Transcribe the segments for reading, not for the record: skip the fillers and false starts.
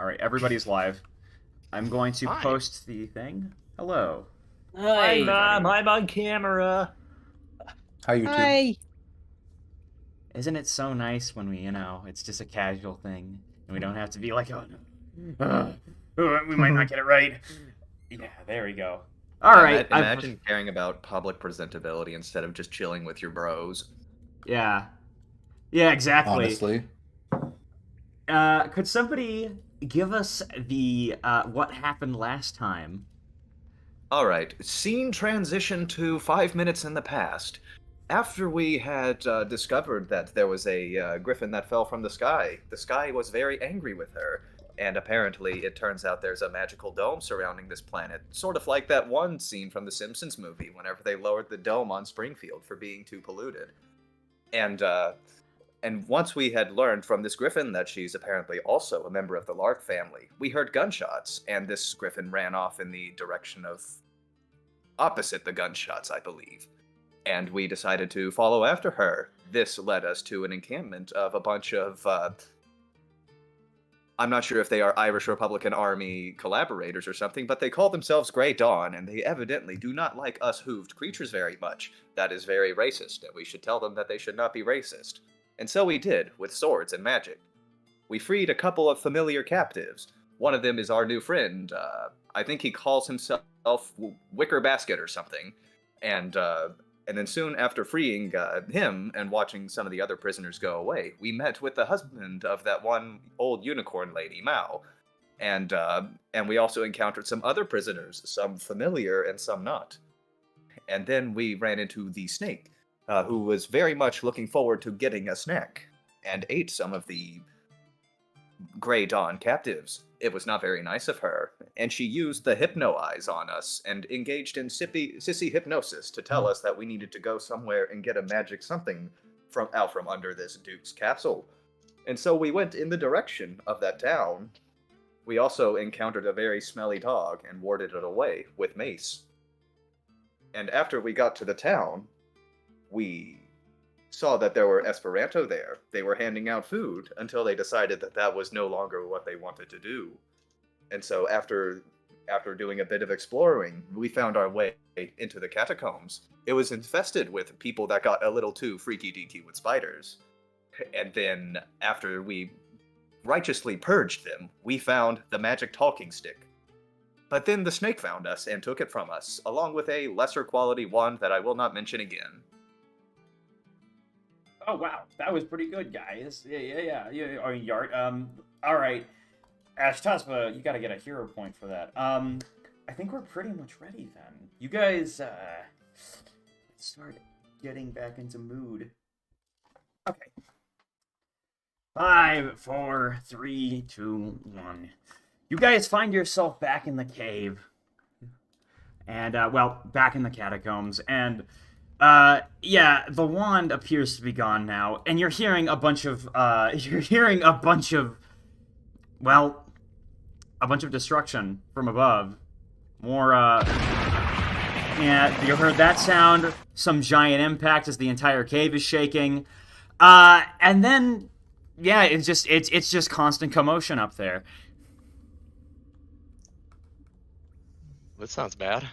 Alright, everybody's live. I'm going to Hi. post the thing. Hello. Hi, Mom. I'm on camera. Hi, YouTube. Hi. Isn't it so nice when we, it's just a casual thing, and we don't have to be like, oh no, we might not get it right. Yeah, there we go. Alright. Imagine caring about public presentability instead of just chilling with your bros. Yeah. Yeah, exactly. Honestly. Could somebody give us the, what happened last time? Alright, scene transition to 5 minutes in the past. After we had discovered that there was a griffin that fell from the sky was very angry with her. And apparently, it turns out there's a magical dome surrounding this planet. Sort of like that one scene from the Simpsons movie, whenever they lowered the dome on Springfield for being too polluted. And once we had learned from this griffin that she's apparently also a member of the Lark family, we heard gunshots, and this griffin ran off in the direction of opposite the gunshots, I believe. And we decided to follow after her. This led us to an encampment of a bunch of, I'm not sure if they are Irish Republican Army collaborators or something, but they call themselves Grey Dawn, and they evidently do not like us hooved creatures very much. That is very racist, and we should tell them that they should not be racist. And so we did, with swords and magic. We freed a couple of familiar captives. One of them is our new friend. I think he calls himself Wicker Basket or something. And then soon after freeing him and watching some of the other prisoners go away, we met with the husband of that one old unicorn lady, Mao. And we also encountered some other prisoners, some familiar and some not. And then we ran into the snake, who was very much looking forward to getting a snack, and ate some of the Grey Dawn captives. It was not very nice of her, and she used the hypno eyes on us and engaged in sissy hypnosis to tell us that we needed to go somewhere and get a magic something out from under this Duke's castle. And so we went in the direction of that town. We also encountered a very smelly dog and warded it away with mace. And after we got to the town, we saw that there were Esperanto there. They were handing out food until they decided that that was no longer what they wanted to do. And so after doing a bit of exploring, we found our way into the catacombs. It was infested with people that got a little too freaky-deaky with spiders. And then after we righteously purged them, we found the magic talking stick. But then the snake found us and took it from us, along with a lesser quality wand that I will not mention again. Oh wow, that was pretty good, guys. Yeah. I mean, Yart. All right, Ash Taspa, you got to get a hero point for that. I think we're pretty much ready then. You guys, start getting back into mood. Okay. 5, 4, 3, 2, 1. You guys find yourself back in the cave, and back in the catacombs, and. The wand appears to be gone now, and you're hearing a bunch of destruction from above. More, yeah, you heard that sound, some giant impact as the entire cave is shaking, and then, yeah, it's just constant commotion up there. That sounds bad.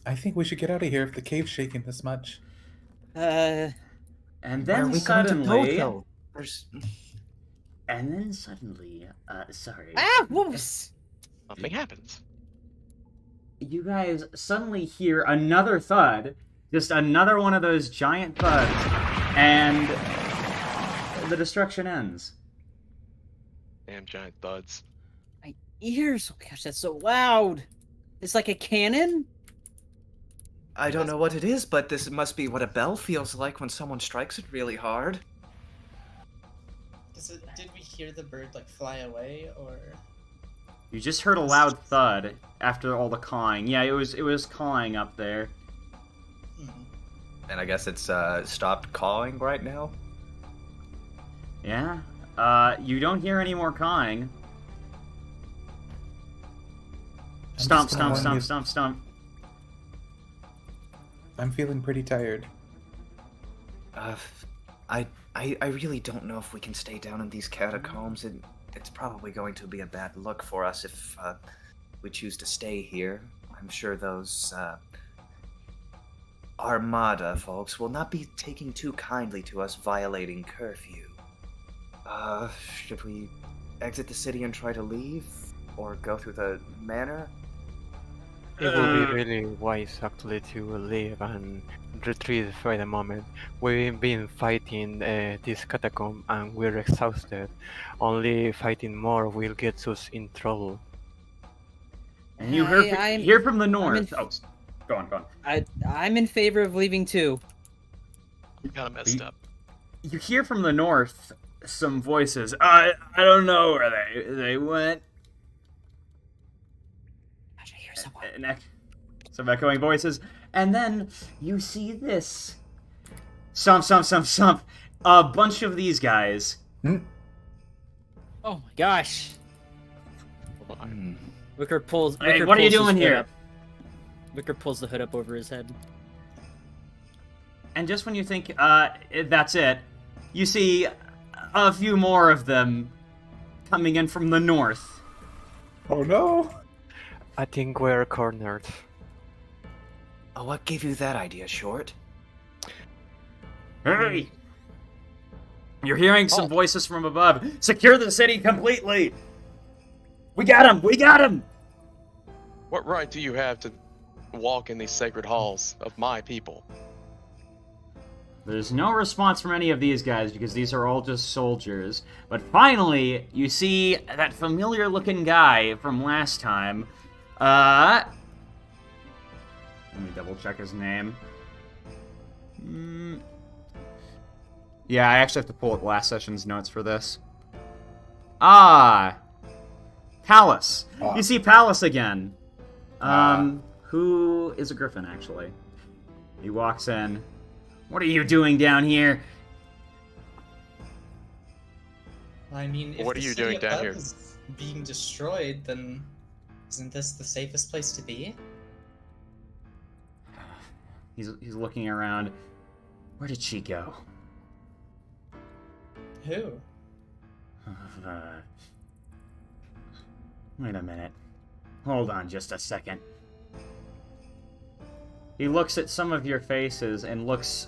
I think we should get out of here if the cave's shaking this much. And Are then we coming to suddenly, Boto? sorry. Ah, whoops! Nothing happens. You guys suddenly hear another thud, just another one of those giant thuds, and the destruction ends. Damn giant thuds. My ears! Oh gosh, that's so loud! It's like a cannon? I don't know what it is, but this must be what a bell feels like when someone strikes it really hard. Did we hear the bird like fly away, or? You just heard a loud thud after all the cawing. Yeah, it was cawing up there. And I guess it's stopped cawing right now? Yeah. You don't hear any more cawing. Stomp, stomp, stomp, stomp, stomp. I'm feeling pretty tired. I really don't know if we can stay down in these catacombs. it's probably going to be a bad look for us if we choose to stay here. I'm sure those Armada folks will not be taking too kindly to us violating curfew. Should we exit the city and try to leave? Or go through the manor? It would be really wise actually to leave and retreat for the moment. We've been fighting this catacomb and we're exhausted. Only fighting more will get us in trouble. And you I'm- hear from the I'm north. in- Oh, go on. I'm in favor of leaving too. Kind of messed up. You hear from the north some voices. I don't know where they went. Gosh, I hear someone. Some echoing voices, and then you see this. Sump. A bunch of these guys. Oh my gosh. Wicker pulls. Hey, Wicker what are you pulls his doing hood here? up. Wicker pulls the hood up over his head. And just when you think that's it, you see a few more of them coming in from the north. Oh no! I think we're cornered. Oh, what gave you that idea, Short? Hey! You're hearing some voices from above. Secure the city completely! We got him! What right do you have to walk in these sacred halls of my people? There's no response from any of these guys because these are all just soldiers. But finally, you see that familiar-looking guy from last time. Let me double-check his name. Yeah, I actually have to pull up last session's notes for this. Palace. You see Palace again. Who is a griffin, actually. He walks in. What are you doing down here? I mean, if What the are you city doing of down Bud here? is being destroyed, then isn't this the safest place to be? He's looking around. Where did she go? Who? Wait a minute. Hold on just a second. He looks at some of your faces and looks...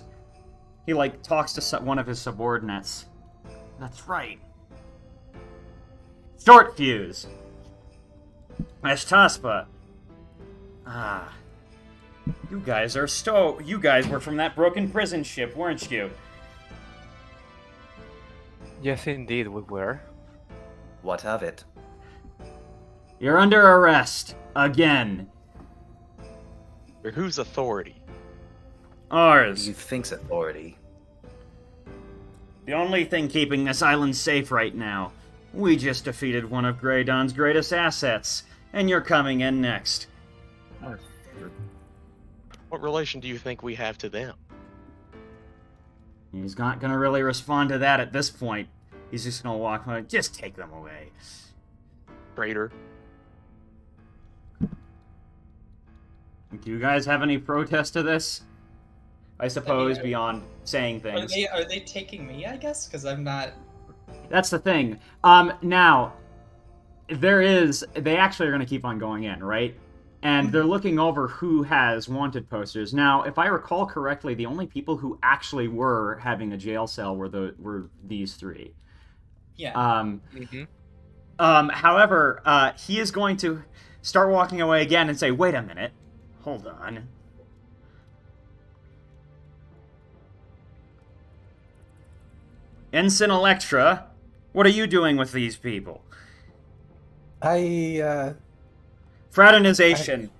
He, talks to one of his subordinates. That's right. Short Fuse. Ashtaspa. You guys are You guys were from that broken prison ship, weren't you? Yes, indeed, we were. What of it? You're under arrest. Again. Or whose authority? Ours. You think's authority? The only thing keeping this island safe right now. We just defeated one of Grey Dawn's greatest assets, and you're coming in next. What relation do you think we have to them? He's not gonna really respond to that at this point. He's just gonna walk away. Just take them away. Traitor. Do you guys have any protest to this? I suppose beyond saying Are things. they taking me, I guess? Because I'm not... That's the thing. Now, they actually are going to keep on going in, right? And they're looking over who has wanted posters. Now, if I recall correctly, the only people who actually were having a jail cell were these three. Yeah. However, he is going to start walking away again and say, wait a minute. Hold on. Ensign Electra, what are you doing with these people? Fraternization.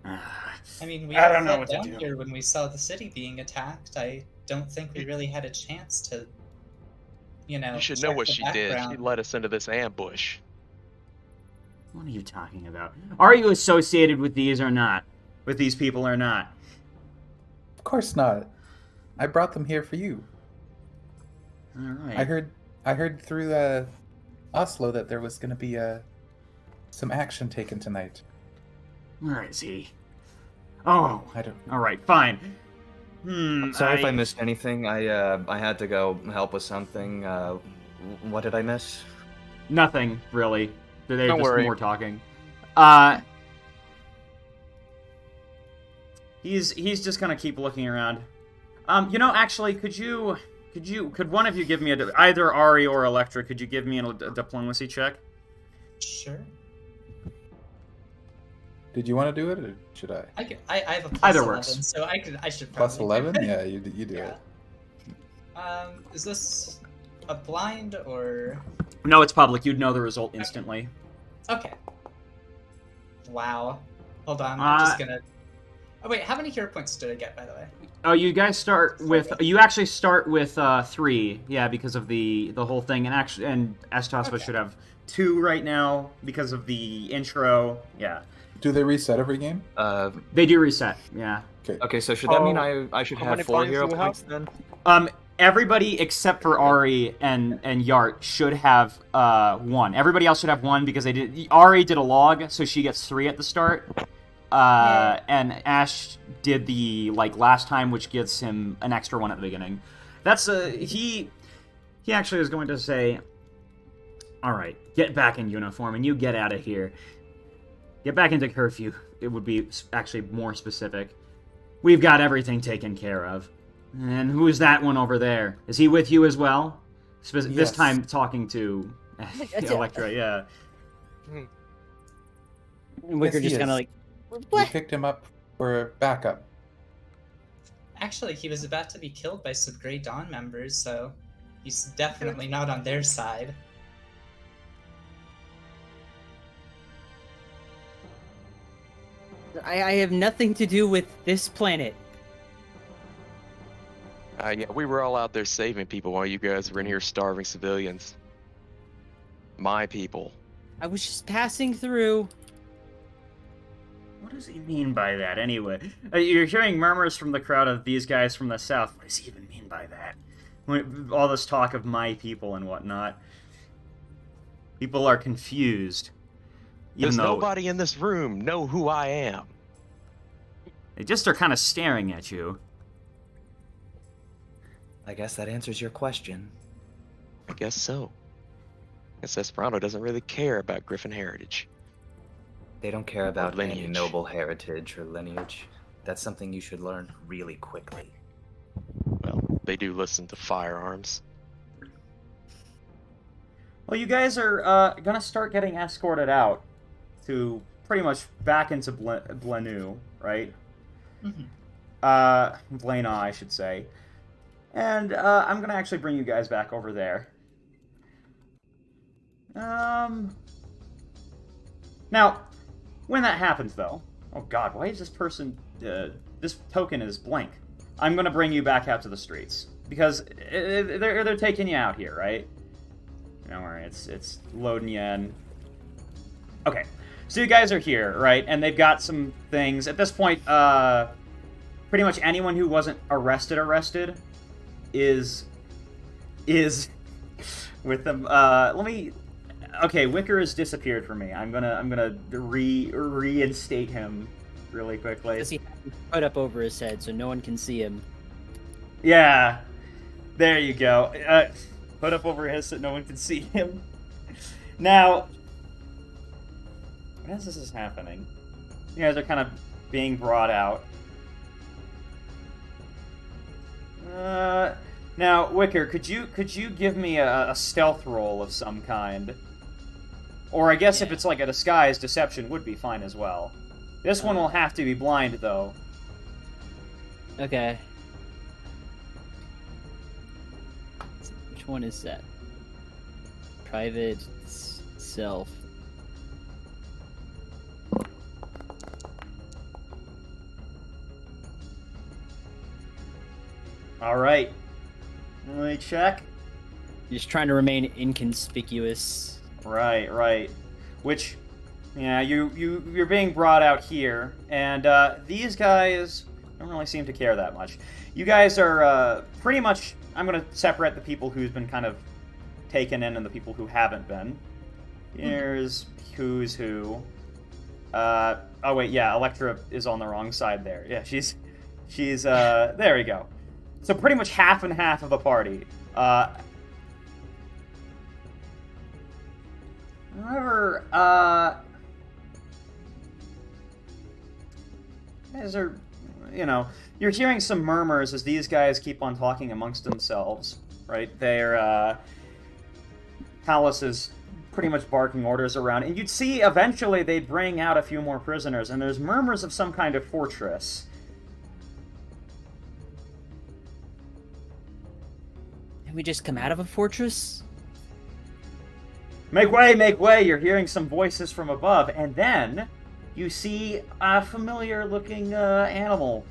I mean, we I don't all know sat what to down do. here when we saw the city being attacked. I don't think we really had a chance to, You should check know what the she did. She background. led us into this ambush. What are you talking about? Are you associated with these or not? With these people or not? Of course not. I brought them here for you. All right. I heard through Oslo that there was going to be some action taken tonight. Where is he? Oh, I don't. all right, fine. I'm sorry if I missed anything. I had to go help with something. What did I miss? Nothing, really. They're Don't just worry. more talking. He's just gonna keep looking around. Actually, could one of you give me either Ari or Electra, could you give me a diplomacy check? Sure. Did you want to do it, or should I? I have a plus Either 11, works. so I should Plus probably 11? Yeah, you do Yeah. it. Is this a blind or? No, it's public. You'd know the result instantly. Okay. Wow. Hold on. I'm just gonna. Oh wait, how many hero points did I get, by the way? Oh, you guys start with. You actually start with 3, yeah, because of the whole thing, and Astaspa Okay. should have 2 right now because of the intro. Yeah, Do they reset every game? they do reset. Yeah. Okay, so should that mean I should how have many 4 points hero do you have? points then? Everybody except for Ari and Yart should have 1. Everybody else should have 1 because they did. Ari did a log, so she gets 3 at the start. And Ash did the last time, which gives him an extra 1 at the beginning. That's he actually is going to say, "All right, get back in uniform and you get out of here. Get back into curfew." It would be actually more specific. We've got everything taken care of. And who is that one over there? Is he with you as well? This Yes. time talking to Electra, yeah. And Wicker Yes, he just kind of is. like, We picked him up for backup. Actually, he was about to be killed by some Grey Dawn members, so he's definitely not on their side. I have nothing to do with this planet. Yeah, we were all out there saving people while you guys were in here starving civilians. My people. I was just passing through. What does he mean by that, anyway? You're hearing murmurs from the crowd of these guys from the south. What does he even mean by that? All this talk of my people and whatnot. People are confused. Even Does though nobody in this room know who I am? they just are kind of staring at you. I guess that answers your question. I guess so. I guess Esperanto doesn't really care about Griffin heritage. They don't care about any lineage. noble heritage or lineage. That's something you should learn really quickly. Well, they do listen to firearms. Well, you guys are gonna start getting escorted out to pretty much back into Blenu, right? Mm-hmm. Blena, I should say. And I'm gonna actually bring you guys back over there. Now, when that happens, though, oh God, why is this person? This token is blank. I'm gonna bring you back out to the streets because they're taking you out here, right? Don't worry, it's loading you in. Okay, so you guys are here, right? And they've got some things at this point. Pretty much anyone who wasn't arrested is with them. Let me. Okay, Wicker has disappeared from me. I'm gonna reinstate him really quickly. Does he have his hood up over his head so no one can see him? Yeah, there you go. Put up over his so no one can see him. Now, as this is happening, you guys are kind of being brought out. Now, Wicker, could you give me a stealth roll of some kind? Or I guess if Yeah. it's like a disguise, deception would be fine as well. This one will have to be blind, though. Okay. Which one is that? Private self. All right. Let me check. Just trying to remain inconspicuous. Right. Which, yeah, you're being brought out here, and these guys don't really seem to care that much. You guys are pretty much. I'm gonna separate the people who's been kind of taken in and the people who haven't been. Here's who's who. Oh wait, yeah, Electra is on the wrong side there. Yeah, She's, there we go. So pretty much half and half of the party. However, guys are, you know, you're hearing some murmurs as these guys keep on talking amongst themselves, right? Their, Palace is pretty much barking orders around, and you'd see eventually they'd bring out a few more prisoners, and there's murmurs of some kind of fortress. Did we just come out of a fortress? Make way, make way! You're hearing some voices from above, and then you see a familiar-looking animal.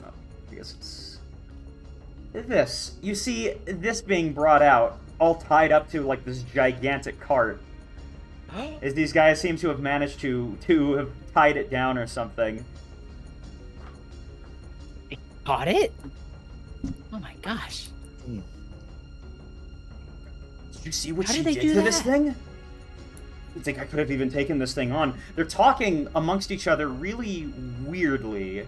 Oh, I guess it's this. You see this being brought out, all tied up to like this gigantic cart. As these guys seem to have managed to have tied it down or something. They caught it? Oh my gosh. Did you see what How she did they did do to this that? thing? I think I could have even taken this thing on. They're talking amongst each other really weirdly.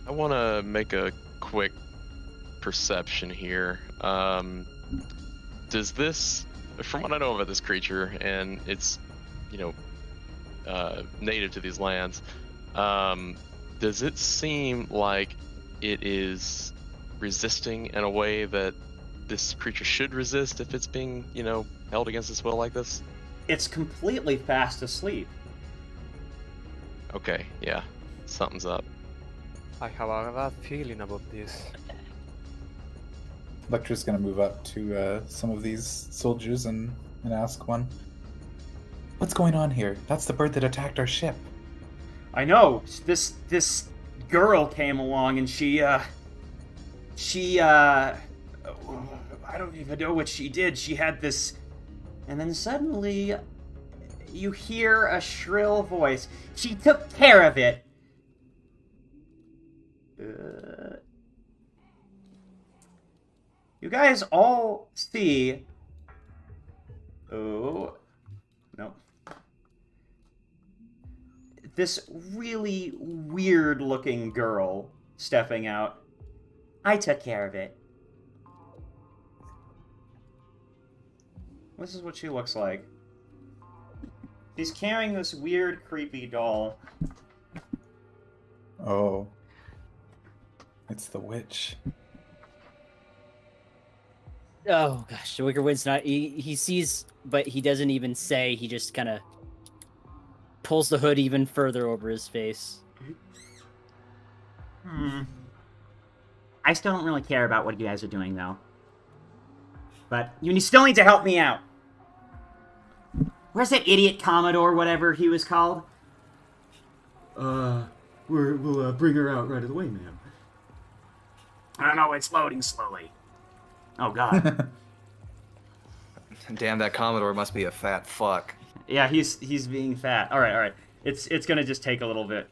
I want to make a quick perception here. Does this, from what I know about this creature, and it's, you know, native to these lands, does it seem like it is resisting in a way that this creature should resist if it's being, you know, held against its will like this? It's completely fast asleep. Okay, yeah, something's up. I have a bad feeling about this. Lecter's gonna move up to some of these soldiers and ask one. What's going on here? That's the bird that attacked our ship. I know. This girl came along and she I don't even know what she did. She had this, and then suddenly you hear a shrill voice. She took care of it. You guys all see. Oh, no. This really weird-looking girl stepping out. I took care of it. This is what she looks like. She's carrying this weird, creepy doll. Oh. It's the witch. Oh gosh, the Wicker Wind's not. He sees, but he doesn't even say. He just kind of pulls the hood even further over his face. I still don't really care about what you guys are doing, though. But you still need to help me out. Where's that idiot Commodore, whatever he was called? We'll bring her out right away, ma'am. I don't know, it's loading slowly. Oh, God. Damn, that Commodore must be a fat fuck. Yeah, he's being fat. All right. It's gonna just take a little bit.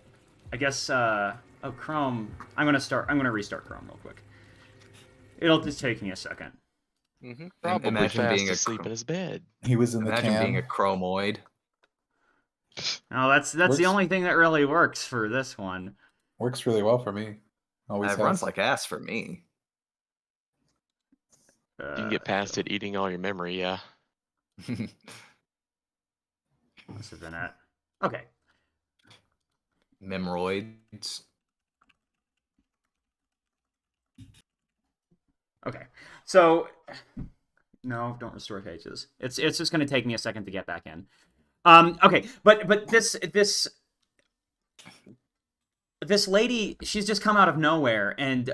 I guess. Oh, Chrome. I'm gonna restart Chrome real quick. It'll just take me a second. Probably Imagine fast being a asleep in his bed. He was in the Imagine cam. being a chromoid. Oh, that's Works. the only thing that really works for this one. Works really well for me. Always That runs has. like ass for me. You can get past it eating all your memory, yeah. Must have been it. Okay. Memroids. Okay. So, no, don't restore pages. It's just going to take me a second to get back in. Okay, but this lady, she's just come out of nowhere, and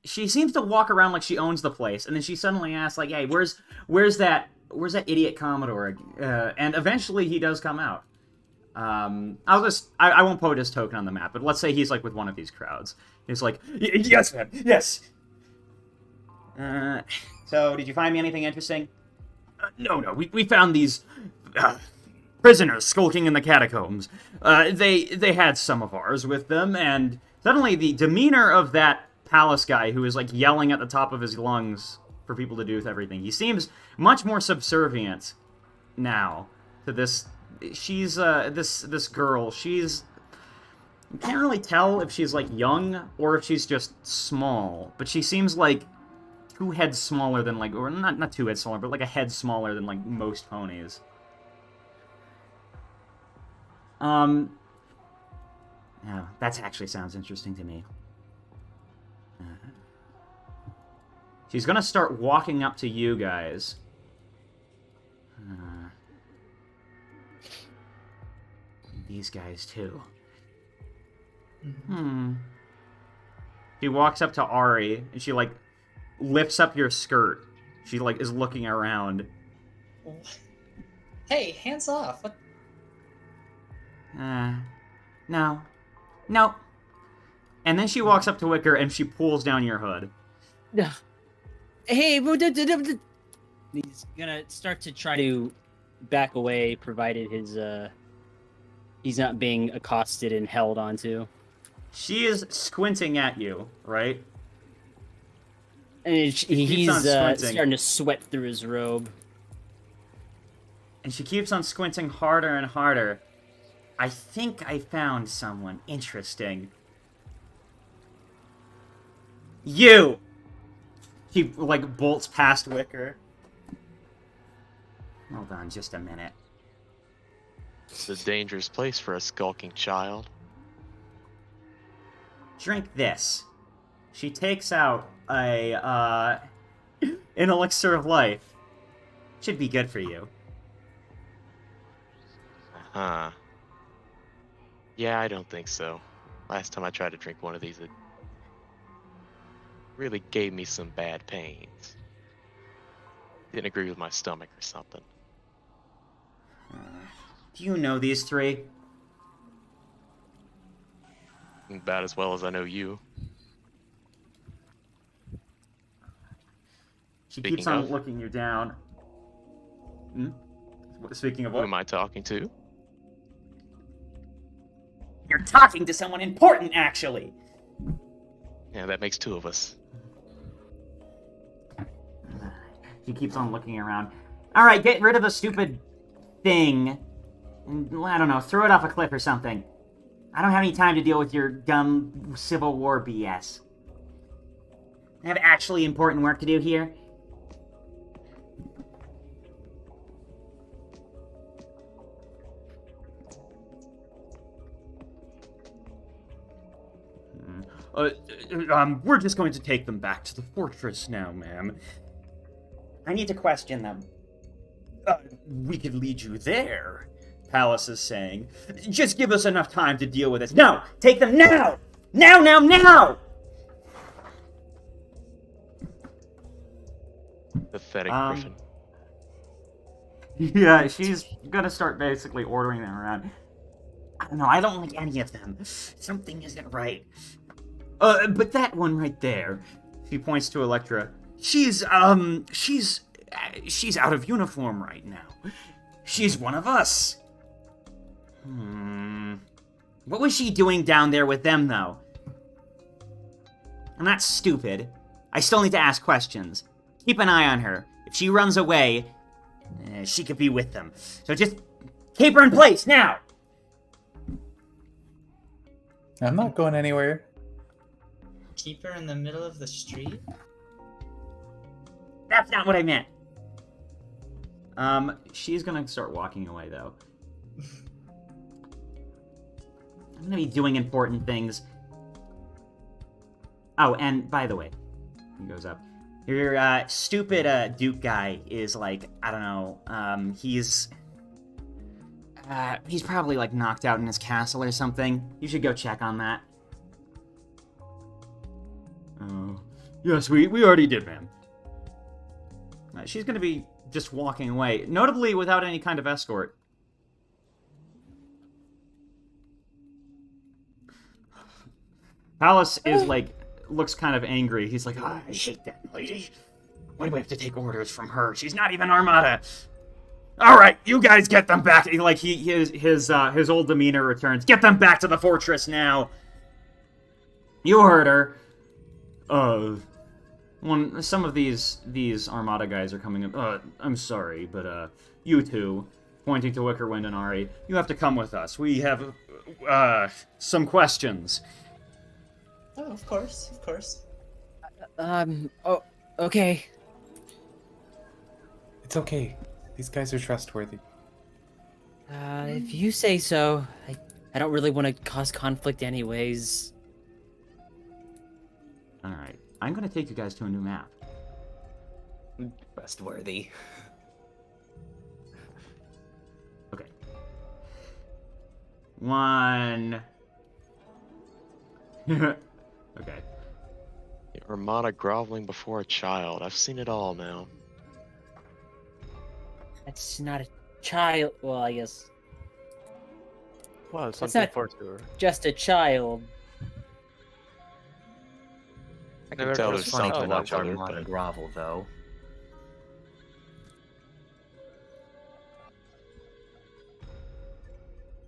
she seems to walk around like she owns the place, and then she suddenly asks, like, "Hey, where's that idiot Commodore?" And eventually he does come out. I won't put his token on the map, but let's say he's like with one of these crowds. He's like, "Yes, man, yes." So did you find me anything interesting? No, we found these prisoners skulking in the catacombs. They had some of ours with them, and suddenly the demeanor of that palace guy who is like yelling at the top of his lungs for people to do with everything. He seems much more subservient now to this she's this girl. She's, you can't really tell if she's like young or if she's just small, but she seems like 2 heads smaller than like, or not 2 heads smaller, but like a head smaller than like most ponies. Yeah, that actually sounds interesting to me. She's gonna start walking up to you guys. These guys too. She walks up to Ari and she like lifts up your skirt. She like is looking around. Hey, hands off! What? No. No. And then she walks up to Wicker and she pulls down your hood. Hey, he's gonna start to try to back away, provided his he's not being accosted and held onto. She is squinting at you, right? And he's on squinting. starting to sweat through his robe. And she keeps on squinting harder and harder. I think I found someone interesting. You! He, like, bolts past Wicker. Hold on just a minute. It's a dangerous place for a skulking child. Drink this. She takes out a, an elixir of life. Should be good for you. Huh. Yeah, I don't think so. Last time I tried to drink one of these, it really gave me some bad pains. Didn't agree with my stomach or something. Do you know these 3? About as well as I know you. She Speaking keeps on of- looking you down. Speaking of Who what? am I talking to? You're talking to someone important, actually. Yeah, that makes 2 of us. She keeps on looking around. All right, get rid of the stupid thing. And, I don't know, throw it off a cliff or something. I don't have any time to deal with your dumb Civil War BS. I have actually important work to do here. We're just going to take them back to the fortress now, ma'am. I need to question them. We could lead you there, Palace is saying. Just give us enough time to deal with this. No! Take them now! Now, now, now! Pathetic Griffin. Yeah, she's gonna start basically ordering them around. I don't know, I don't like any of them. Something isn't right. But that one right there, he points to Electra. She's out of uniform right now. She's one of us. What was she doing down there with them, though? I'm not stupid. I still need to ask questions. Keep an eye on her. If she runs away, she could be with them. So just keep her in place, now! I'm not going anywhere. Keep her in the middle of the street? That's not what I meant. She's gonna start walking away, though. I'm gonna be doing important things. Oh, and by the way, he goes up. Your, stupid, Duke guy is, like, I don't know, he's probably, like, knocked out in his castle or something. You should go check on that. Oh, yes, we already did, ma'am. She's gonna be just walking away, notably without any kind of escort. Palace is, like, looks kind of angry. He's like, I hate that lady. Why do we have to take orders from her? She's not even Armada. All right, you guys get them back. Like, his old demeanor returns. Get them back to the fortress now. You heard her. Some of these Armada guys are coming up. I'm sorry, but, you two, pointing to Wickerwind and Ari, you have to come with us. We have some questions. Oh, of course, of course. Oh, okay. It's okay. These guys are trustworthy. If you say so. I don't really want to cause conflict anyways. All right. I'm going to take you guys to a new map. Trustworthy. Okay. One. Okay. Armada groveling before a child. I've seen it all now. That's not a child. Well, I guess Well, something not- for sure. just a child. I Never can tell trust it's funny to someone watch like that, Armada but- grovel, though.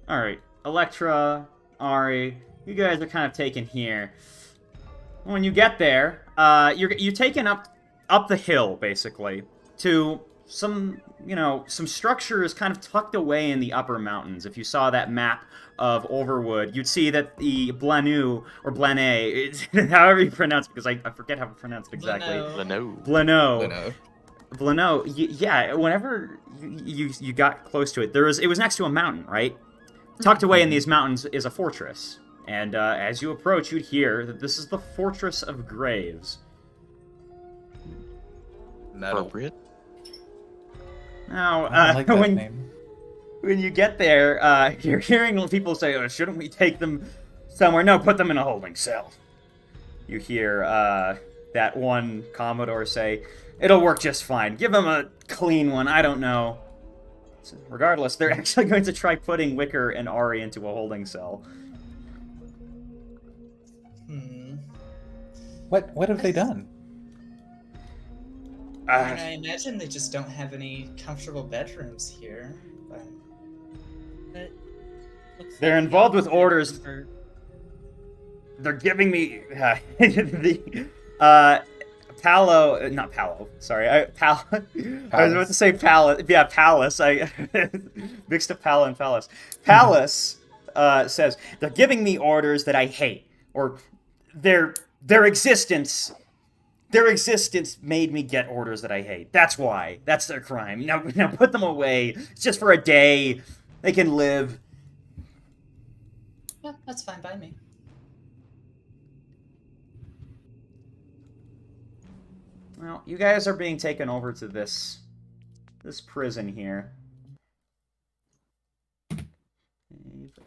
All right. Electra, Ari, you guys are kind of taken here. When you get there, you're taken up the hill, basically, to some structures kind of tucked away in the upper mountains. If you saw that map of Overwood, you'd see that the Blanu, or Blanet, however you pronounce it, because I forget how to pronounce it exactly. Blano. Leno. Blano, yeah, whenever you got close to it, it was next to a mountain, right? Tucked away in these mountains is a fortress. And as you approach, you'd hear that this is the Fortress of Graves. Metal. Appropriate. Now, I don't like that when name. when you get there, you're hearing people say, "Oh, shouldn't we take them somewhere?" No, put them in a holding cell. You hear that one Commodore say, "It'll work just fine. Give them a clean one. I don't know." So, regardless, they're actually going to try putting Wicker and Ari into a holding cell. What have they done? I mean, I imagine they just don't have any comfortable bedrooms here. But They're involved with orders. They're giving me the not Palo. Sorry, I was about to say Palace. Yeah, Palace. I mixed up Palo and Palace. Palace says they're giving me orders that I hate, or their existence made me get orders that I hate. That's why. That's their crime. Now put them away. It's just for a day. They can live. yeah, that's fine by me. Well, you guys are being taken over to this prison here.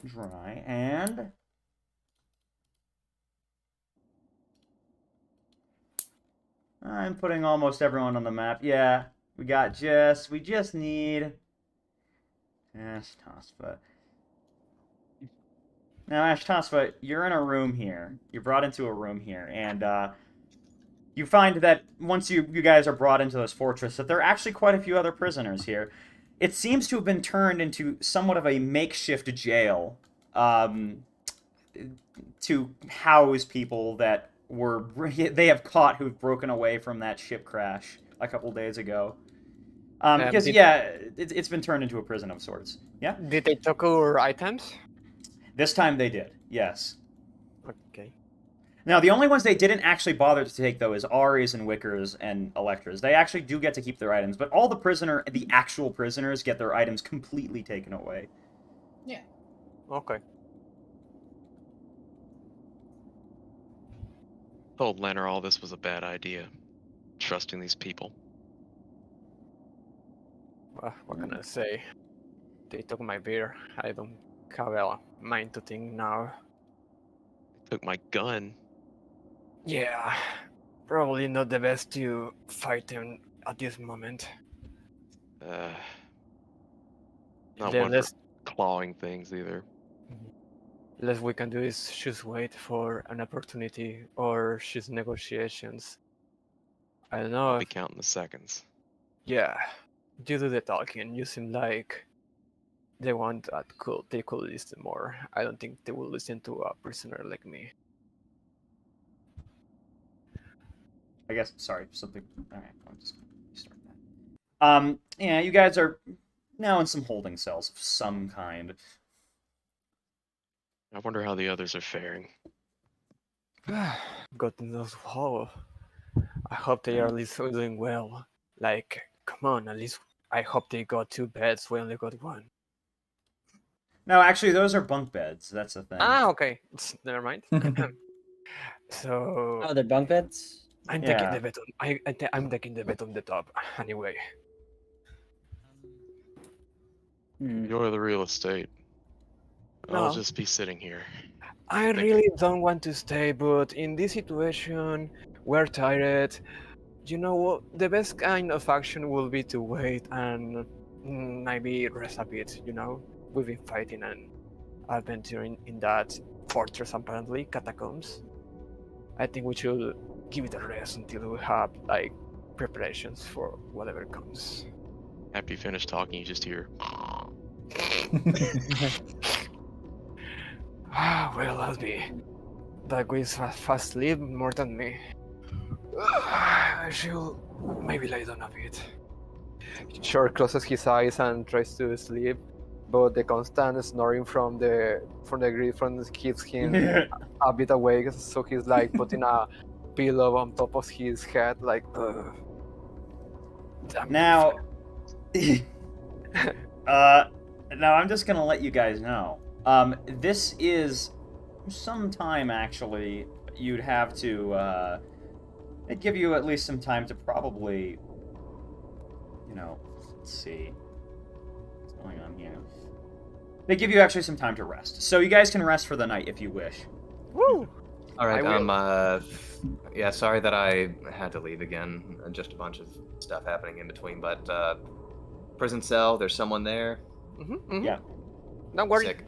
Dry and I'm putting almost everyone on the map. Yeah, we just need Ashtospa. Now, Ashtospa, you're in a room here. You're brought into a room here, and you find that once you guys are brought into this fortress, that there are actually quite a few other prisoners here. It seems to have been turned into somewhat of a makeshift jail to house people that they have caught who've broken away from that ship crash a couple days ago. Because, it's been turned into a prison of sorts. Yeah? Did they take our items? This time they did, yes. Okay. Now, the only ones they didn't actually bother to take, though, is Ari's and Wicker's and Electra's. They actually do get to keep their items, but all the actual prisoners get their items completely taken away. Yeah. Okay. Told Lanner all this was a bad idea. Trusting these people. Well, what can I say? They took my beer. I don't have a mind to think now. Took my gun. Yeah, probably not the best to fight them at this moment. Not The one less, for clawing things either. less we can do is just wait for an opportunity or just negotiations. I don't know. I'll be counting the seconds. Yeah, you do the talking. You seem like the one that they could listen more. I don't think they will listen to a prisoner like me. I guess, sorry, something. Alright, I'll just restart that. Yeah, you guys are Now in some holding cells of some kind. I wonder how the others are faring. God knows how. I hope they are at least doing well. Like, come on, at least I hope they got 2 beds. We only got 1. No, actually, those are bunk beds. That's the thing. Ah, okay. Never mind. So Oh, they're bunk beds. I'm Yeah. taking the bet on. I'm taking the bet on the top anyway. Enjoy the real estate. I'll No. just be sitting here. I really don't want to stay, but in this situation, we're tired. You know what? The best kind of action will be to wait and maybe rest a bit. You know, we've been fighting and adventuring in that fortress, apparently catacombs. I think we should give it a rest until we have like preparations for whatever comes. After you finish talking, you just hear. Well, I'll be. That goes fast sleep more than me. I should maybe lie down a bit. Short closes his eyes and tries to sleep, but the constant snoring from the grid from keeps him a bit awake. So he's like putting a pillow on top of his head, like. Damn Now, now I'm just gonna let you guys know. This is some time actually. You'd have to. It'd give you at least some time to probably. Let's see. What's going on here? They give you actually some time to rest, so you guys can rest for the night if you wish. Woo! All right. I will. Yeah. Sorry that I had to leave again. Just a bunch of stuff happening in between, but prison cell. There's someone there. Yeah. Don't worry. Sick.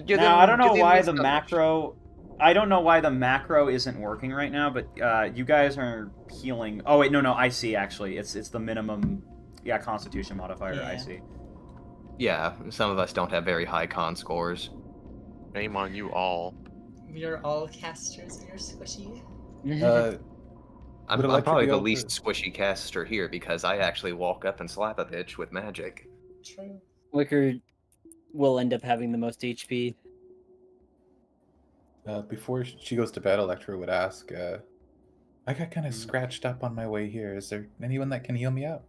Now I don't know why the macro. macro. I don't know why the macro isn't working right now, but you guys are healing. Oh wait, no, I see. Actually, it's the minimum. Yeah, Constitution modifier. I Yeah. see. Yeah. Some of us don't have very high con scores. Name on you all. We are all casters and you're squishy. I'm Would Electra probably be the able least to- squishy caster here because I actually walk up and slap a bitch with magic. True. Wicker will end up having the most HP. Before she goes to bed, Electra would ask, I got kind of scratched up on my way here. Is there anyone that can heal me up?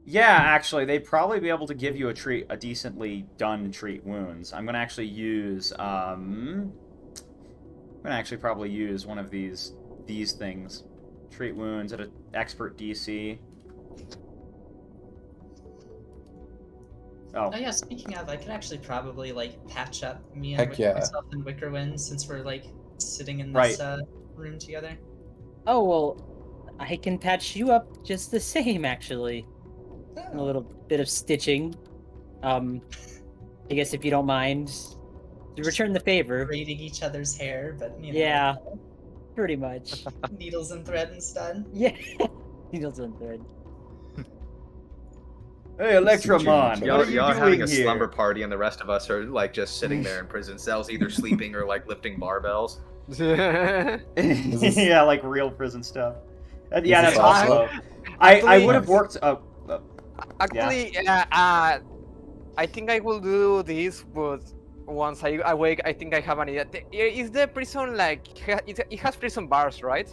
Yeah, actually, they'd probably be able to give you a decently done treat wounds. I'm gonna actually use probably use one of these things. Treat wounds at an expert DC. Oh. Oh yeah, speaking of, I could actually probably like patch up me and Heck yeah. myself and Wickerwind since we're like sitting in Right. this room together. Oh well, I can patch you up just the same, actually. A little bit of stitching. I guess if you don't mind, to return the favor. Braiding each other's hair, but you know, Yeah, pretty much. needles and thread instead. Yeah, needles and thread. Hey, Electromon, Y'all- what are you Y'all doing having a here? slumber party, and the rest of us are like just sitting there in prison cells, either sleeping or like lifting barbells. Yeah, like real prison stuff. Yeah, This that's is also. awesome. I would have worked. Actually, I think I will do this, but once I awake, I think I have an idea. Is the prison like it has prison bars, right?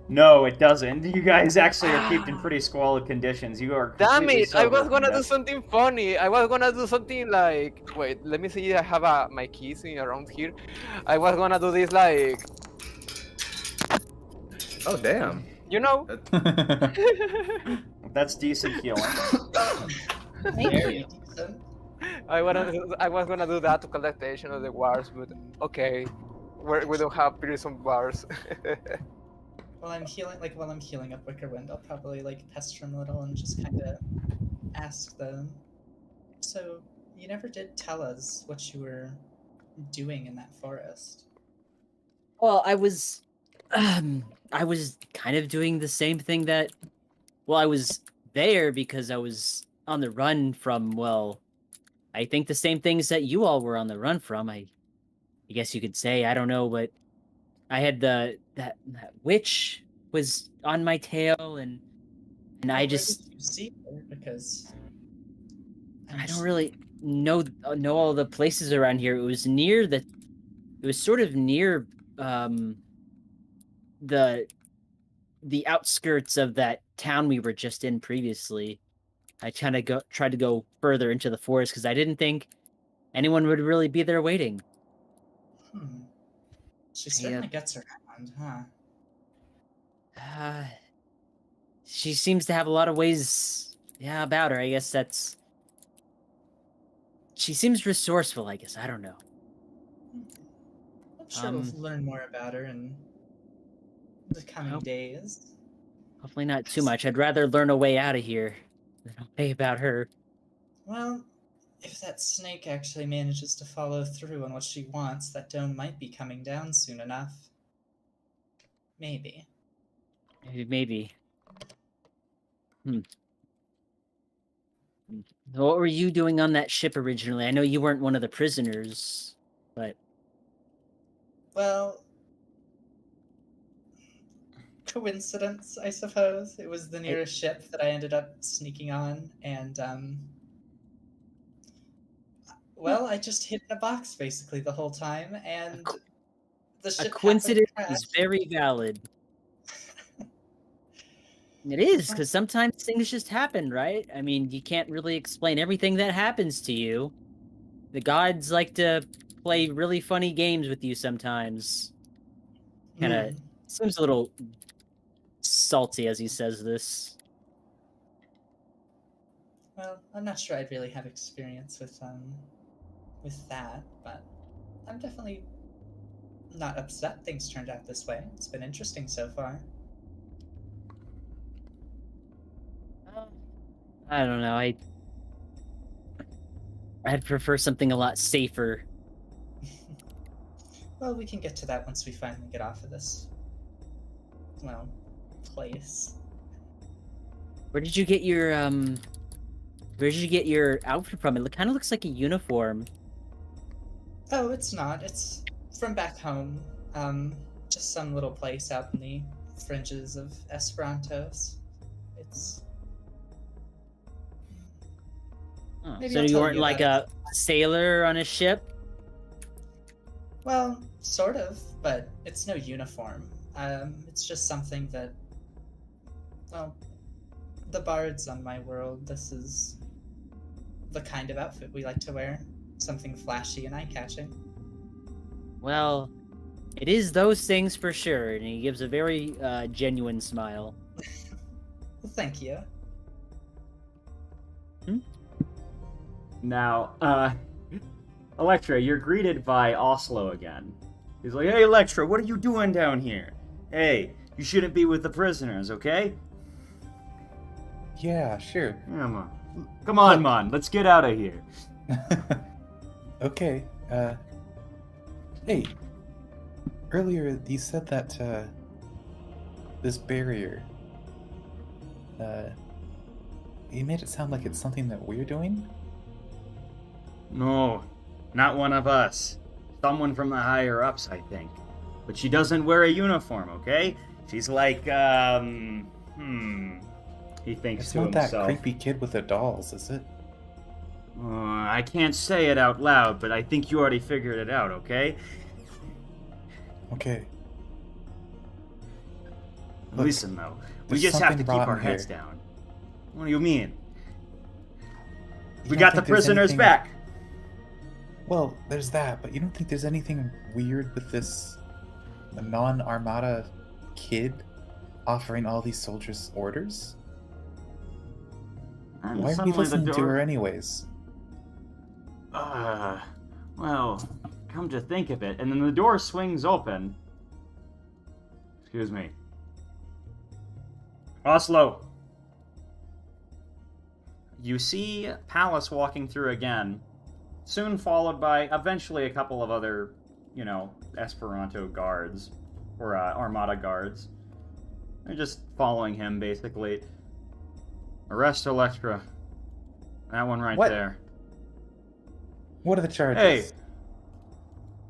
No, it doesn't. You guys actually are kept in pretty squalid conditions. You are. Damn completely it! I sober was from gonna do that. something funny. I was gonna do something like, wait, let me see. I have my keys in around here. I was gonna do this like, Oh damn! you know. That's decent healing. Very decent. I was gonna do that to collect the attention of the wars, but okay, we don't have prison bars. While I'm healing up Wickerwind, I'll probably like pester him a little and just kind of ask them. So you never did tell us what you were doing in that forest. Well, I was kind of doing the same thing that. Well, I was there because I was on the run from. Well, I think the same things that you all were on the run from. I guess you could say. I don't know, but I had that witch was on my tail, and I Where just did you see her? Because I don't really know all the places around here. It was near the. It was sort of near the outskirts of that town we were just in previously. I tried to go further into the forest because I didn't think anyone would really be there waiting. Hmm. She Yeah. certainly gets around, huh? She seems to have a lot of ways, about her. I guess that's. She seems resourceful. I guess I don't know. I'm sure we'll learn more about her in the coming Hope- days. Hopefully not too much. I'd rather learn a way out of here than a way about her. Well, if that snake actually manages to follow through on what she wants, that dome might be coming down soon enough. Maybe. Maybe. What were you doing on that ship originally? I know you weren't one of the prisoners, but Well, coincidence, I suppose. It was the nearest ship that I ended up sneaking on, and well, I just hid in a box basically the whole time, and the a ship coincidence happened is to crash. very valid. It is, because sometimes things just happen, right? I mean, you can't really explain everything that happens to you. The gods like to play really funny games with you sometimes. Kind of seems a little salty as he says this. Well, I'm not sure I'd really have experience with that, but I'm definitely not upset things turned out this way. It's been interesting so far. I don't know. I'd prefer something a lot safer. Well, we can get to that once we finally get off of this, well, place. Where did you get your outfit from? It kind of looks like a uniform. Oh, it's not. It's from back home. Just some little place out in the fringes of Esperantos. It's... Oh, Maybe so I'll you tell weren't you like about a sailor on a ship? Well, sort of, but it's no uniform. It's just something that, well, the bards on my world, this is the kind of outfit we like to wear. Something flashy and eye-catching. Well, it is those things for sure, and he gives a very genuine smile. Well, thank you. Now, Electra, you're greeted by Oslo again. He's like, "Hey, Electra, what are you doing down here? Hey, you shouldn't be with the prisoners, okay? Yeah, sure. Come on, man. Let's get out of here." Okay. Hey. Earlier you said that this barrier. You made it sound like it's something that we're doing. No, not one of us. Someone from the higher ups, I think. But she doesn't wear a uniform, okay? She's like, He thinks It's to not himself. that creepy kid with the dolls, is it? I can't say it out loud, but I think you already figured it out, okay? Okay. Look, Listen, though, we there's just have to something keep our rotten heads here. down. What do you mean? You We don't got the think there's prisoners anything- back. Well, there's that, but you don't think there's anything weird with this non-Armada kid offering all these soldiers orders? And Why are we suddenly listening the to her door- anyways? Well, come to think of it, and then the door swings open. Excuse me. Oslo. You see Palace walking through again, soon followed by eventually a couple of other, Esperanto guards, or Armada guards. They're just following him, basically. Arrest Electra. That one right What? there. What are the charges?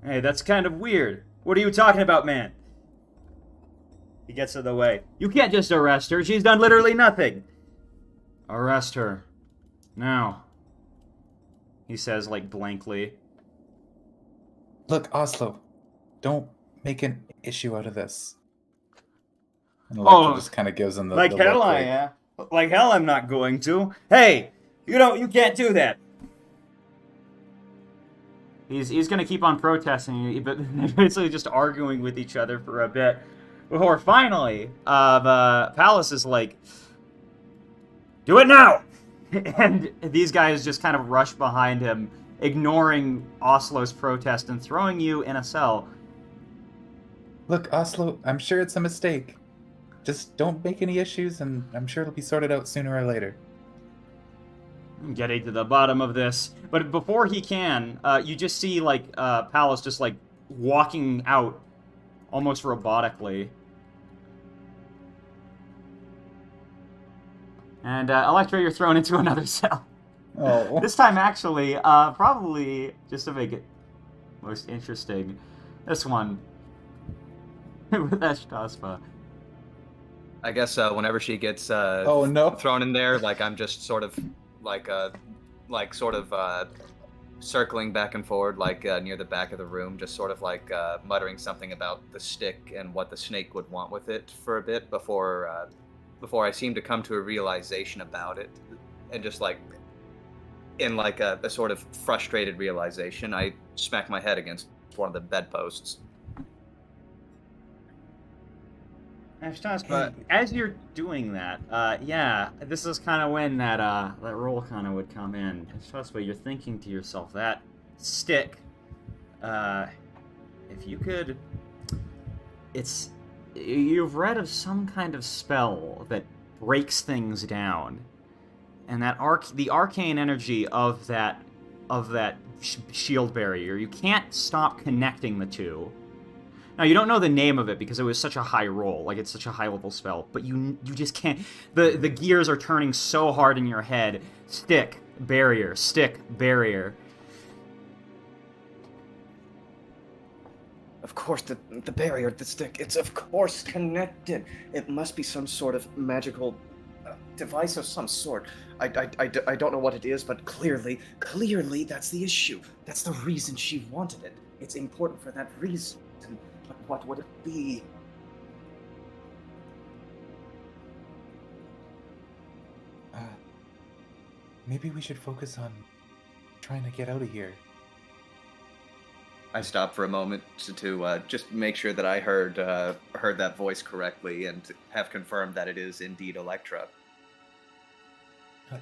Hey, that's kind of weird. What are you talking about, man? He gets in the way. You can't just arrest her. She's done literally nothing. Arrest her. Now. he says, like, blankly. Look, Oslo, don't make an issue out of this. And Electra just kind of gives him the like look, hell I am. Like hell I'm not going to. Hey, you can't do that. He's gonna keep on protesting, but basically just arguing with each other for a bit. Before finally, Palace is like, do it now! And these guys just kind of rush behind him, ignoring Oslo's protest and throwing you in a cell. Look, Oslo, I'm sure it's a mistake. Just don't make any issues, and I'm sure it'll be sorted out sooner or later. I'm getting to the bottom of this. But before he can, you just see, like, Palace just, like, walking out almost robotically. And, Electra, you're thrown into another cell. Oh. This time, actually, probably, just to make it most interesting, this one with Ashtaspa. I guess whenever she gets Oh, no. thrown in there, like I'm just sort of circling back and forward, like near the back of the room, just sort of like muttering something about the stick and what the snake would want with it for a bit before I seem to come to a realization about it, and just like in like a sort of frustrated realization, I smack my head against one of the bedposts. Ashtaspa, as you're doing that, yeah, this is kind of when that roll kind of would come in. Ashtaspa, you're thinking to yourself, that stick, if you could, you've read of some kind of spell that breaks things down, and that the arcane energy of that shield barrier, you can't stop connecting the two. Now, you don't know the name of it because it was such a high roll, like it's such a high-level spell, but you just can't... The gears are turning so hard in your head. Stick, barrier, Of course, the barrier, the stick, it's of course connected. It must be some sort of magical device of some sort. I don't know what it is, but clearly that's the issue. That's the reason she wanted it. It's important for that reason. But what would it be? Maybe we should focus on trying to get out of here. I stop for a moment to just make sure that I heard that voice correctly and have confirmed that it is indeed Electra.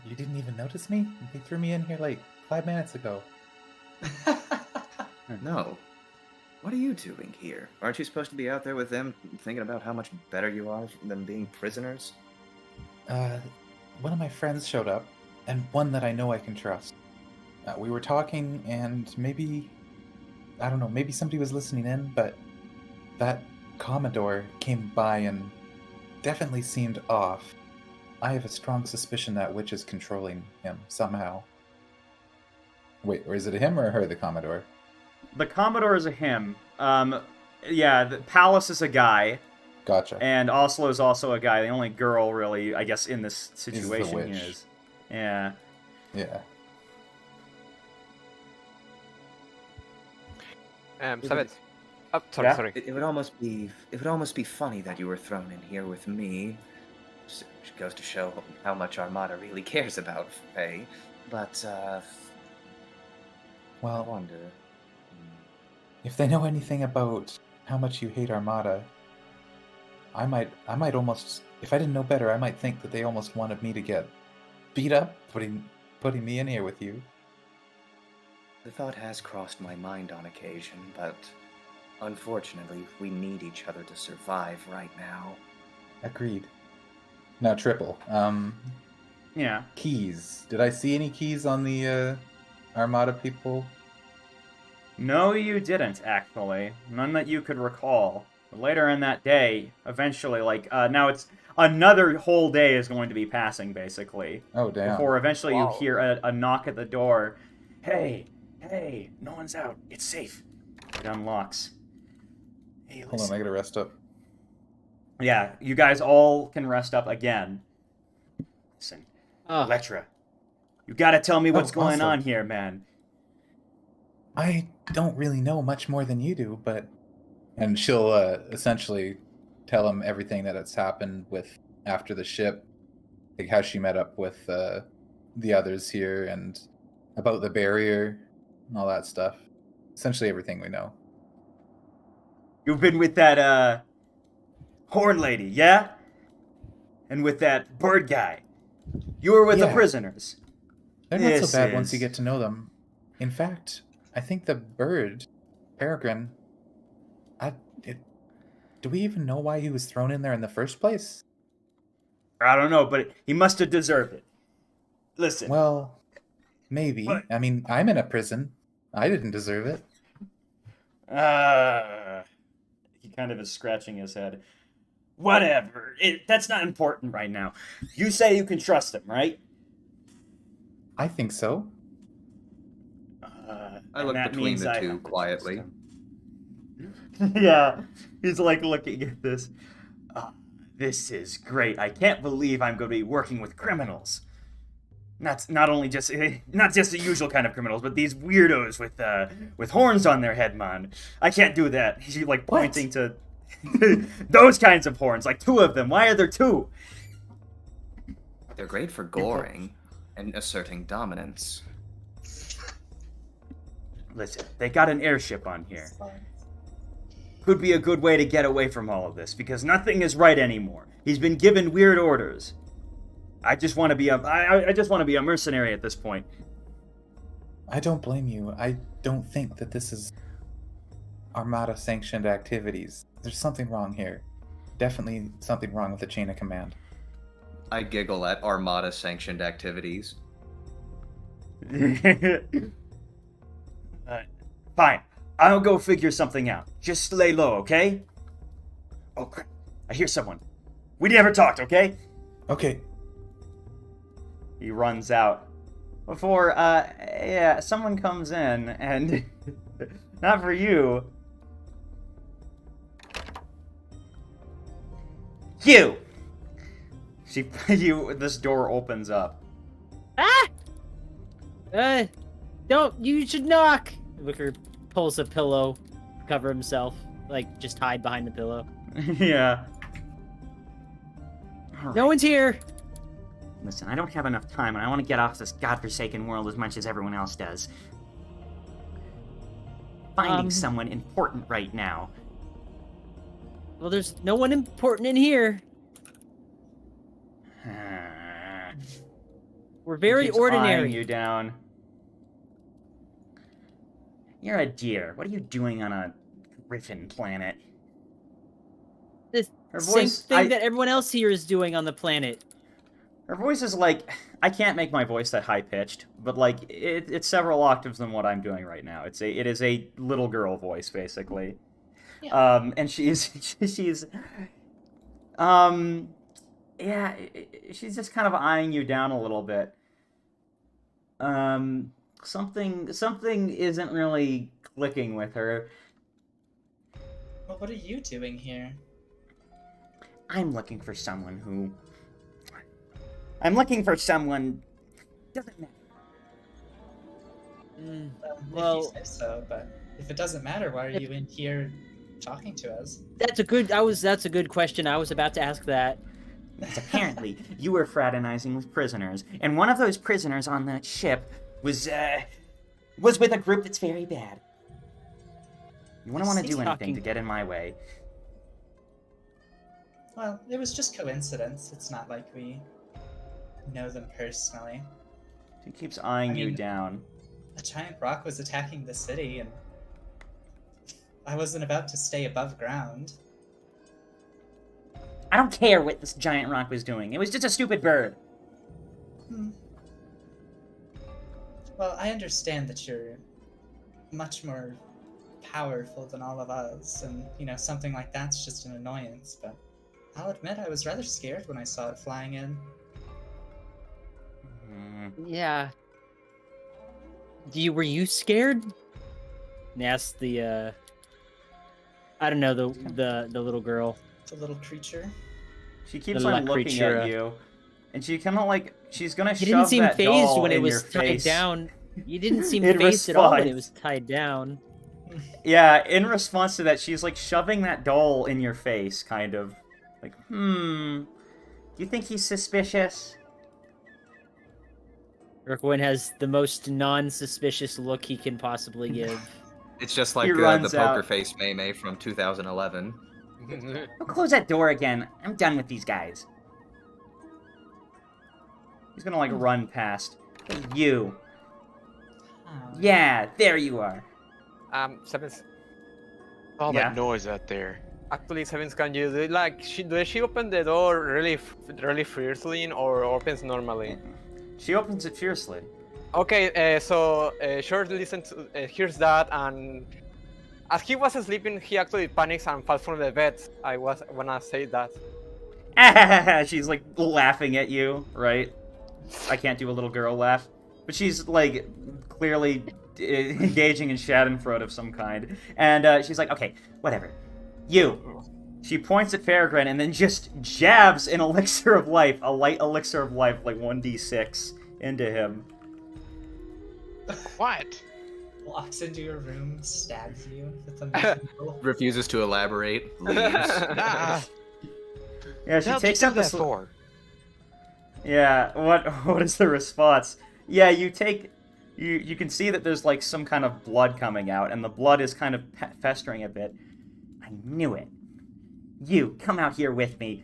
You didn't even notice me? They threw me in here like 5 minutes ago. No. What are you doing here? Aren't you supposed to be out there with them, thinking about how much better you are than being prisoners? One of my friends showed up, and one that I know I can trust. We were talking, and maybe... I don't know, maybe somebody was listening in, but that Commodore came by and definitely seemed off. I have a strong suspicion that witch is controlling him, somehow. Wait, or is it a him or a her, the Commodore? The Commodore is a him. Yeah, the Palace is a guy. Gotcha. And Oslo is also a guy. The only girl, really, I guess, in this situation is the witch. is. Yeah. Yeah. Savage. Oh, Yeah? sorry. It would almost be funny that you were thrown in here with me. Which goes to show how much Armada really cares about Faye. But I Well, wonder. if they know anything about how much you hate Armada, I might almost, if I didn't know better, I might think that they almost wanted me to get beat up, putting me in here with you. The thought has crossed my mind on occasion, but unfortunately, we need each other to survive right now. Agreed. Now, Triple. Yeah. Keys. Did I see any keys on the Armada people? No, you didn't, actually. None that you could recall. But later in that day, eventually, now it's another whole day is going to be passing, basically. Oh, damn. Before eventually you Wow. hear a knock at the door. Hey, no one's out. It's safe. It unlocks. Hey, Hold listen. on, I gotta rest up. Yeah, you guys all can rest up again. Listen, Oh, Electra, you gotta tell me what's Oh, going awesome. on here, man. I don't really know much more than you do, but... And she'll essentially tell him everything that has happened with after the ship, like how she met up with the others here, and about the barrier, and all that stuff. Essentially everything we know. You've been with that, horn lady, yeah? And with that bird guy. You were with the Yeah. prisoners. They're not This so bad once you is- get to know them. In fact, I think the bird, Peregrine, do we even know why he was thrown in there in the first place? I don't know, but he must have deserved it. Listen. Well, maybe. What? I mean, I'm in a prison. I didn't deserve it. He kind of is scratching his head. Whatever. That's not important right now. You say you can trust him, right? I think so. I And look that between means the I two have to trust quietly. him. Yeah, he's like looking at this. This is great. I can't believe I'm going to be working with criminals. Not only just not just the usual kind of criminals, but these weirdos with horns on their head, man. I can't do that. He's like pointing to those kinds of horns, like 2 of them. Why are there 2? They're great for goring and asserting dominance. Listen, they got an airship on here. Could be a good way to get away from all of this, because nothing is right anymore. He's been given weird orders. I just want to be I just want to be a mercenary at this point. I don't blame you. I don't think that this is Armada-sanctioned activities. There's something wrong here. Definitely something wrong with the chain of command. I giggle at Armada-sanctioned activities. Fine. I'll go figure something out. Just lay low, okay? Oh, crap. I hear someone. We never talked, okay? Okay. He runs out. Before, someone comes in, and... not for you. You! This door opens up. Ah! Don't. You should knock. Wicker pulls a pillow, cover himself, like just hide behind the pillow. Yeah. No one's here. Listen, I don't have enough time, and I want to get off this godforsaken world as much as everyone else does. Finding someone important right now. Well, there's no one important in here. We're very Keeps eyeing ordinary. you down. You're a deer. What are you doing on a griffin planet? The Her same voice, thing that everyone else here is doing on the planet. Her voice is like, I can't make my voice that high pitched, but like it's several octaves than what I'm doing right now. It is a little girl voice basically. Yeah. And she's she's just kind of eyeing you down a little bit. Something isn't really clicking with her. Well, what are you doing here? I'm looking for someone who... I'm looking for someone... Doesn't matter. Well, if you say so, but if it doesn't matter, why are you in here talking to us? That's a good question. I was about to ask that. Because apparently you were fraternizing with prisoners, and one of those prisoners on that ship was with a group that's very bad. You wouldn't want to do anything Talking. to get in my way. Well, it was just coincidence. It's not like we know them personally. She keeps eyeing you mean- down. A giant rock was attacking the city, and I wasn't about to stay above ground. I don't care what this giant rock was doing. It was just a stupid bird. Well, I understand that you're much more powerful than all of us, and, something like that's just an annoyance, but I'll admit I was rather scared when I saw it flying in. Yeah. Were you scared? And asked the I don't know, the little girl. The little creature. She keeps The on luck looking creature, at you, and she kind of like she's gonna He shove didn't seem that phased doll when it in was your tied face. down. You didn't seem In phased at all when it response- was tied down. Yeah, in response to that, she's like shoving that doll in your face, kind of. Like, do you think he's suspicious? Urquin has the most non-suspicious look he can possibly give. It's just He like the runs poker out. face Mei from 2011. I'll close that door again. I'm done with these guys. He's gonna like run past. Hey, you. Oh. Yeah, there you are. Sevens. All Yeah. that noise out there. Actually, Sevens, can you do like does she open the door really fiercely or opens normally? She opens it fiercely. Okay, so Short listens, hears that, and as he was sleeping, he actually panics and falls from the bed. I was when I say that. She's like laughing at you, right? I can't do a little girl laugh, but she's like clearly engaging in Schadenfreude of some kind, and she's like, "Okay, whatever. You." She points at Faragran and then just jabs an elixir of life, a light elixir of life, like 1d6 into him. What? Walks into your room, stabs you with a magic needle. Refuses to elaborate. Leaves. Nah. Yeah, she How'd takes you out do this. that for? Yeah, what is the response? Yeah, you take. You can see that there's like some kind of blood coming out, and the blood is kind of festering a bit. I knew it. You, come out here with me.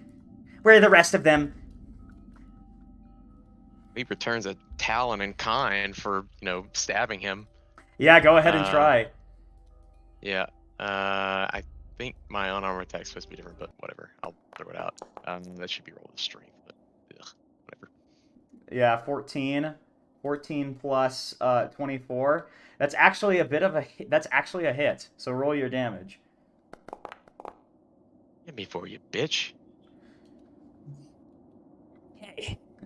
Where are the rest of them? He returns a talon in kind for, stabbing him. Yeah, go ahead and try. Yeah. I think my unarmored attack's supposed to be different, but whatever. I'll throw it out. That should be rolled with strength, but whatever. Yeah, 14. 14 plus 24. That's actually a bit of a that's actually a hit. So roll your damage. Hit me for you, bitch.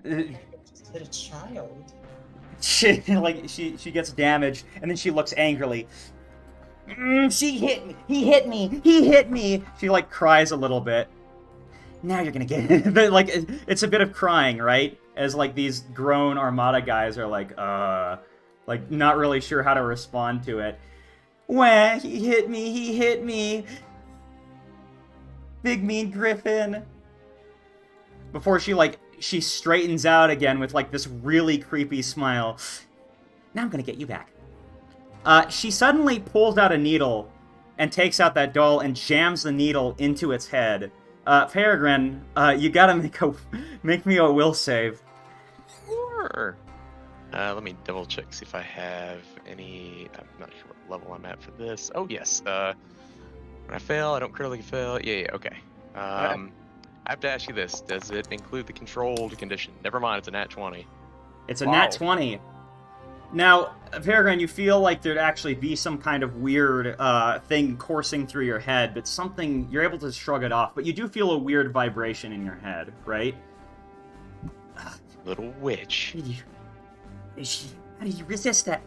Just hit a child. She gets damaged and then she looks angrily. She hit me. He hit me. He hit me. She like cries a little bit. Now you're gonna get it. But like it's a bit of crying, right? As like these grown Armada guys are like not really sure how to respond to it. Wah, he hit me. He hit me. Big mean Griffin. Before she straightens out again with like this really creepy smile. Now I'm gonna get you back. She suddenly pulls out a needle and takes out that doll and jams the needle into its head. Peregrine, you gotta make me a will save. Sure. Let me double check, see if I have any. I'm not sure what level I'm at for this. Oh, yes. When I fail, I don't critically fail. Yeah, okay. I have to ask you this. Does it include the controlled condition? Never mind, it's a nat 20. It's a nat 20. Now, Peregrine, you feel like there'd actually be some kind of weird thing coursing through your head, but something, you're able to shrug it off, but you do feel a weird vibration in your head, right? Little witch. How did you resist that?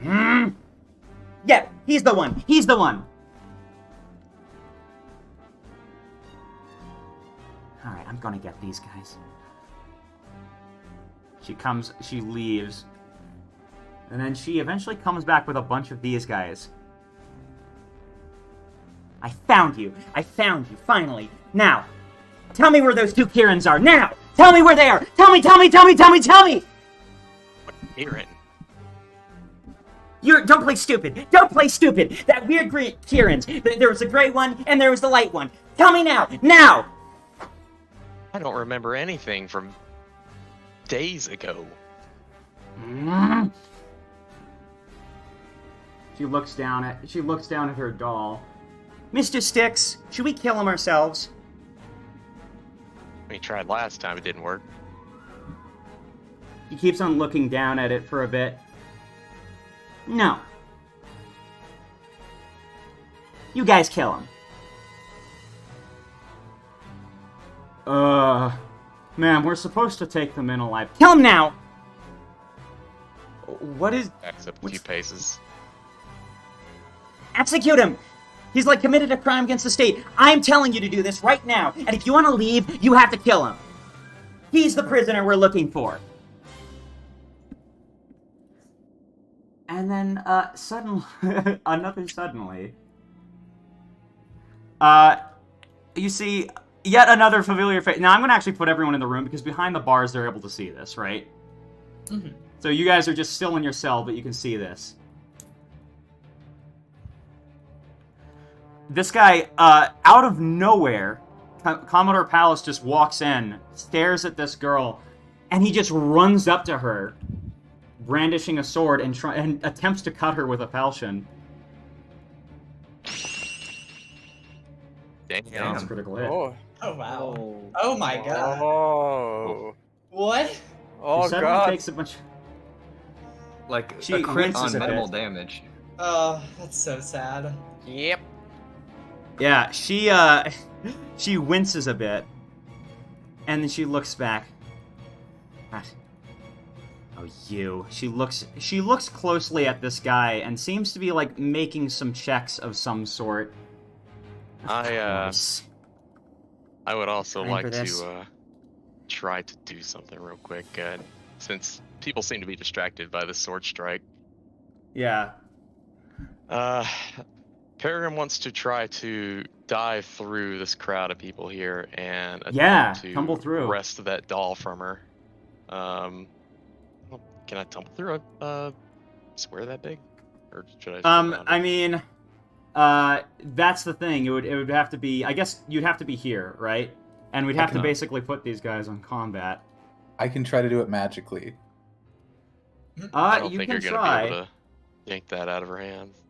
Yeah, he's the one. He's the one. All right, I'm gonna get these guys. She leaves. And then she eventually comes back with a bunch of these guys. I found you. I found you, finally. Now, tell me where those two Kirans are. Now! Tell me where they are! Tell me! Kieran. Don't play stupid. Don't play stupid. That weird green Kirans. There was a gray one, and there was the light one. Tell me now! Now! I don't remember anything from days ago. She looks down at her doll. Mr. Styx, should we kill him ourselves? We tried last time, it didn't work. He keeps on looking down at it for a bit. No. You guys kill him. Ma'am, we're supposed to take them in alive. Kill him now! What is... Backs up a few paces. Execute him! He's like committed a crime against the state. I'm telling you to do this right now. And if you want to leave, you have to kill him. He's the prisoner we're looking for. And then, suddenly, suddenly, you see yet another familiar face. Now, I'm going to actually put everyone in the room, because behind the bars, they're able to see this, right? Mhm. So you guys are just still in your cell, but you can see this. This guy, out of nowhere, Commodore Palace just walks in, stares at this girl, and he just runs up to her, brandishing a sword, and attempts to cut her with a falchion. Damn. That's a critical hit. Oh. Oh wow. Oh. Oh my god. Oh. What? She Oh suddenly god. takes a bunch. Like She a crit winces on a minimal bit. damage. Oh, that's so sad. Yep. Yeah, she winces a bit, and then she looks back. Ah. Oh, you. She looks closely at this guy and seems to be like making some checks of some sort. Of course. I would also Time like for this. to try to do something real quick, since people seem to be distracted by the sword strike. Yeah. Peregrine wants to try to dive through this crowd of people here and Yeah, attempt to tumble through. wrest that doll from her. Well, can I tumble through a square that big, or should I? Just go around I it? mean, that's the thing. It would have to be. I guess you'd have to be here, right? And we'd have to No. basically put these guys on combat. I can try to do it magically. I don't You think can you're gonna try. be able to yank that out of her hands.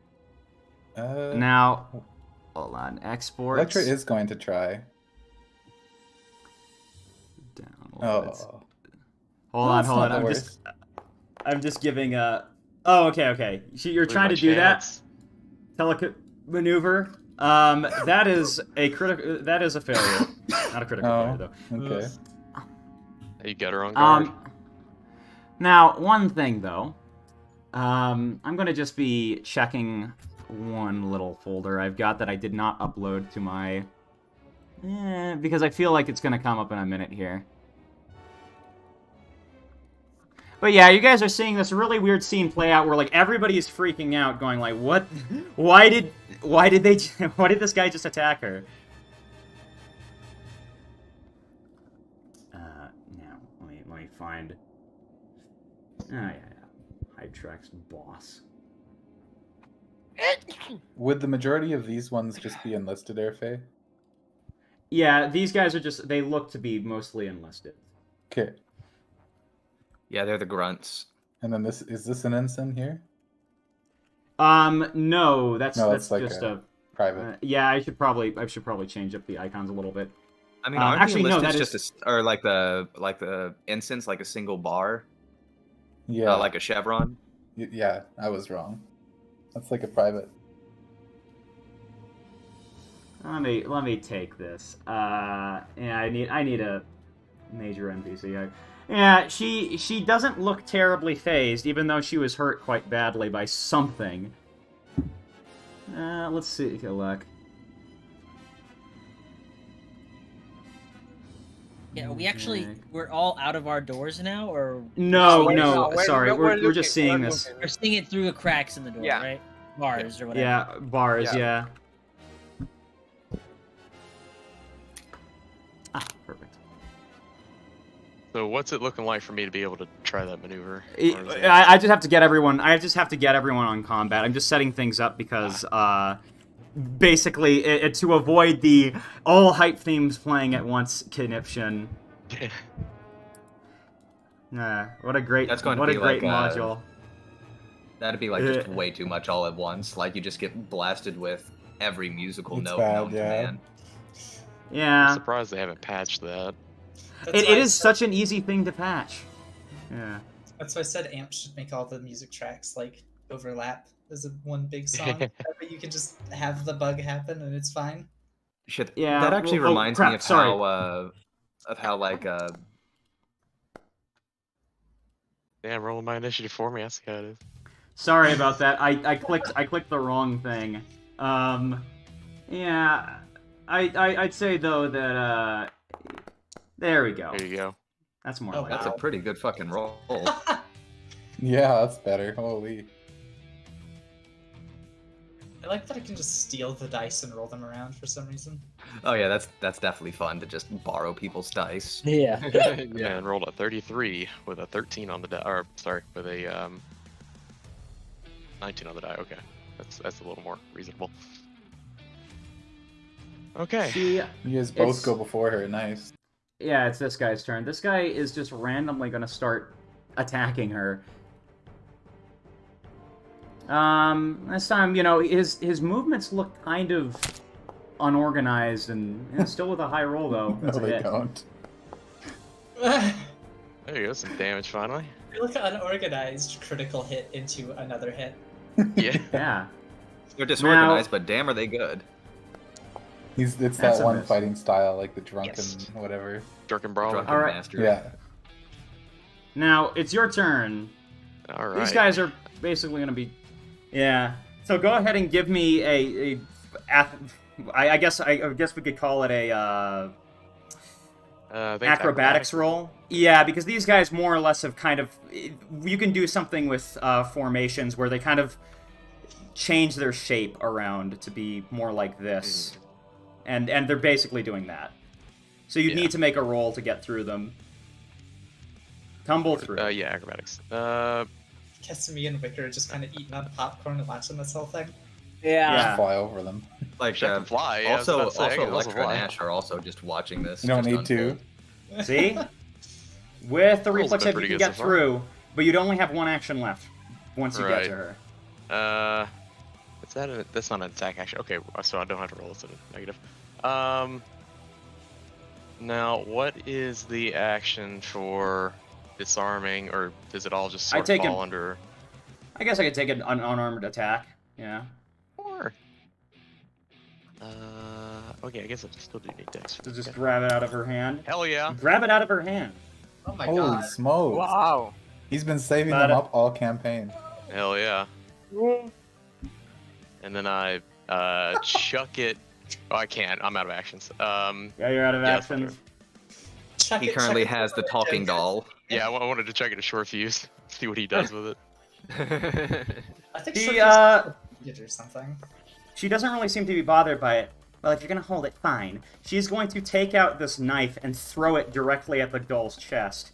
Now, hold on. Exports. Electra is going to try. Down a little bit. Oh. Hold Well, on, it's hold not on. the I'm just giving a. Oh, okay. You're Blew trying my to do that chance. maneuver. That is a critical. That is a failure. Not a critical Oh. failure though. Okay. You got her on guard. Now one thing though. I'm gonna just be checking one little folder I've got that I did not upload to my. Because I feel like it's gonna come up in a minute here. But yeah, you guys are seeing this really weird scene play out where like everybody is freaking out, going like, "What? Why did this guy just attack her?" Now let me find. Oh yeah. Hypetrack's boss. Would the majority of these ones just be enlisted, Airfay? Yeah, these guys are just. They look to be mostly enlisted. Okay. Yeah, they're the grunts. And then is this an ensign here? No, that's it's like just a private. yeah, I should probably change up the icons a little bit. I mean, aren't actually, the no, enlisteds that just or like the ensigns, like a single bar, Yeah. like a chevron? Yeah, I was wrong. That's like a private. Let me take this. Yeah, I need a major NPC. Yeah, she doesn't look terribly phased, even though she was hurt quite badly by something. Let's see. Take a look. Yeah, Okay. we're all out of our doors now, or No, We're no, not- we're- sorry, we're we're looking, just seeing we're this. looking. we're seeing it through the cracks in the door, Yeah. right? Bars or whatever. Yeah, bars. Yeah. Yeah. Ah, perfect. So what's it looking like for me to be able to try that maneuver? Or is it- I just have to get everyone. I just have to get everyone on combat. I'm just setting things up because, basically, to avoid the all hype themes playing at once conniption. What a great. That's going to what be a great like, module. That'd be like just way too much all at once. Like you just get blasted with every musical It's note bad, known to yeah. man. I'm Yeah, surprised they haven't patched that. That's it why I is said- such an easy thing to patch. Yeah. That's why I said Amp should make all the music tracks like overlap as a one big song. That way you can just have the bug happen and it's fine. Shit. Yeah, That actually well, oh, reminds crap, me of sorry. how like Damn, rolling my initiative for me. I see how it is. Sorry about that. I clicked the wrong thing. Yeah. I'd say though that there we go. There you go. That's more Oh, like that's it. a pretty good fucking roll. Yeah, that's better. Holy. I like that I can just steal the dice and roll them around for some reason. Oh yeah, that's definitely fun to just borrow people's dice. Yeah. Yeah, and rolled a 33 with a 13 on the die. Or sorry, with a 19 on the die. Okay, that's a little more reasonable. Okay. She, You guys both It's- go before her. Nice. yeah, it's this guy's turn. This guy is just randomly going to start attacking her. This time, his movements look kind of unorganized and still with a high roll though. No, That's a they hit. don't. There you go, some damage finally. You look unorganized, critical hit into another hit. Yeah. Yeah. They're disorganized, but damn, are they good? It's That's that a one miss. fighting style, like the drunken Yes. whatever. Drunken Brawler. Drunken All right. master. Yeah. Now it's your turn. All right. These guys are basically going to be. Yeah. So go ahead and give me I guess we could call it a They acrobatics roll. Yeah, because these guys more or less have kind of. You can do something with formations where they kind of change their shape around to be more like this, and they're basically doing that. So you Yeah. need to make a roll to get through them. Tumble through. Yeah, acrobatics. Guess me and Wicker are just kind of eating on popcorn and watching this whole thing. Yeah. Just fly over them. Like Check and fly. Yeah, I was also, about to say, I also can also Electra and fly. Ash are also just watching this. You don't just need unfold. to. See? With the Rolls reflex been save, you pretty can good get so far. through, but you'd only have one action left once you get Right. to her. Is that that's not an attack action? Okay, so I don't have to roll. It's a negative. Now, what is the action for disarming, or does it all just I sort take of it- fall under? I guess I could take an unarmed attack. Yeah. Or okay, I guess I still do need dex. To just Okay. grab it out of her hand. Hell yeah! Grab it out of her hand. Oh my Holy god. smokes! Wow. He's been saving Got them it. up all campaign. Hell yeah! And then I chuck it. Oh, I can't. I'm out of actions. Yeah, you're out of Yeah, that's not actions. Chuck He it, currently chuck it has the over talking Jim. doll. Yeah, I wanted to chuck it a short fuse. See what he does with it. I think He, Shorty's or something. She doesn't really seem to be bothered by it. Well, if you're gonna hold it, fine. She's going to take out this knife and throw it directly at the doll's chest.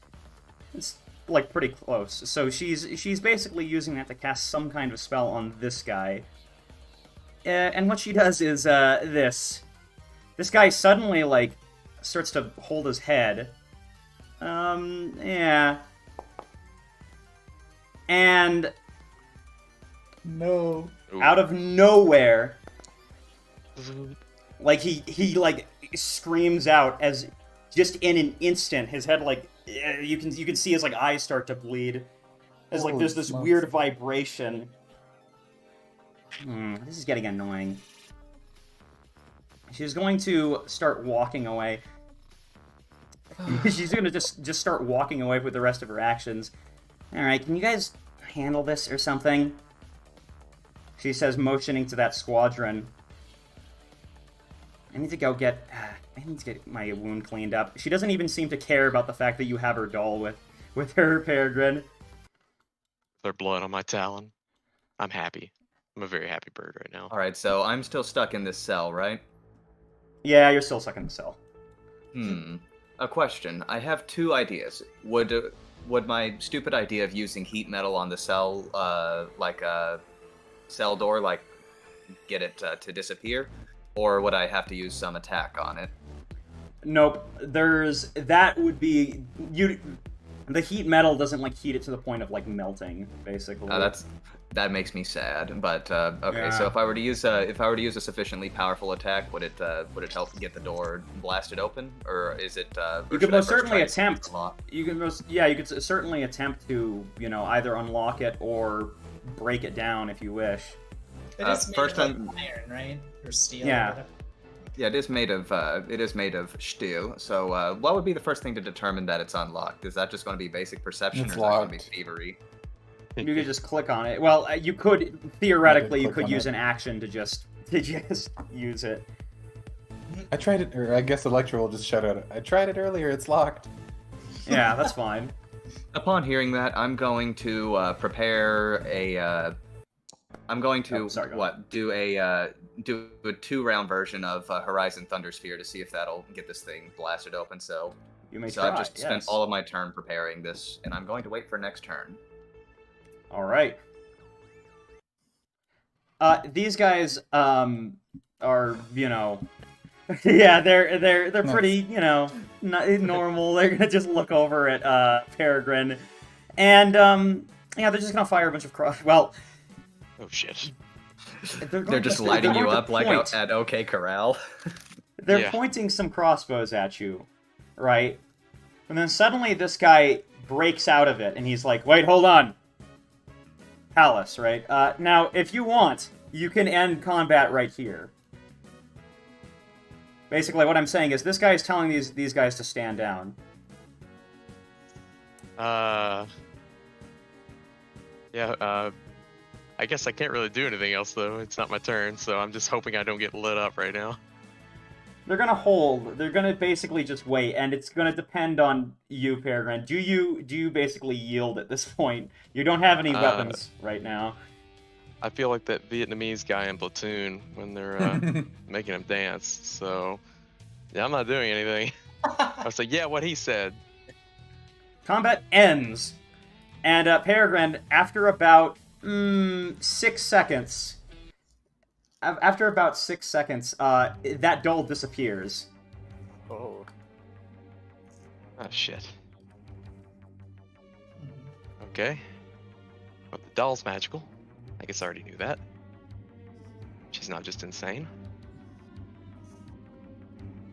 It's like pretty close. So she's basically using that to cast some kind of spell on this guy. And what she does is this. This guy suddenly like starts to hold his head. Yeah. And No. Ooh. out of nowhere, like he like screams out as just in an instant his head like you can see his like eyes start to bleed as like Holy there's this smokes. weird vibration. This is getting annoying. She's going to start walking away. She's gonna just start walking away with the rest of her actions. All right, can you guys handle this or something? She says, motioning to that squadron. I need to go get. I need to get my wound cleaned up. She doesn't even seem to care about the fact that you have her doll with her, Peregrine. There's blood on my talon. I'm happy. I'm a very happy bird right now. All right, so I'm still stuck in this cell, right? Yeah, you're still stuck in the cell. A question. I have two ideas. Would my stupid idea of using heat metal on the cell, like a cell door, like get it to disappear, or would I have to use some attack on it? Nope. That would be you. The heat metal doesn't like heat it to the point of like melting, basically. That makes me sad. But okay, Yeah. so if I were to use a sufficiently powerful attack, would it help get the door blasted open, or is it? Or You should could I most first try certainly and see if attempt. it's unlocked? You could certainly attempt to either unlock it or break it down if you wish. It is made first of time- iron, right? Or steel. Yeah. Or whatever. Yeah, it is made of steel. So, what would be the first thing to determine that it's unlocked? Is that just going to be basic perception, It's or is that going to be locked. thievery? You could just click on it. Well, you could theoretically you click could on use it. an action to just use it. I tried it, or I guess Electra will just shout out. I tried it earlier. It's locked. Yeah, that's fine. Upon hearing that, I'm going to prepare a. I'm going to Oh, sorry, go do a 2-round version of Horizon Thunder Sphere to see if that'll get this thing blasted open. So You may So try. I've just spent yes. all of my turn preparing this, and I'm going to wait for next turn. All right. These guys are, you know, yeah, they're Nice. pretty, you know, normal. They're gonna just look over at Peregrine, and yeah, they're just gonna fire a bunch of Well, Oh shit. They're just lighting you going to up like point. at OK Corral. They're Yeah. pointing some crossbows at you, right? And then suddenly this guy breaks out of it, and he's like, "Wait, hold on." Palace, right? Now, if you want, you can end combat right here. Basically, what I'm saying is this guy is telling these guys to stand down. Yeah, I guess I can't really do anything else, though. It's not my turn, so I'm just hoping I don't get lit up right now. They're gonna hold. They're gonna basically just wait, and it's gonna depend on you, Peregrine. Do you basically yield at this point? You don't have any weapons right now. I feel like that Vietnamese guy in Platoon when they're making him dance, so... Yeah, I'm not doing anything. I was like, yeah, what he said. Combat ends, and Peregrine, after about 6 seconds, that doll disappears. Oh. Oh, shit. Okay. Well, the doll's magical. I guess I already knew that. She's not just insane.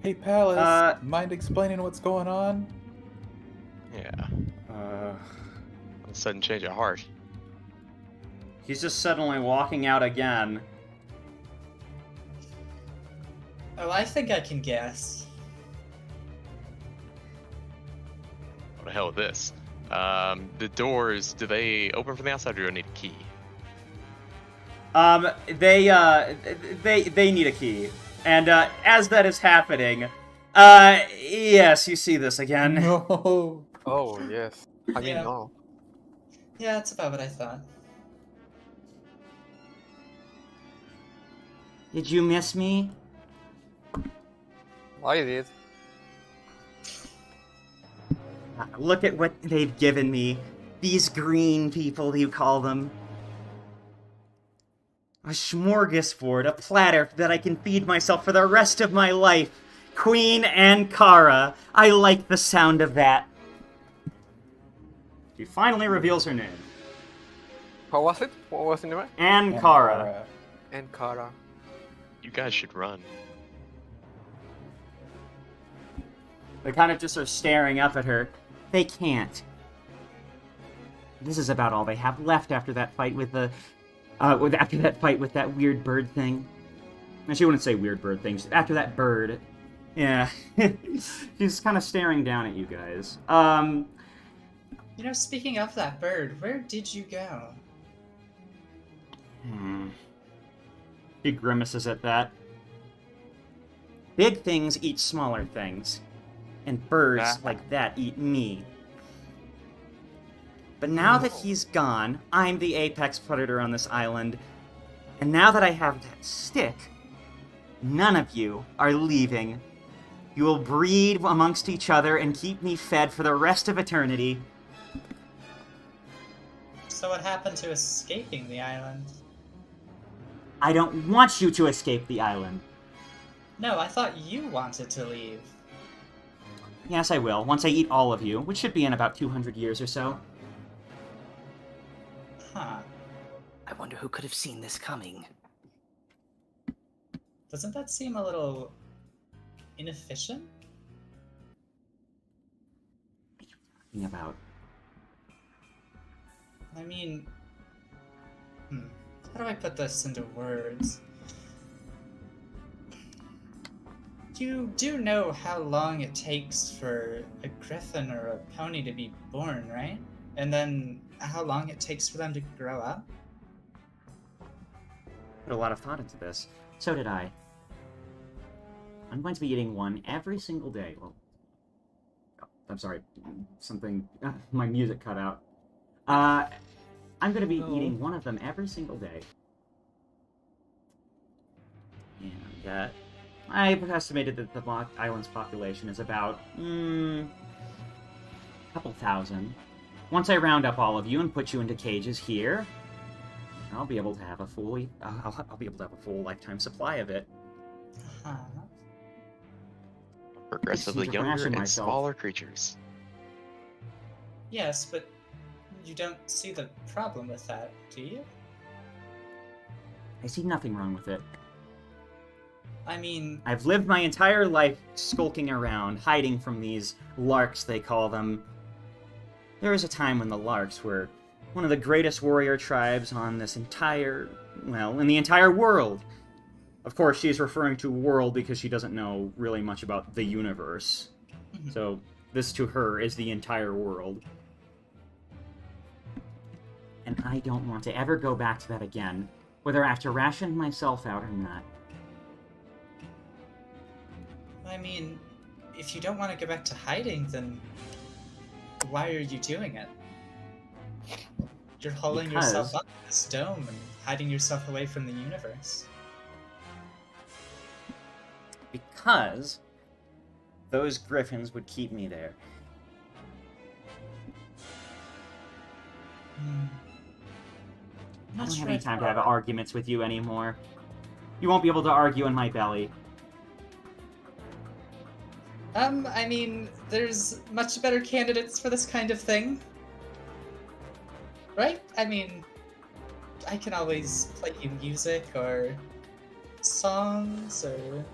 Hey, Palace, Uh, mind explaining what's going on? Yeah. Uh, All of a sudden change of heart. he's just suddenly walking out again. Oh, I think I can guess. What the hell with this? The doors, do they open from the outside or do I need a key? They need a key. And as that is happening, yes, you see this again. No. Oh, yes. I mean, Yeah. no. Yeah, that's about what I thought. Did you miss me? I did. Look at what they've given me. These green people, you call them. A smorgasbord, a platter that I can feed myself for the rest of my life. Queen Ankara. I like the sound of that. She finally reveals her name. How was it? What was the name? Ankara. Ankara. You guys should run. They kind of just are staring up at her. They can't. This is about all they have left after that fight with the... after that fight with that weird bird thing. No, she wouldn't say weird bird thing. After that bird. Yeah. She's kind of staring down at you guys. You know, speaking of that bird, where did you go? He grimaces at that. Big things eat smaller things. And birds like that eat me. But now that he's gone, I'm the apex predator on this island. And now that I have that stick, none of you are leaving. You will breed amongst each other and keep me fed for the rest of eternity. So what happened to escaping the island? I don't want you to escape the island. No, I thought you wanted to leave. Yes, I will, once I eat all of you, which should be in about 200 years or so. Huh. I wonder who could have seen this coming. Doesn't that seem a little... inefficient? Thinking about... I mean... How do I put this into words? You do know how long it takes for a griffin or a pony to be born, right? And then how long it takes for them to grow up? Put a lot of thought into this. So did I. I'm going to be eating one every single day. Well, I'm sorry, something... my music cut out. I'm going to be eating one of them every single day. I've estimated that the island's population is about, couple thousand. Once I round up all of you and put you into cages here, I'll be able to have a full, I'll be able to have a full lifetime supply of it. Huh. Progressively to younger ration and myself. smaller creatures. Yes, but you don't see the problem with that, do you? I see nothing wrong with it. I mean, I've lived my entire life skulking around, hiding from these larks, they call them. There was a time when the larks were one of the greatest warrior tribes on this entire, well, in the entire world. Of course, she's referring to world because she doesn't know really much about the universe. So, this to her is the entire world. And I don't want to ever go back to that again, whether I have to ration myself out or not. I mean, if you don't want to go back to hiding, then why are you doing it? You're holding yourself up in this dome and hiding yourself away from the universe. Because those griffins would keep me there. I don't have any time to have arguments with you anymore. You won't be able to argue in my belly. I mean, there's much better candidates for this kind of thing. Right? I mean, I can always play you music or songs or...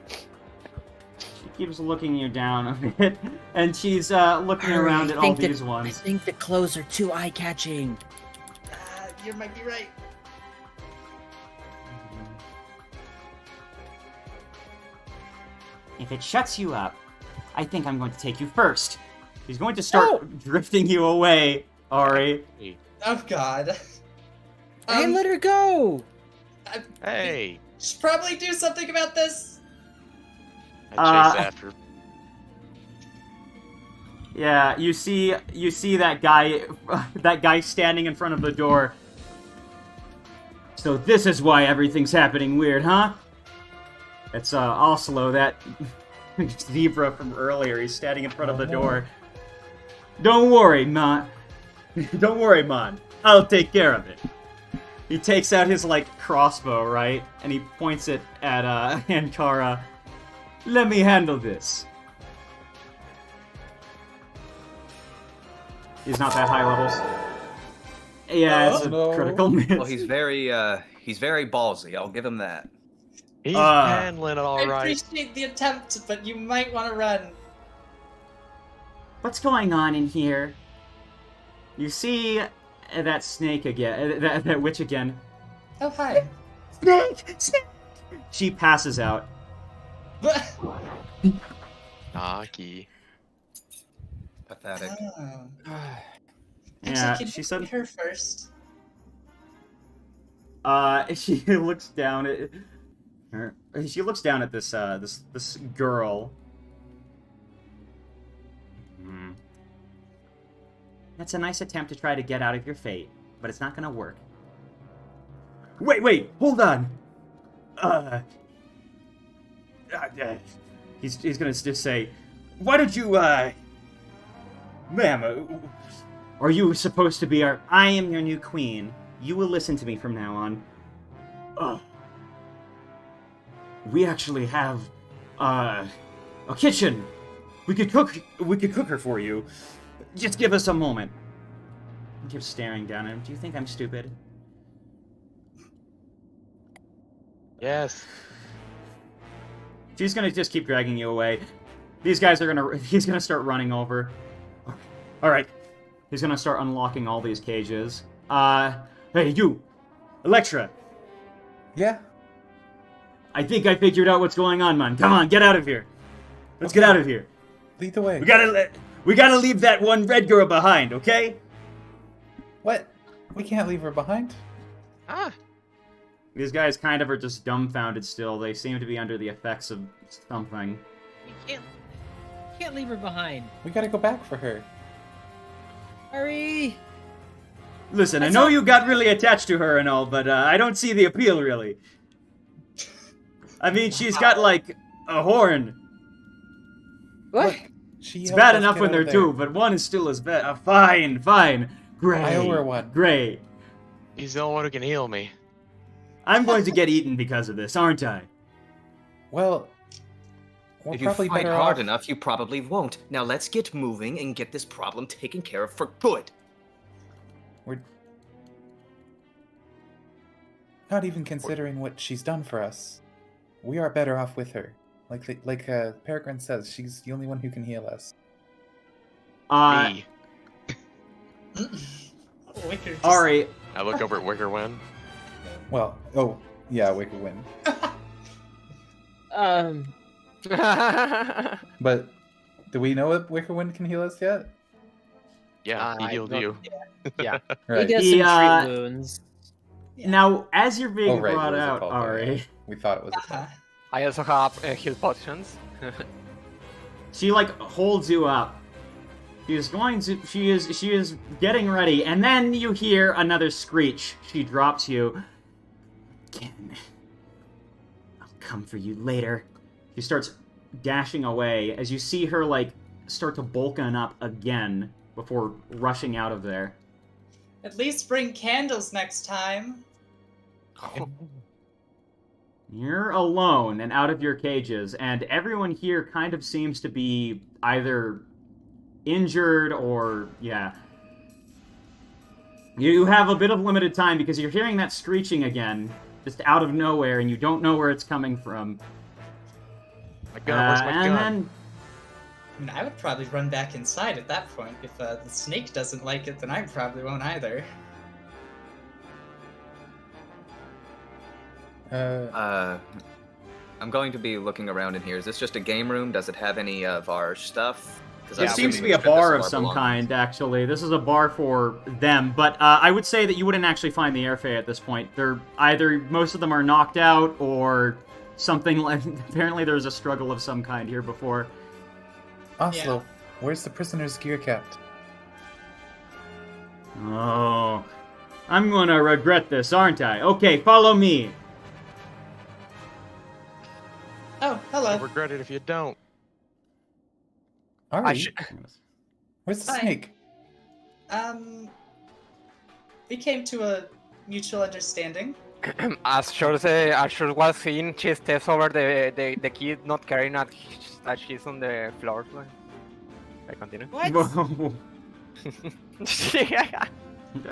She keeps looking you down a bit, and she's looking around at all these I ones. think the clothes are too eye-catching. You might be right. If it shuts you up, I think I'm going to take you first. He's going to start drifting you away, Ari. Oh god. Hey, let her go! Hey! Should probably do something about this! I chase after. Yeah, you see that guy standing in front of the door. So this is why everything's happening weird, huh? It's Oslo, that zebra from earlier. He's standing in front of the door. Don't worry, man. Don't worry, man. I'll take care of it. He takes out his, crossbow, right? And he points it at Ankara. Let me handle this. He's not that high levels. Yeah, it's a critical miss. Well, he's very ballsy. I'll give him that. He's handling it all I right. appreciate the attempt, but you might want to run. What's going on in here? You see that snake again, that witch again. Oh, hi. Snake! Snake! She passes out. Naki. Pathetic. Yeah, Actually, she can said. you her first? She looks down at her. She looks down at this this girl. That's a nice attempt to try to get out of your fate, but it's not gonna work. Wait, hold on. He's gonna just say, why did you, ma'am, are you supposed to be I am your new queen. You will listen to me from now on. We actually have, a kitchen. We could cook her for you. Just give us a moment. He keeps staring down at him. Do you think I'm stupid? Yes. She's gonna just keep dragging you away. These guys are he's gonna start running over. Alright. He's gonna start unlocking all these cages. Hey, you! Electra! Yeah? I think I figured out what's going on, man. Come on, get out of here. Let's get out of here. Lead the way. We gotta leave that one red girl behind, okay? What? We can't leave her behind. These guys kind of are just dumbfounded still. They seem to be under the effects of something. You can't leave her behind. We gotta go back for her. Hurry! Listen, I know you got really attached to her and all, but I don't see the appeal, really. I mean, she's got, like, a horn. What? Look, she It's helped bad us enough get when out they're of two, there. but one is still as bad. Fine, fine. Great. I owe her one. Great. He's the only one who can heal me. I'm going to get eaten because of this, aren't I? Well, we're If you probably fight better hard off. enough, you probably won't. Now let's get moving and get this problem taken care of for good. We're not even considering what she's done for us. We are better off with her. Like Peregrine says, she's the only one who can heal us. Me. Wicker just... Ari, I look over at Wickerwind. Well, oh yeah, we could win. But do we know if Wickerwind can heal us yet? Yeah, he I healed don't- you. Yeah. Right. He does He, some treat wounds. Yeah. now, as you're being Oh, right, brought what was it out, called? Ari, We thought it was a Uh-huh. I also have heal potions. she, like, holds you up. She is getting ready, and then you hear another screech. She drops you. Again. I'll come for you later. She starts dashing away as you see her, like, start to bulking up again before rushing out of there. At least bring candles next time. You're alone and out of your cages, and everyone here kind of seems to be either injured or, yeah. You have a bit of limited time because you're hearing that screeching again, just out of nowhere, and you don't know where it's coming from. My gun, where's my and gun? then, I mean, I would probably run back inside at that point. If the snake doesn't like it, then I probably won't either. I'm going to be looking around in here. Is this just a game room? Does it have any of our stuff? 'Cause it I'm seems to be assuming a this is bar our of some belongings. kind, actually. This is a bar for them, but I would say that you wouldn't actually find the airfare at this point. They're either, most of them are knocked out, or something like, apparently there's a struggle of some kind here before. Oslo. Where's the prisoner's gear kept? Oh, I'm gonna regret this, aren't I? Okay, follow me. Oh, hello. You'll regret it if you don't. Ari, sh- where's the Hi. snake? We came to a mutual understanding. As sure was seen, she steps over the kid, not caring that she's on the floor. I continue. Whoa.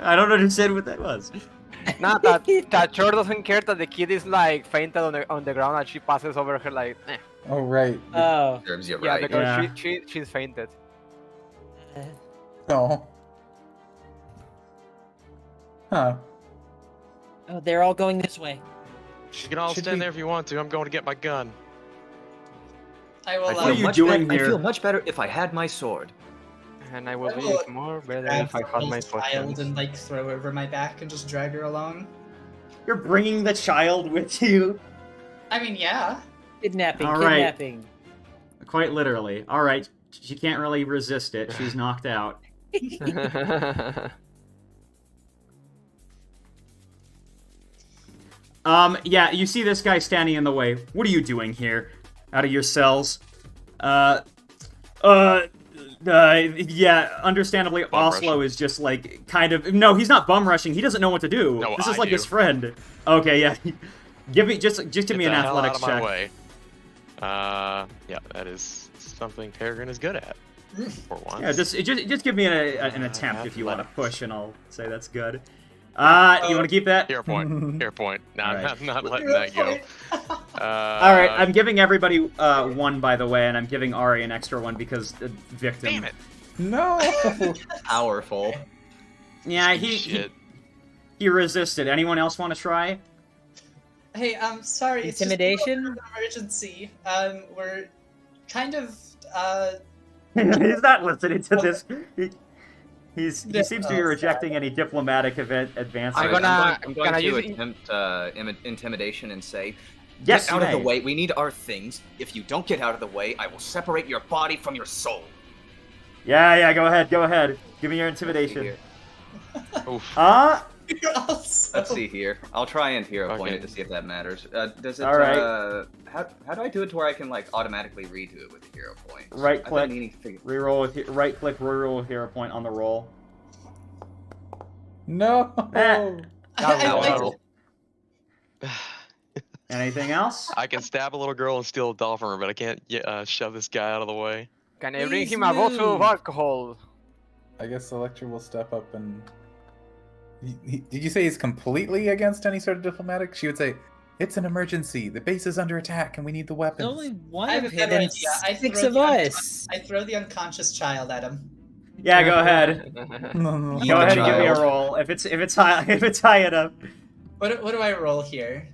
I don't understand what that was. No, that sure doesn't care that the kid is like fainted on the ground and she passes over her like, eh. Oh right. Oh. Serves you Yeah, right. because Yeah. she's fainted. Oh. Huh. Oh, they're all going this way. You can all Should stand we- there if you want to. I'm going to get my gun. I will. I What feel are you much doing bet- I here? feel much better if I had my sword. And I will I be will more better grab if I the had my little child potions. and like throw over my back and just drag her along. You're bringing the child with you? I mean, yeah. Kidnapping, All right. kidnapping. Quite literally. Alright, she can't really resist it. She's knocked out. Yeah, you see this guy standing in the way. What are you doing here? Out of your cells? Yeah, understandably, Bum Oslo is just like kind of. No, he's not bum rushing. He doesn't know what to do. No, this is I like do. his friend. Okay, yeah. Give me just give me Get an the hell out athletics of my check. way. Yeah, that is something Peregrine is good at. For once. Yeah, just give me an attempt if you want to push, and I'll say that's good. You want to keep that? Fair point. Fair point. No, Alright. I'm not letting that go. All right, I'm giving everybody one, by the way, and I'm giving Ari an extra one because the victim. Damn it. No. Powerful. Yeah, Shit. he resisted. Anyone else want to try? Hey, I'm sorry. It's just Intimidation? an emergency. We're kind of He's not listening to this. He Yeah, seems to be rejecting any diplomatic advances. I'm Alright, gonna- I'm going can I to use- attempt intimidation and say, Yes, get out you of the may. way. We need our things. If you don't get out of the way, I will separate your body from your soul. Yeah, go ahead. Give me your intimidation. Here. Oof. Also... Let's see here. I'll try and hero point Okay. it to see if that matters. Does it? All right. How do I do it to where I can like automatically redo it with the hero point? Right I've been click, meaning to figure- reroll with right click, reroll with hero point on the roll. No. Eh. I- Anything else? I can stab a little girl and steal a doll from her, but I can't shove this guy out of the way. Can I bring Please him a bottle of move. alcohol? I guess Electra will step up and. Did you say he's completely against any sort of diplomatic? She would say, "It's an emergency. The base is under attack, and we need the There's weapons." only one I have of a him better and idea. I 6 throw of the us. I throw the unconscious child at him. Yeah, go ahead. No. Go ahead and give me a Child. roll. If it's high enough. What do I roll here?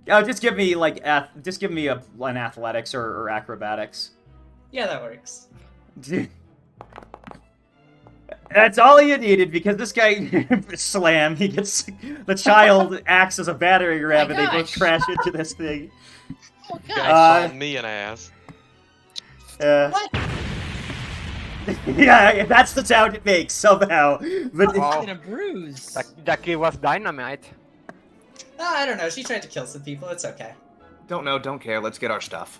Oh, just give me like just give me an athletics or acrobatics. Yeah, that works. That's all you needed because this guy slam. He gets the child acts as a battering ram, and they both gosh. crash into this thing. Oh Guy called me an ass. What? Yeah, that's the sound it makes somehow. But Oh. In a bruise. That kid was dynamite. I don't know. She tried to kill some people. It's okay. Don't know, don't care. Let's get our stuff.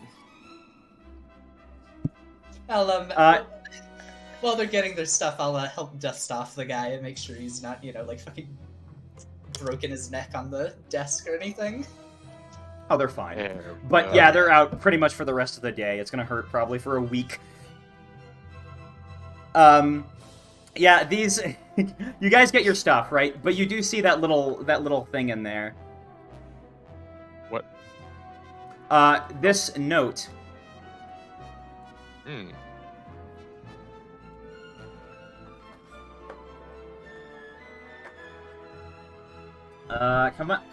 I'll Uh, while they're getting their stuff, I'll help dust off the guy and make sure he's not, like fucking broken his neck on the desk or anything. oh, they're fine. There But we yeah, go. they're out pretty much for the rest of the day. It's gonna hurt probably for a week. Yeah, these you guys get your stuff, right? But you do see that little thing in there. What? This note. Hmm.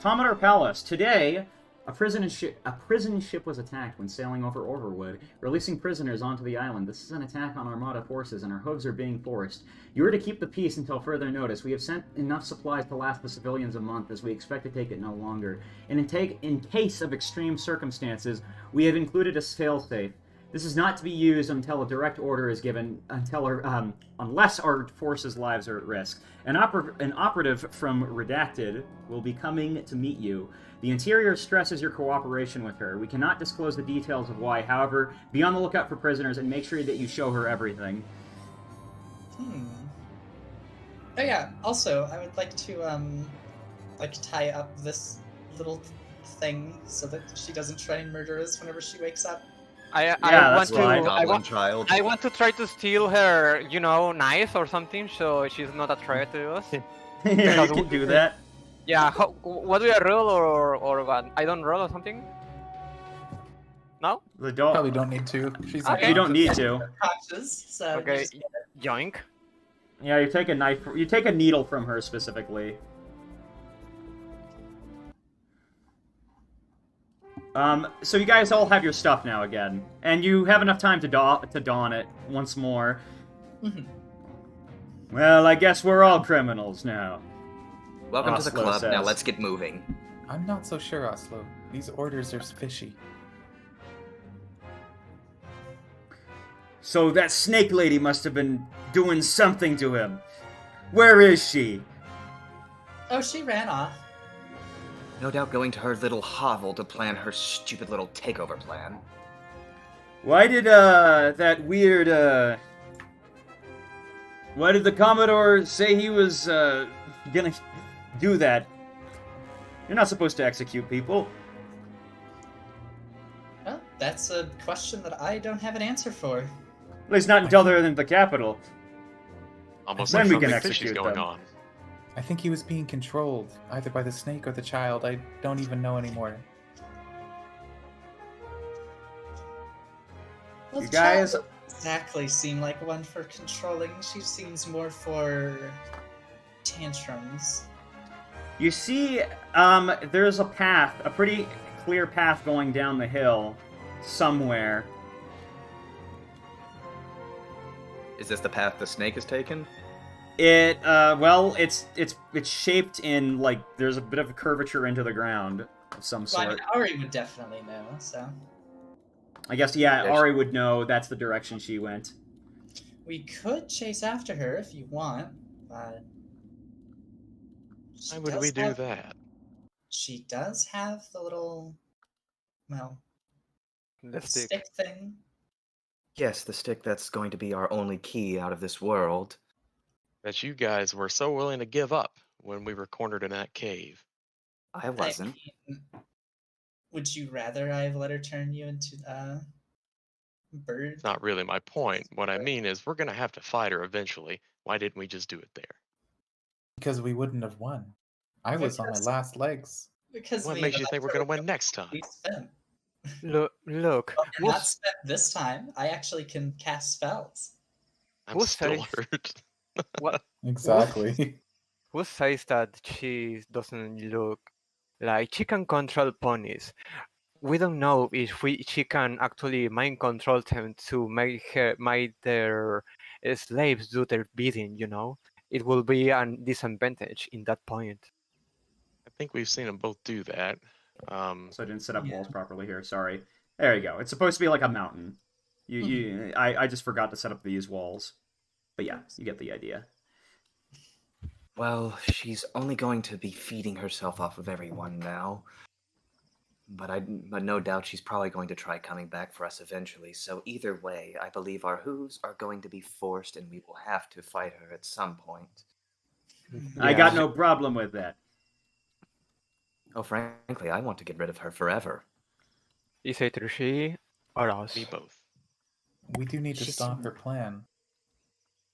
Commodore Palace. Today, a prison ship was attacked when sailing over Overwood, releasing prisoners onto the island. This is an attack on Armada forces, and our hooves are being forced. You are to keep the peace until further notice. We have sent enough supplies to last the civilians a month, as we expect to take it no longer. And in case of extreme circumstances, we have included a failsafe. This is not to be used until a direct order is given, unless our forces' lives are at risk. An operative from Redacted will be coming to meet you. The Interior stresses your cooperation with her. We cannot disclose the details of why. However, be on the lookout for prisoners and make sure that you show her everything. Oh yeah. Also, I would like to tie up this little thing so that she doesn't try and murder us whenever she wakes up. Yeah, that's fine. Goblin child. I want to try to steal her, knife or something, so she's not a threat to us. Yeah, you can do that. Yeah, what do I roll or what? I don't roll or something? No? The dog. Probably don't need to. She's Okay. You don't need to. Conscious, so Okay, just- yoink. Yeah, you take a knife. You take a needle from her specifically. So you guys all have your stuff now again, and you have enough time to don it once more. Mhm. Well, I guess we're all criminals now. Welcome to the Oslo club. Now says. let's get moving. I'm not so sure, Oslo. These orders are fishy. So that snake lady must have been doing something to him. Where is she? Oh, she ran off. No doubt going to her little hovel to plan her stupid little takeover plan. Why did that weird why did the Commodore say he was gonna do that? You're not supposed to execute people. Well, that's a question that I don't have an answer for. At least not until they're in the capital. Almost Then like we something can fishy's execute going them. on. I think he was being controlled, either by the snake or the child. I don't even know anymore. Well, You the child guys- doesn't exactly seem like one for controlling. She seems more for tantrums. You see, there's a path, a pretty clear path going down the hill somewhere. Is this the path the snake has taken? It, well, it's shaped in, like, there's a bit of a curvature into the ground of some Well, I sort. mean, Ari would definitely know, so. I guess, yeah, Yes. Ari would know that's the direction she went. We could chase after her if you want, but She Why would does we do have- that? She does have the little, well, The stick stick. thing. Yes, the stick that's going to be our only key out of this world. That you guys were so willing to give up when we were cornered in that cave. I wasn't. mean, would you rather I've let her turn you into a bird? It's not really my point. What I mean is, we're gonna have to fight her eventually. Why didn't we just do it there? Because we wouldn't have won. I was on my Because- last legs. Because What we makes have you think we're gonna win next time? we spent. Look, Well, you're not who's spent this time. I actually can cast spells. I'm Who still says- hurt. what? Exactly. Who says that she doesn't look like she can control ponies? We don't know if she can actually mind control them to make their slaves do their bidding. You know, it will be a disadvantage in that point. I think we've seen them both do that. So I didn't set up Yeah. walls properly here. Sorry. There you go. It's supposed to be like a mountain. I just forgot to set up these walls. But yeah, you get the idea. Well, she's only going to be feeding herself off of everyone now. But no doubt she's probably going to try coming back for us eventually. So either way, I believe our hooves are going to be forced, and we will have to fight her at some point. I got no problem with that. Oh, frankly, I want to get rid of her forever. Is it she or us? Me both. We do need to She's- stop her plan.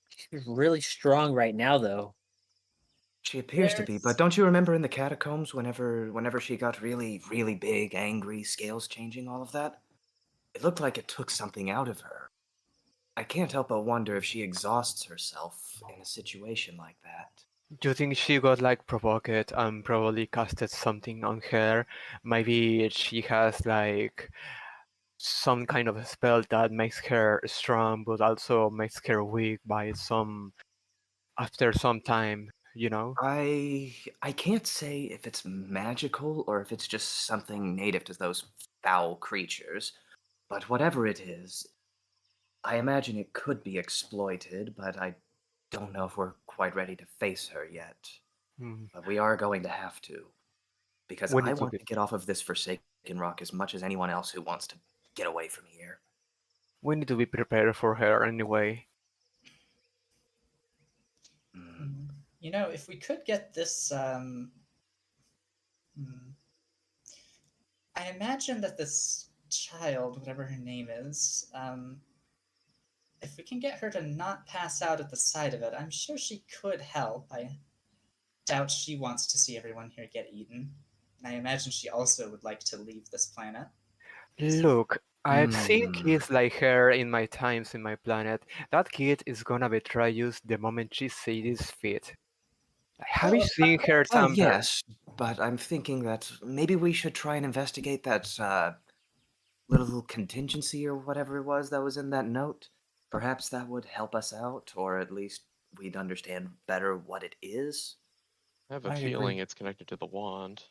She's really strong right now, though. She appears to be, but don't you remember in the catacombs whenever she got really, really big, angry, scales changing, all of that? It looked like it took something out of her. I can't help but wonder if she exhausts herself in a situation like that. Do you think she got like provoked and probably casted something on her? Maybe she has like some kind of a spell that makes her strong but also makes her weak by after some time, you know? I can't say if it's magical or if it's just something native to those foul creatures, but whatever it is, I imagine it could be exploited, but I don't know if we're quite ready to face her yet. Hmm. But we are going to have to. Because We I need to want be- to get off of this Forsaken Rock as much as anyone else who wants to get away from here. We need to be prepared for her anyway. Mm. You know, if we could get this, I imagine that this child, whatever her name is, if we can get her to not pass out at the sight of it, I'm sure she could help. I doubt she wants to see everyone here get eaten. And I imagine she also would like to leave this planet. Look, I've seen Hmm. kids like her in my times in my planet. That kid is gonna betray us the moment she sees fit. Have you seen her Oh, temper? yes, but I'm thinking that maybe we should try and investigate that little contingency or whatever it was that was in that note. Perhaps that would help us out, or at least we'd understand better what it is. I have a I feeling agree. it's connected to the wand.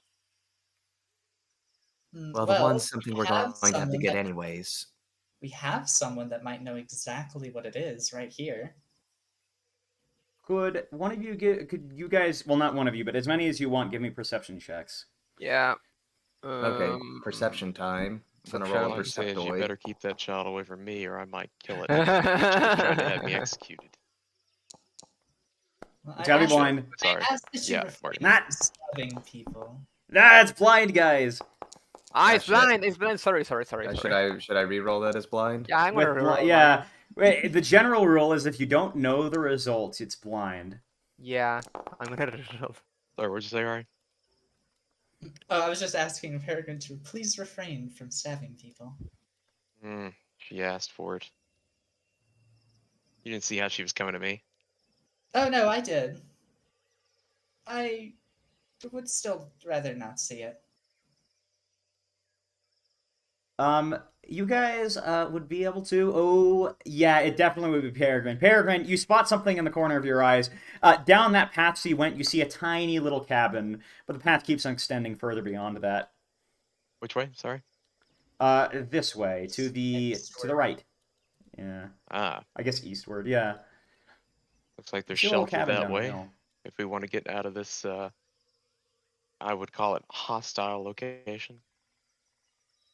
Well, the one's something we're going to have to get that- anyways. We have someone that might know exactly what it is right here. Could one of you could you guys, well, not one of you, but as many as you want, give me perception checks. Yeah. Okay, perception time. I'm gonna roll All a I'm saying is you perceptoid. better keep that child away from me, or I might kill it. She's trying to have me executed. Well, It's gotta be asked- blind. Sorry. I asked that you Yeah, refrain Marty. Not- from stabbing people. That's blind, guys. It's Gosh, blind. It's blind. Sorry. Should I re-roll that as blind? Yeah, I'm gonna With reroll yeah. Wait, the general rule is if you don't know the results, it's blind. Yeah, I'm gonna reroll. Sorry, what'd you say, Ryan? Oh, I was just asking Peregrine to please refrain from stabbing people. She asked for it. You didn't see how she was coming to me. Oh no, I did. I would still rather not see it. You guys would be able to. Oh, yeah, it definitely would be Peregrine. Peregrine, you spot something in the corner of your eyes. Down that path you went, you see a tiny little cabin, but the path keeps on extending further beyond that. Which way? Sorry. This way, to the right. Yeah, Ah, I guess eastward. Yeah. looks like there's See a little shelter cabin that down the way. hill. If we want to get out of this I would call it hostile location.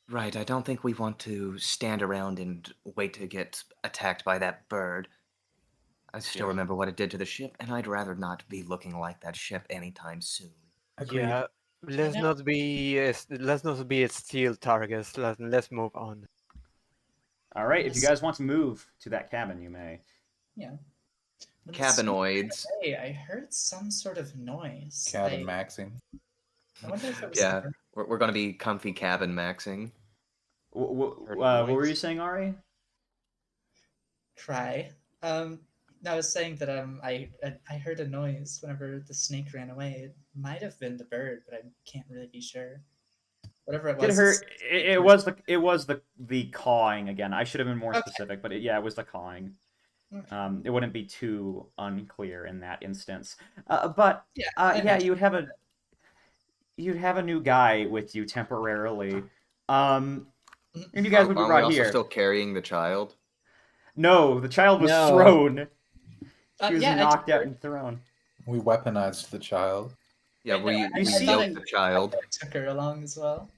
Right, I don't think we want to stand around and wait to get attacked by that bird. I still Yeah. remember what it did to the ship, and I'd rather not be looking like that ship anytime soon. Agreed. Yeah, let's know- not be steel targets. Let's move on. All right, if you Yes. guys want to move to that cabin, you may. Yeah. When the smoke Cabinoids. cleared away, I heard some sort of noise. Cabin maxing. I wonder if it was Yeah, the bird. we're going to be comfy cabin maxing. Heard a What were noise? you saying, Ari? Cry. No, I was saying that I heard a noise whenever the snake ran away. It might have been the bird, but I can't really be sure. Whatever it was. Did her? It was the cawing again. I should have been more Okay. specific, but it was the cawing. Okay. It wouldn't be too unclear in that instance. But Yeah, yeah, imagine. you'd have a new guy with you temporarily. And you guys would be Aren't we brought also here. still carrying the child? No, the child was No. thrown. She was Yeah, I knocked did- out and thrown. We weaponized the child. Yeah, I know, we, I- we I thought yoked I- the child. I took her along as well.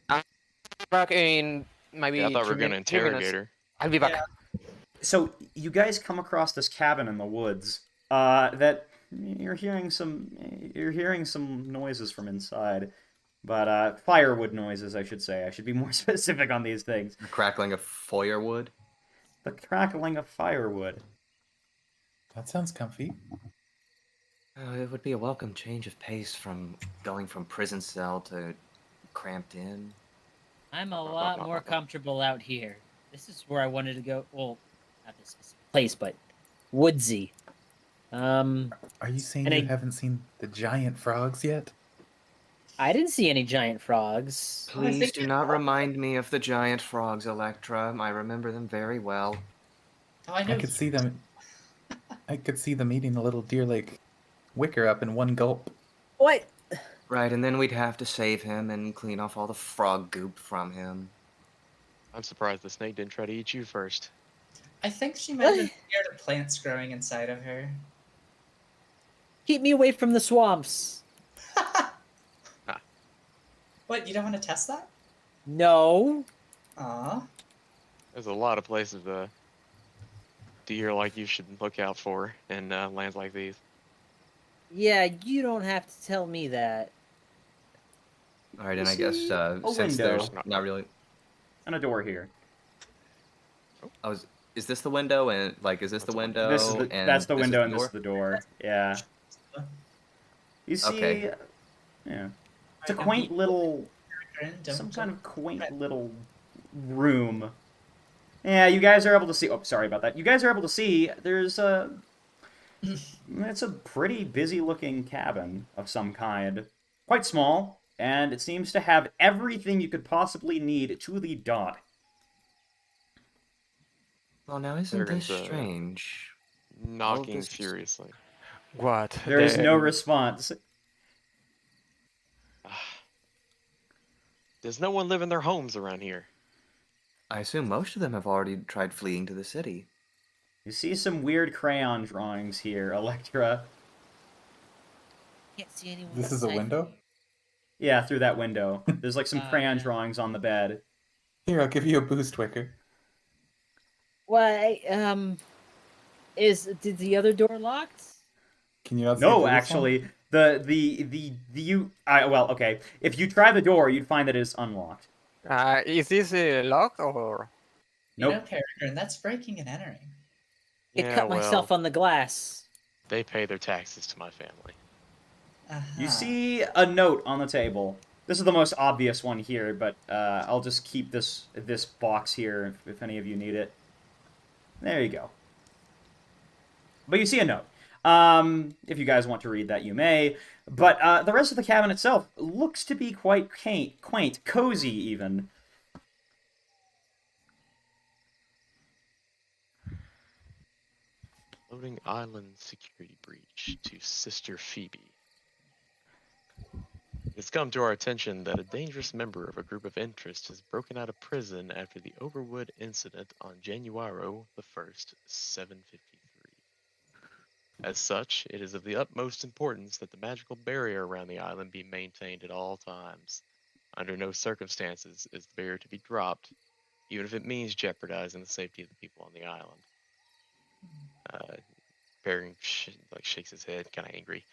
Back in maybe. Yeah, I thought we were 3 gonna min- 3 minutes. interrogate her. I'll be back. Yeah. So you guys come across this cabin in the woods. That you're hearing some noises from inside, but firewood noises, I should say. I should be more specific on these things. The crackling of firewood. The crackling of firewood. That sounds comfy. It would be a welcome change of pace from going from prison cell to cramped in. I'm a lot more comfortable out here. This is where I wanted to go. Well, not this specific place, but woodsy. Are you saying And you I- haven't seen the giant frogs yet? I didn't see any giant frogs. Oh, I Please think do it- not remind me of the giant frogs, Electra. I remember them very well. Oh, I know. I could see them. I could see them eating the little deer lake wicker up in one gulp. What? Right, and then we'd have to save him and clean off all the frog goop from him. I'm surprised the snake didn't try to eat you first. I think she might have been scared of plants growing inside of her. Keep me away from the swamps. What, you don't want to test that? No. Aw. There's a lot of places deer like you should look out for in lands like these. Yeah, you don't have to tell me that. All right, and You I guess see a since window. there's not really, And a door here. is this the window? And like, is this the window? This is and that's the this is window and this door? is the door. Yeah. You see, Okay. yeah. It's a Alright, quaint now little, don't some go- kind of quaint Right. little room. Yeah, you guys are able to see. Oh, sorry about that. You guys are able to see. There's a. It's a pretty busy-looking cabin of some kind. Quite small, and it seems to have everything you could possibly need to the dot. Well, now isn't There's this a- strange? Knocking this- furiously. What? There is The- no response. Does no one live in their homes around here? I assume most of them have already tried fleeing to the city. You see some weird crayon drawings here, Electra. Can't see anyone. This is a inside. window? Yeah, through that window. There's like some crayon yeah. drawings on the bed. Here, I'll give you a boost, Wicker. Why? Did the other door locked? Can you not see No, through this one? actually, well, okay. If you try the door, you'd find that it is unlocked. Is this locked or? You know, Nope. Peregrine, that's breaking and entering. I Yeah, cut myself on the glass. They pay their taxes to my family. You Uh-huh. see a note on the table. This is the most obvious one here, but I'll just keep this box here if any of you need it. There you go. But you see a note. If you guys want to read that, you may. But the rest of the cabin itself looks to be quite quaint, cozy even. Floating island security breach to Sister Phoebe. It's come to our attention that a dangerous member of a group of interest has broken out of prison after the Overwood incident on January the 1st, 753. As such, it is of the utmost importance that the magical barrier around the island be maintained at all times. Under no circumstances is the barrier to be dropped, even if it means jeopardizing the safety of the people on the island. Baron shakes his head, kind of angry.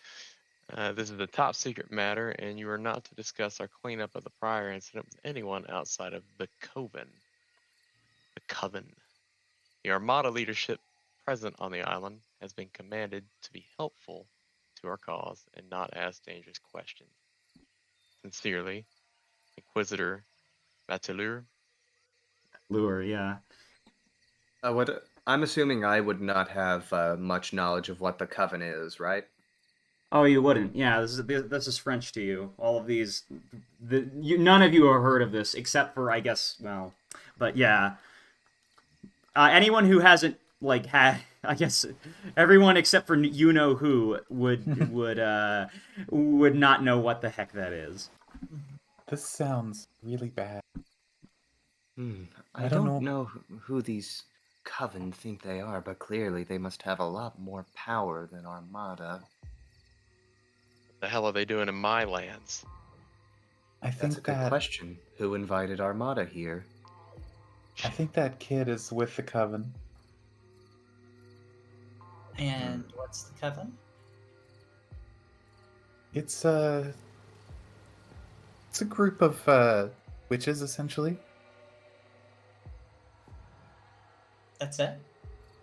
This is a top secret matter, and you are not to discuss our cleanup of the prior incident with anyone outside of the Coven. The Coven. The Armada leadership present on the island has been commanded to be helpful to our cause and not ask dangerous questions. Sincerely, Inquisitor Bateleur. Lure, yeah. I'm assuming I would not have much knowledge of what the Coven is, right? Oh, you wouldn't. Yeah, this is French to you. All of these, none of you have heard of this except for, I guess, well, but yeah. Anyone who hasn't like had, I guess, everyone except for you know who would not know what the heck that is. This sounds really bad. I don't know who these Coven think they are, but clearly they must have a lot more power than Armada. What the hell are they doing in my lands? I think That's a good question. Who invited Armada here? I think that kid is with the Coven. And what's the Coven? It's a group of witches, essentially. That's it?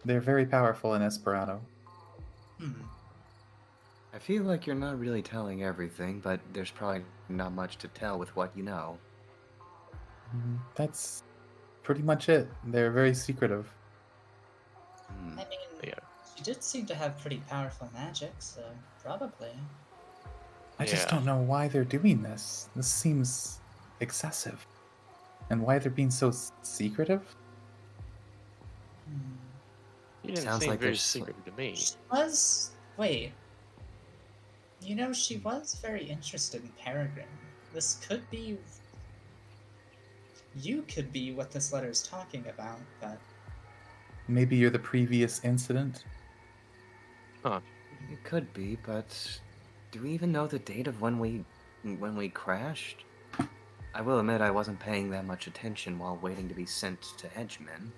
They're very powerful in Esperanto. I feel like you're not really telling everything, but there's probably not much to tell with what you know. That's pretty much it. They're very secretive. I mean, Yeah. she did seem to have pretty powerful magic, so probably. I just Yeah. don't know why they're doing this. This seems excessive. And why they're being so secretive? You didn't Sounds seem like very there's secretive to me. She was. Wait. You know, she was very interested in Peregrine. This could be. You could be what this letter is talking about, but. Maybe you're the previous incident? It could be, but do we even know the date of when we crashed? I will admit I wasn't paying that much attention while waiting to be sent to Edgemen,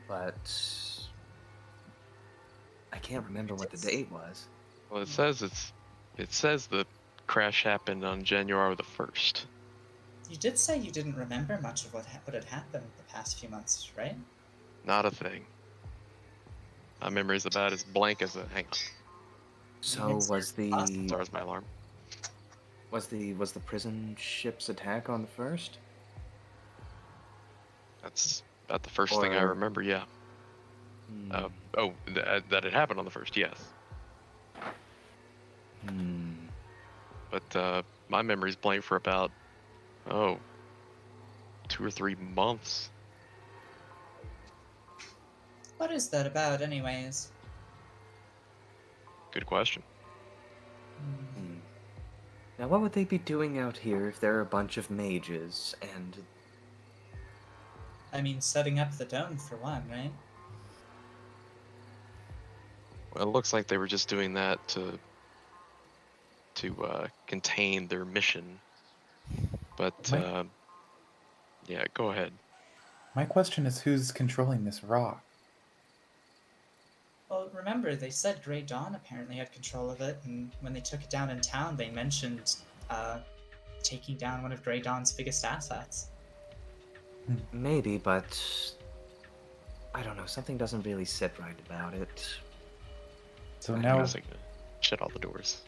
but I can't remember what the date was. Well, it says the crash happened on January the 1st. You did say you didn't remember much of what had happened the past few months, right? Not a thing. My memory's about as blank as a hang on. So Sorry, my alarm. was the prison ship's attack on the first? That's about the first thing I Or- remember. Yeah. That it happened on the 1st. Yes. But my memory's blank for about 2 or 3 months. What is that about, anyways? Good question. Now, what would they be doing out here if there are a bunch of mages and... I mean, setting up the dome for one, right? Well, it looks like they were just doing that to contain their mission. But yeah, go ahead. My question is who's controlling this rock? Well, remember, they said Grey Dawn apparently had control of it, and when they took it down in town, they mentioned taking down one of Grey Dawn's biggest assets. Maybe, but... I don't know, something doesn't really sit right about it. So I now... was like, shut all the doors.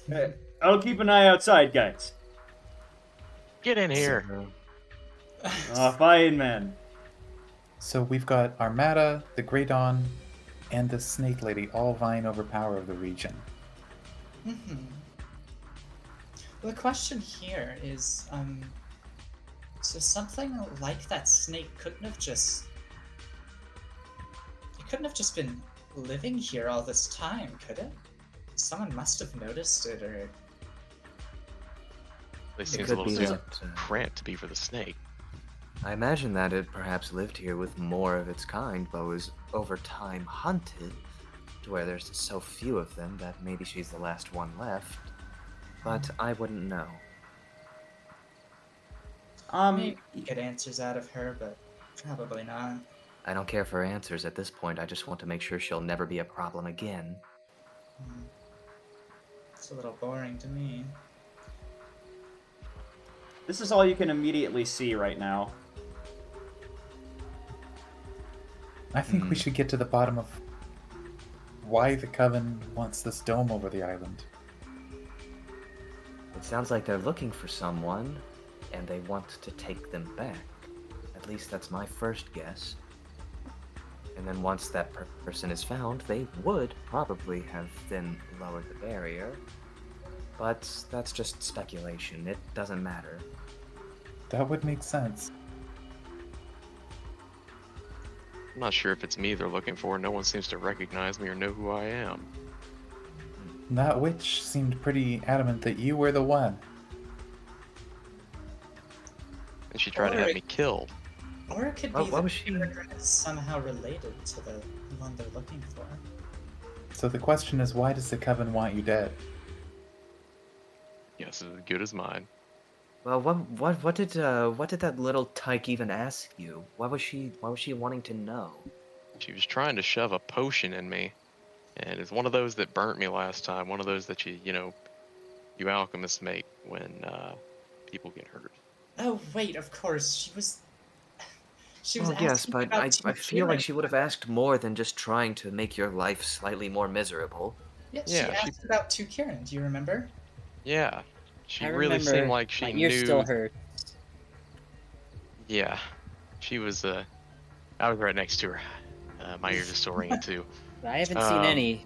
Hey, I'll keep an eye outside, guys. Get in here. Fine, man. So we've got Armada, the Grey Dawn, and the Snake Lady all vying over power of the region. Well, the question here is, so something like that snake couldn't have just been living here all this time, could it? Someone must have noticed it, or... It seems a could little be too that, cramped to be for the snake. I imagine that it perhaps lived here with more of its kind, but was over time hunted. to where there's so few of them that maybe she's the last one left. But I wouldn't know. Maybe get answers out of her, but probably not. I don't care for answers at this point. I just want to make sure she'll never be a problem again. It's a little boring to me. This is all you can immediately see right now. I think we should get to the bottom of why the Coven wants this dome over the island. It sounds like they're looking for someone, and they want to take them back. At least that's my first guess. And then once that person is found, they would probably have then lowered the barrier. But that's just speculation. It doesn't matter. That would make sense. I'm not sure if it's me they're looking for. No one seems to recognize me or know who I am. That witch seemed pretty adamant that you were the one. And she tried to have me killed. Or it could Oh, be what that was she- Peregrine is somehow related to the one they're looking for. So the question is, why does the Coven want you dead? Yes, as good as mine. Well, what did that little tyke even ask you? Why was she wanting to know? She was trying to shove a potion in me. And it's one of those that burnt me last time. One of those that you alchemists make when people get hurt. Oh wait, of course she was. She was. Well, yes, asking but about I Team feel like Kieran. she would have asked more than just trying to make your life slightly more miserable. Yeah, she Yeah, asked about Tu Kieran. Do you remember? Yeah. She I really remember seemed like she my knew. ear still hurt. Yeah. She was, I was right next to her. My ears are still ringing too. I haven't seen any.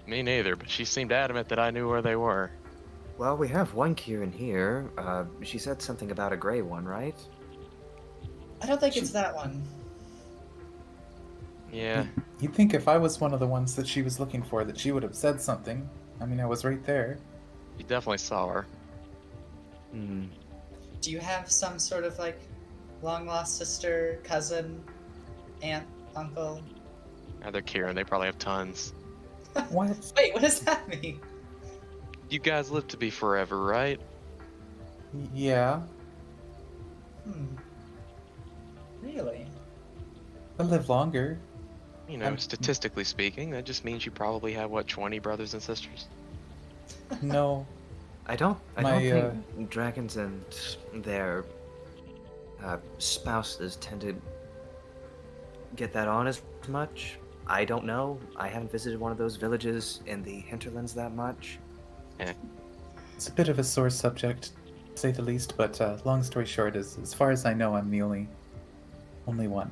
Me neither, but she seemed adamant that I knew where they were. Well, we have one Kieran here. She said something about a gray one, right? I don't think it's that one. Yeah. You'd think if I was one of the ones that she was looking for, that she would have said something. I mean, I was right there. You definitely saw her. Hmm. Do you have some sort of like long lost sister, cousin, aunt, uncle? Now they're Kieran. They probably have tons. What? Wait, what does that mean? You guys live to be forever, right? Yeah, Really? I live longer. You know, statistically speaking, that just means you probably have, 20 brothers and sisters? No, I don't My, think dragons and their spouses tend to get that on as much. I don't know. I haven't visited one of those villages in the hinterlands that much. it's a bit of a sore subject, to say the least. But long story short, is as far as I know, I'm the only one.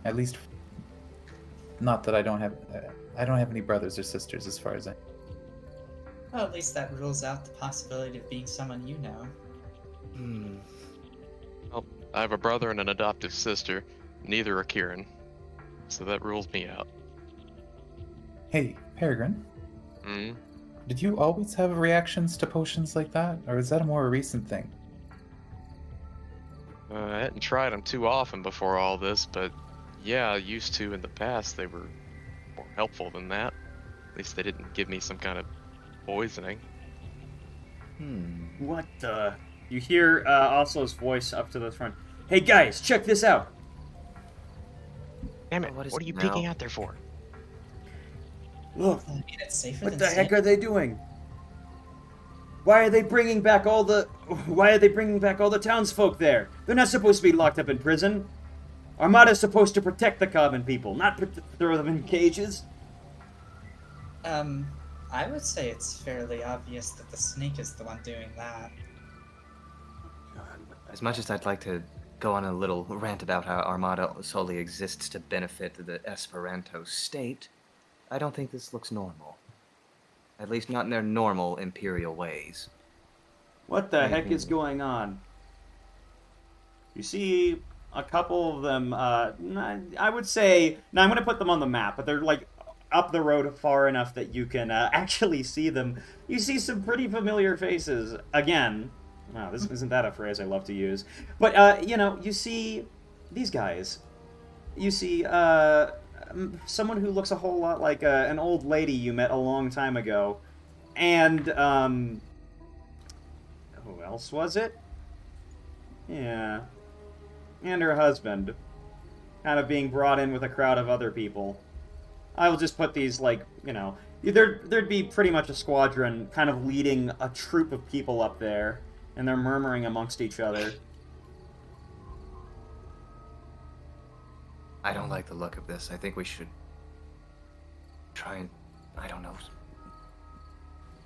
At least, not that I don't have any brothers or sisters, as far as I. Well, at least that rules out the possibility of being someone you know. Hmm. Well, I have a brother and an adoptive sister. Neither are Kieran. So that rules me out. Hey, Peregrine, Hmm? did you always have reactions to potions like that, or is that a more recent thing? I hadn't tried them too often before all this, but yeah, I used to in the past. They were more helpful than that. At least they didn't give me some kind of poisoning. What the? You hear Oslo's voice up to the front. Hey guys, check this out. Damn it, What is what are you it peeking now? out there for? Look, I mean, it's safer what than the heck staying- are they doing? Why are they bringing back all the townsfolk there? They're not supposed to be locked up in prison. Armada's supposed to protect the common people, not throw them in cages. I would say it's fairly obvious that the snake is the one doing that. As much as I'd like to go on a little rant about how Armada solely exists to benefit the Esperanto state, I don't think this looks normal. At least not in their normal imperial ways. What the heck is going on? You see a couple of them, I would say, now I'm going to put them on the map, but they're like up the road far enough that you can actually see them. You see some pretty familiar faces. Again, wow, this isn't that a phrase I love to use. But, you see these guys. you see someone who looks a whole lot like an old lady you met a long time ago, and who else was it? Yeah, and her husband, kind of being brought in with a crowd of other people. I will just put these, like, there'd be pretty much a squadron kind of leading a troop of people up there, and they're murmuring amongst each other. I don't like the look of this. I think we should try and, I don't know,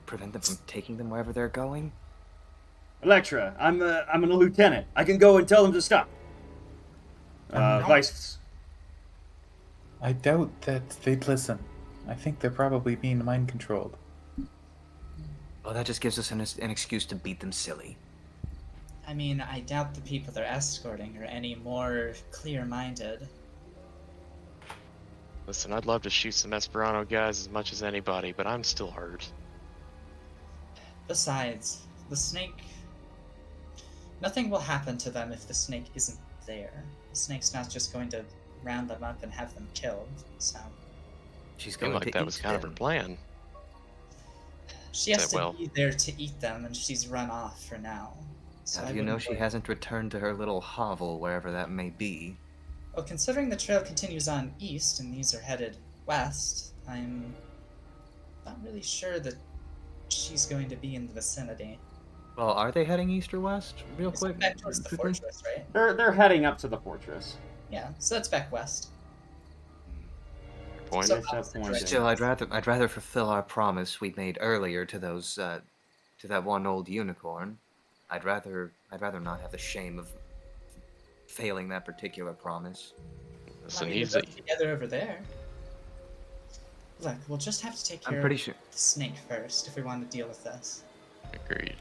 prevent them from taking them wherever they're going. Electra, I'm a lieutenant. I can go and tell them to stop. Vice. I doubt that they'd listen. I think they're probably being mind controlled. Well, that just gives us an excuse to beat them silly. I mean, I doubt the people they're escorting are any more clear-minded. Listen, I'd love to shoot some Esperanto guys as much as anybody, but I'm still hurt. Besides, the snake... Nothing will happen to them if the snake isn't there. The snake's not just going to round them up and have them killed, so... She's going Seemed to like that eat was kind of her them. plan. She has to well. be there to eat them, and she's run off for now. So How I do you know wouldn't she worry. hasn't returned to her little hovel, wherever that may be? Well, considering the trail continues on east and these are headed west, I'm not really sure that she's going to be in the vicinity. Well, are they heading east or west? Real It's quick. back towards the quickly? fortress, right? They're heading up to the fortress. Yeah, so that's back west. Point. So Nice opposite point. direction. Still, I'd rather fulfill our promise we made earlier to those, to that one old unicorn. I'd rather not have the shame of failing that particular promise. Listen, I mean, he's we're both together over there. Look, we'll just have to take care I'm pretty of sure. the snake first if we want to deal with this. agreed.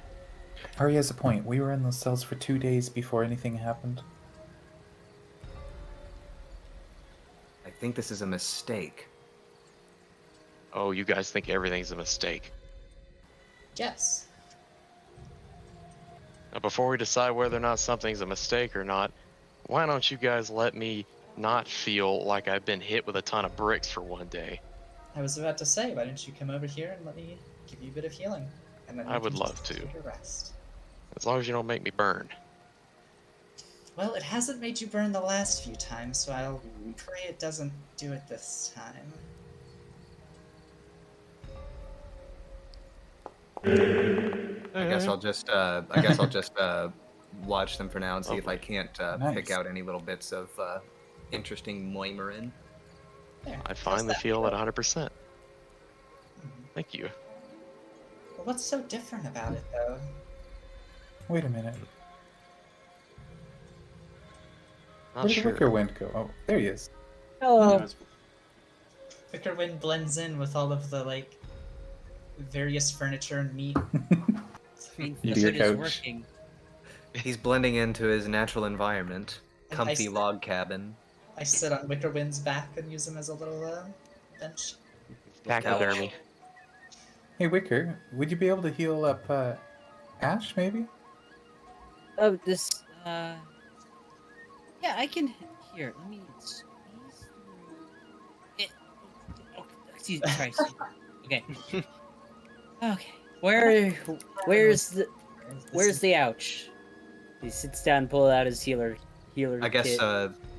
Ari has a point. We were in those cells for 2 days before anything happened. I think this is a mistake. Oh, you guys think everything's a mistake. Yes. Now, before we decide whether or not something's a mistake or not, why don't you guys let me not feel like I've been hit with a ton of bricks for one day? I was about to say, why don't you come over here and let me give you a bit of healing? And then I we would can love just to. take a rest. As long as you don't make me burn. Well, it hasn't made you burn the last few times, so I'll pray it doesn't do it this time. I guess I'll just watch them for now and see if I can't pick Nice. out any little bits of interesting moimerin. There. I how's finally that feel at 100%. Thank you. Well, what's so different about it, though? Wait a minute. Not Where did sure. Wicker Wind go? Oh, there he is. Oh, Wicker Wind blends in with all of the, like, various furniture and meat. the Dear food is couch. working. He's blending into his natural environment. And Comfy sit- log cabin. I sit on Wicker Wind's back and use him as a little bench. Taxidermy. Hey, Wicker, would you be able to heal up Ash, maybe? Oh, this. Yeah, I can. Here, let me squeeze through it. Oh, excuse me. Sorry. Excuse me. Okay. Okay. Where's the ouch? He sits down, and pull out his healer I guess kit.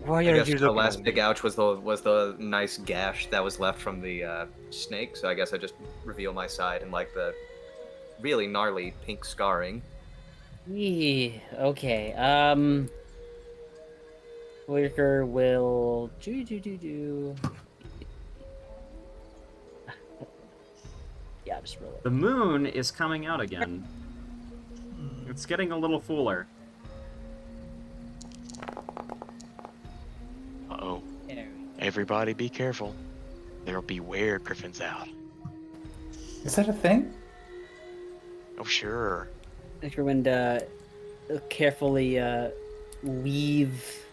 Why I are guess you the looking last at big me? ouch was the nice gash that was left from the snake. So I guess I just reveal my side and like the really gnarly pink scarring. Yeah, okay. Wicker will do. Yeah, just roll it. The moon is coming out again. It's getting a little fuller. Uh-oh. There we go. Everybody be careful. There'll be werewolves out. Is that a thing? Oh, sure. Wicker Wind carefully weave,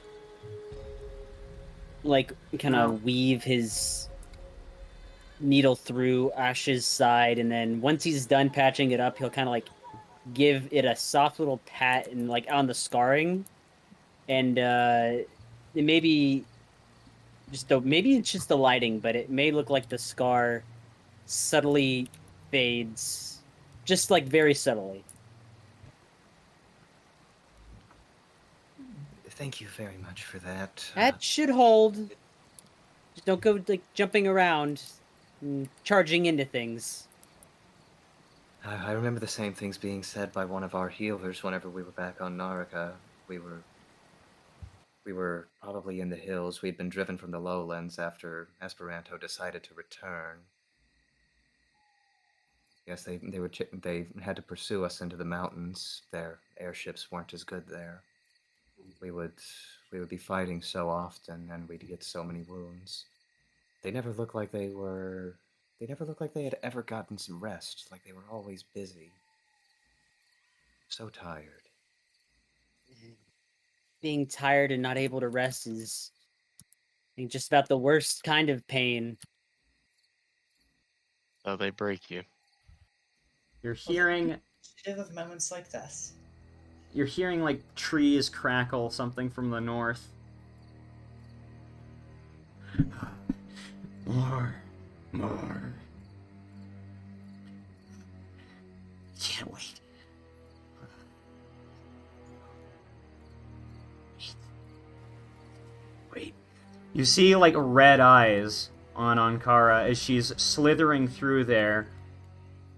like, kind of weave his needle through Ash's side, and then once he's done patching it up, he'll kind of like give it a soft little pat and like on the scarring, and maybe just the maybe it's just the lighting, but it may look like the scar subtly fades, just like very subtly. Thank you very much for that. That should hold. Just don't go like jumping around and charging into things. I remember the same things being said by one of our healers whenever we were back on Naraka. We were probably in the hills. We'd been driven from the lowlands after Esperanto decided to return. Yes, they had to pursue us into the mountains. Their airships weren't as good there. We would be fighting so often, and we'd get so many wounds. They never looked like they had ever gotten some rest. Like they were always busy. So tired. Being tired and not able to rest is, I think, just about the worst kind of pain. Oh, they break you. You're hearing Shit of moments like this. You're hearing like trees crackle something from the north. More. Can't wait. Wait. You see like red eyes on Ankara as she's slithering through there.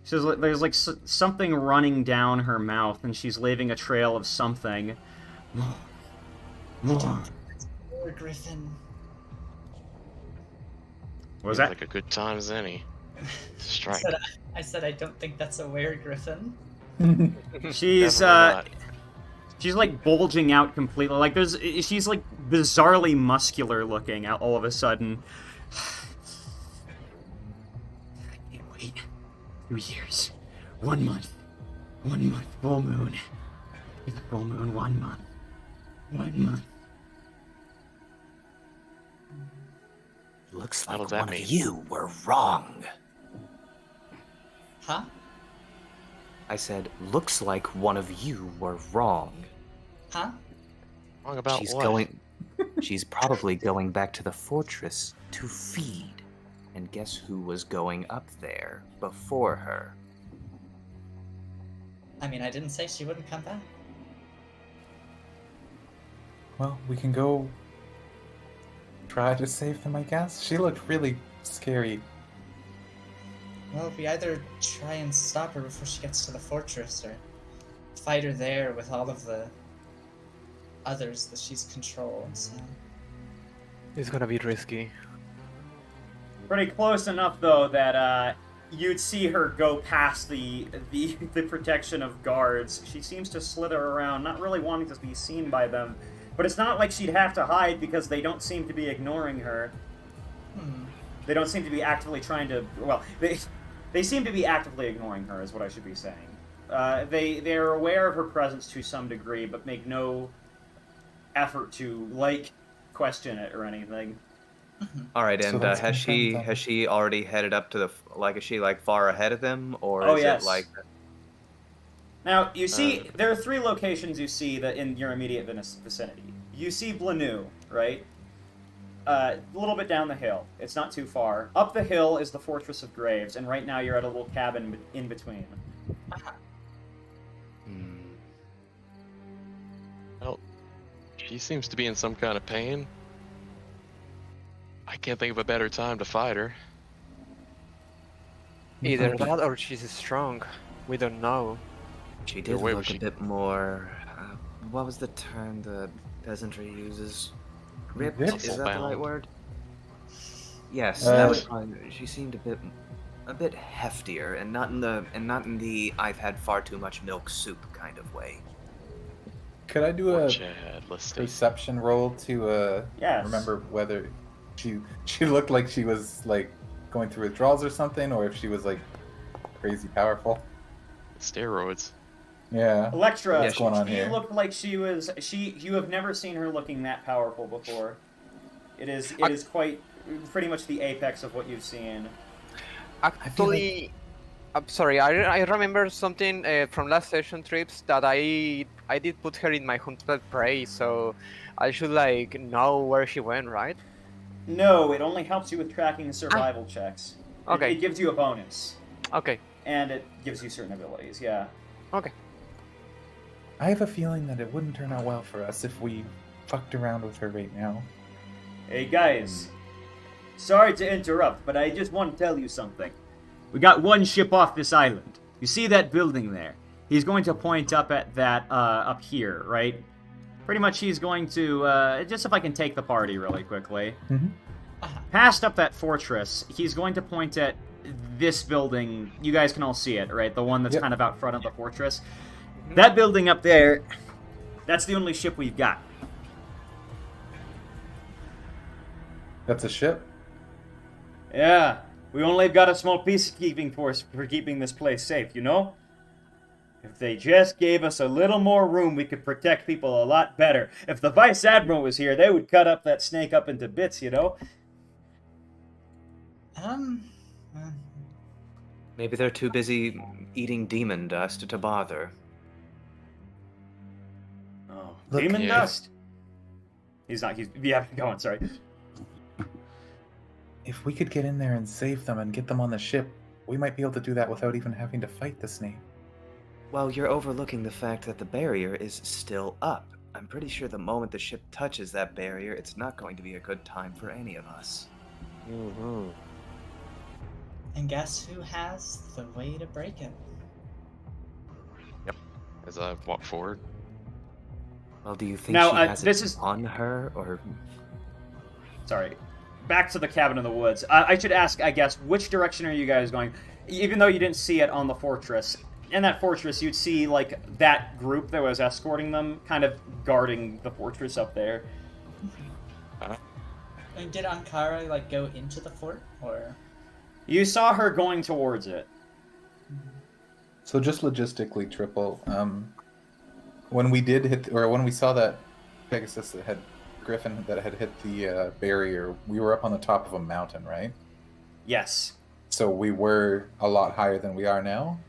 There's like something running down her mouth, and she's leaving a trail of something. More. Poor Griffin. What was Seems that? like a good time as any. Strike. I said I don't think that's a were Griffin. She's Definitely not. she's like bulging out completely. Like she's like bizarrely muscular looking all of a sudden. Can't wait. 2 years. 1 month. 1 month. Full moon. It's a full moon. 1 month. 1 month. Looks How like does that one mean? of you were wrong. Huh? I said, looks like one of you were wrong. Huh? Wrong about She's what? She's probably going back to the fortress to feed. And guess who was going up there before her? I mean, I didn't say she wouldn't come back. Well, we can go try to save them, I guess. She looked really scary. Well, we either try and stop her before she gets to the fortress, or fight her there with all of the others that she's controlled, so... It's gonna be risky. Pretty close enough though that you'd see her go past the protection of guards. She seems to slither around, not really wanting to be seen by them. But it's not like she'd have to hide because they don't seem to be ignoring her. They don't seem to be actively trying to... Well, they seem to be actively ignoring her, is what I should be saying. They're aware of her presence to some degree, but make no effort to, like, question it or anything. All right, So and that's has she confirmed then. has she already headed up to the is she like far ahead of them, or Oh, is yes. it like? Now, you see, there are 3 locations you see that in your immediate vicinity. You see Blanu, right? A little bit down the hill. It's not too far. Up the hill is the Fortress of Graves, and right now you're at a little cabin in between. Well, she seems to be in some kind of pain. I can't think of a better time to fight her. Either that or she's strong. We don't know. She did where look was she? a bit more. What was the term the peasantry uses? Ripped? Ripped? Is that the right Muscle-bound. word? Yes, Uh, that was probably, she seemed a bit heftier, and not in the I've had far too much milk soup kind of way. Could I do Poor a Chad, let's see. perception roll to Yes. remember whether she looked like she was like going through withdrawals or something, or if she was like crazy powerful? Steroids. Yeah. Electra, What's going on she here? looked like she was... You have never seen her looking that powerful before. It is quite... pretty much the apex of what you've seen. Actually, I'm sorry. I remember something from last session trips that I did put her in my hunted prey, so I should like know where she went, right? No, it only helps you with tracking the survival checks. Okay. It gives you a bonus. Okay. And it gives you certain abilities, yeah. Okay. I have a feeling that it wouldn't turn out well for us if we fucked around with her right now. Hey guys, sorry to interrupt, but I just want to tell you something. We got one ship off this island. You see that building there? He's going to point up at that, up here, right? Pretty much he's going to, just if I can take the party really quickly. Mm-hmm. Past up that fortress, he's going to point at this building. You guys can all see it, right? The one that's Yep. kind of out front of the fortress. That building up there, that's the only ship we've got. That's a ship? Yeah, we only got a small peacekeeping force for keeping this place safe, you know? If they just gave us a little more room, we could protect people a lot better. If the Vice Admiral was here, they would cut up that snake up into bits, you know? Uh, Maybe they're too busy eating demon dust to bother. Oh, Look, demon yeah. dust? Yeah, go on, sorry. If we could get in there and save them and get them on the ship, we might be able to do that without even having to fight the snake. Well, you're overlooking the fact that the barrier is still up. I'm pretty sure the moment the ship touches that barrier, it's not going to be a good time for any of us. Mm-hmm. and guess who has the way to break it? As I walk forward. Well, do you think Now, she has this it is- on her, or... Sorry. Back to the cabin in the woods. I should ask, I guess, which direction are you guys going? Even though you didn't see it on the fortress, in that fortress you'd see, like, that group that was escorting them kind of guarding the fortress up there. And did Ankara like go into the fort, or? You saw her going towards it. So just logistically, Triple, when we did hit, or when we saw that Pegasus that had Griffin that had hit the barrier, we were up on the top of a mountain, right? Yes. So we were a lot higher than we are now.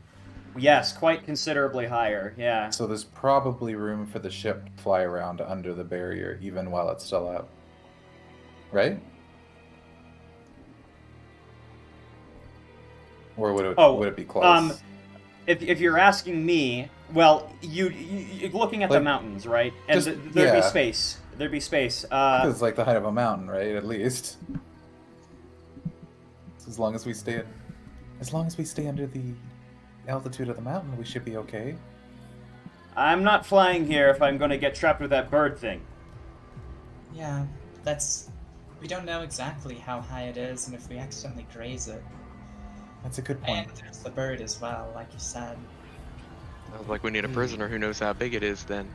Yes, quite considerably higher, yeah. So there's probably room for the ship to fly around under the barrier, even while it's still up. Right? Or would it be close? If you're asking me, well, you looking at the Like, mountains, right? And just- there'd be yeah. space. There'd be space. It's like the height of a mountain, right? At least. As long as we stay under the altitude of the mountain, we should be okay. I'm not flying here if I'm going to get trapped with that bird thing. Yeah, we don't know exactly how high it is, and if we accidentally graze it. That's a good point. And there's the bird as well, like you said. Sounds like we need a prisoner who knows how big it is. Then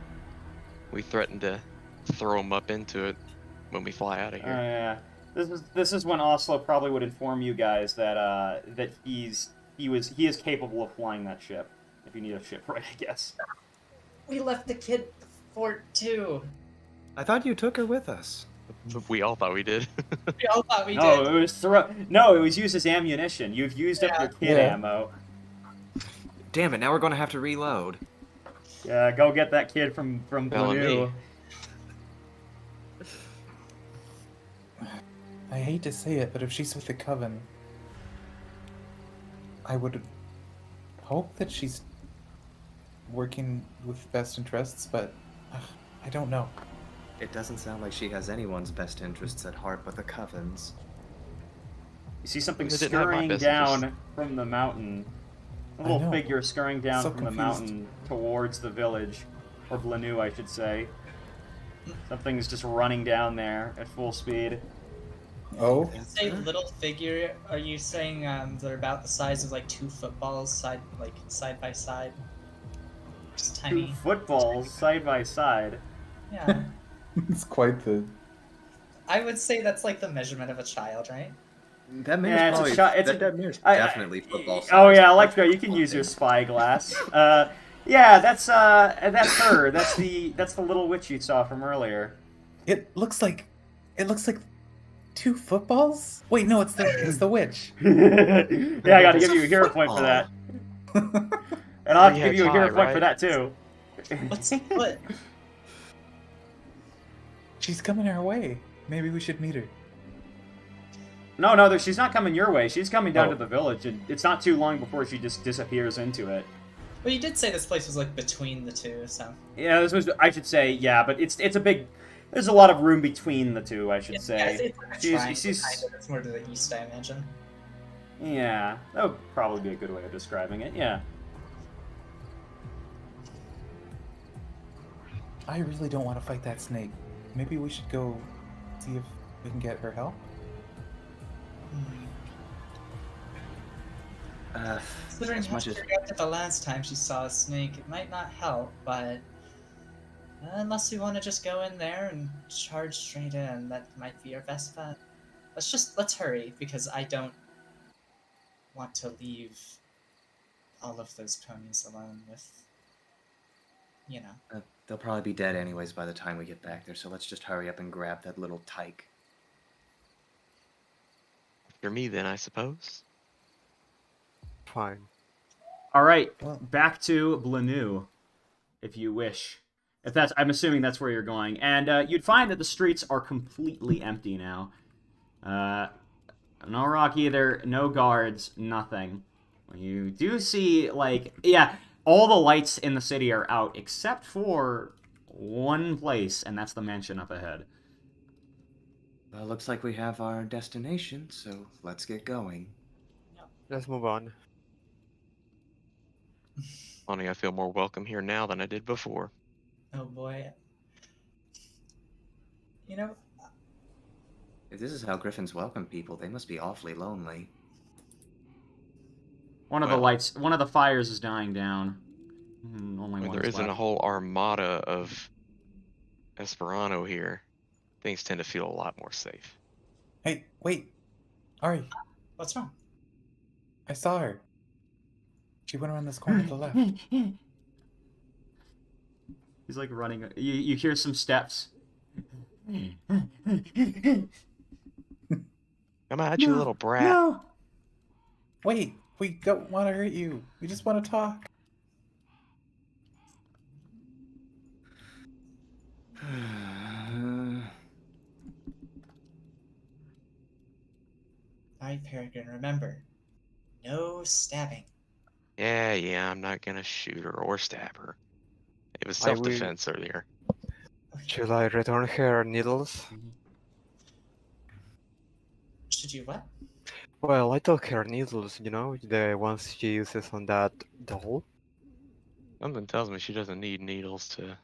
we threaten to throw him up into it when we fly out of Oh here. yeah. This is when Oslo probably would inform you guys that that he is capable of flying that ship. If you need a ship, right? I guess. We left the kid at the fort too. I thought you took her with us. We all thought we did. We all thought we No, did. it was No, it was used as ammunition. You've used up your kid Yeah. ammo. Damn it, now we're going to have to reload. Yeah, go get that kid from Telling Blue. me. I hate to say it, but if she's with the Coven, I would hope that she's working with best interests, but I don't know. It doesn't sound like she has anyone's best interests at heart but the Coven's. You see something They didn't have my scurrying best down interest. from the mountain. A I little know. figure scurrying down So from the confused. mountain towards the village. Or Blanu, I should say. Something's just running down there at full speed. Oh? Say little figure, are you saying they're about the size of like 2 footballs side by side? Just tiny. 2 footballs side by side. Yeah. It's quite the... I would say that's like the measurement of a child, right? That mare's Yeah, it's a probably shot. It's that mare's I- definitely football size. Oh yeah, Electro, you can use your spyglass. Yeah, that's her. That's the little witch you saw from earlier. It looks like 2 footballs? Wait, no, it's the witch. Yeah, I gotta give you a hero point for that. And I'll have to give you a hero point for that too. What? She's coming our way. Maybe we should meet her. No, she's not coming your way. She's coming down Oh. to the village, and it's not too long before she just disappears into it. Well, you did say this place was like between the two, so. Yeah, this was. I should say, yeah, but it's a big. There's a lot of room between the two, I should say. Yeah, it's like a She's- triangle, she's- kind of. It's more to the east, I imagine. Yeah, that would probably be a good way of describing it. Yeah. I really don't want to fight that snake. Maybe we should go see if we can get her help. Considering as how much she as reacted the last time she saw a snake, it might not help, but unless we want to just go in there and charge straight in, that might be our best bet. Let's hurry, because I don't want to leave all of those ponies alone with, you know. they'll probably be dead anyways by the time we get back there, so let's just hurry up and grab that little tyke. After me, then, I suppose. Fine. All right, Well- back to Blanu, if you wish. If that's, I'm assuming that's where you're going, and you'd find that the streets are completely empty now. No rock either, no guards, nothing. You do see, like, yeah, all the lights in the city are out except for one place, and that's the mansion up ahead. Well, looks like we have our destination, so let's get going. Let's move on. Funny, I feel more welcome here now than I did before. Oh boy. You know, If this is how griffins welcome people, they must be awfully lonely. One of the fires is dying down. Only I mean, one there is isn't a left. whole armada of Esperanto here. Things tend to feel a lot more safe. Hey, wait. Ari, what's wrong? I saw her. She went around this corner to the left. He's like running. You hear some steps. Come at you, little brat. No. Wait, we don't want to hurt you. We just want to talk. Alright, Peregrine, remember, no stabbing. Yeah, I'm not gonna shoot her or stab her. It was I will- self-defense earlier. Should I return her needles? Should you what? Well, I took her needles, you know, the ones she uses on that doll. Something tells me she doesn't need needles to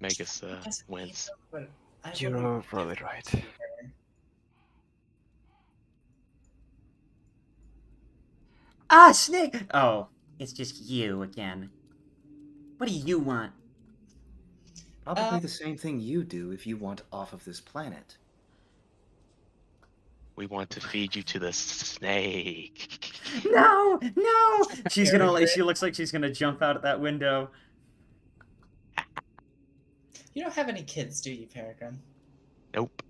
make us She doesn't need wince. them, but I You're wouldn't probably right. do her. Ah, Snake! Oh, it's just you again. What do you want? Probably the same thing you do if you want off of this planet. We want to feed you to the snake. No, no! She's gonna. She looks like she's gonna jump out of that window. You don't have any kids, do you, Peregrine? Nope.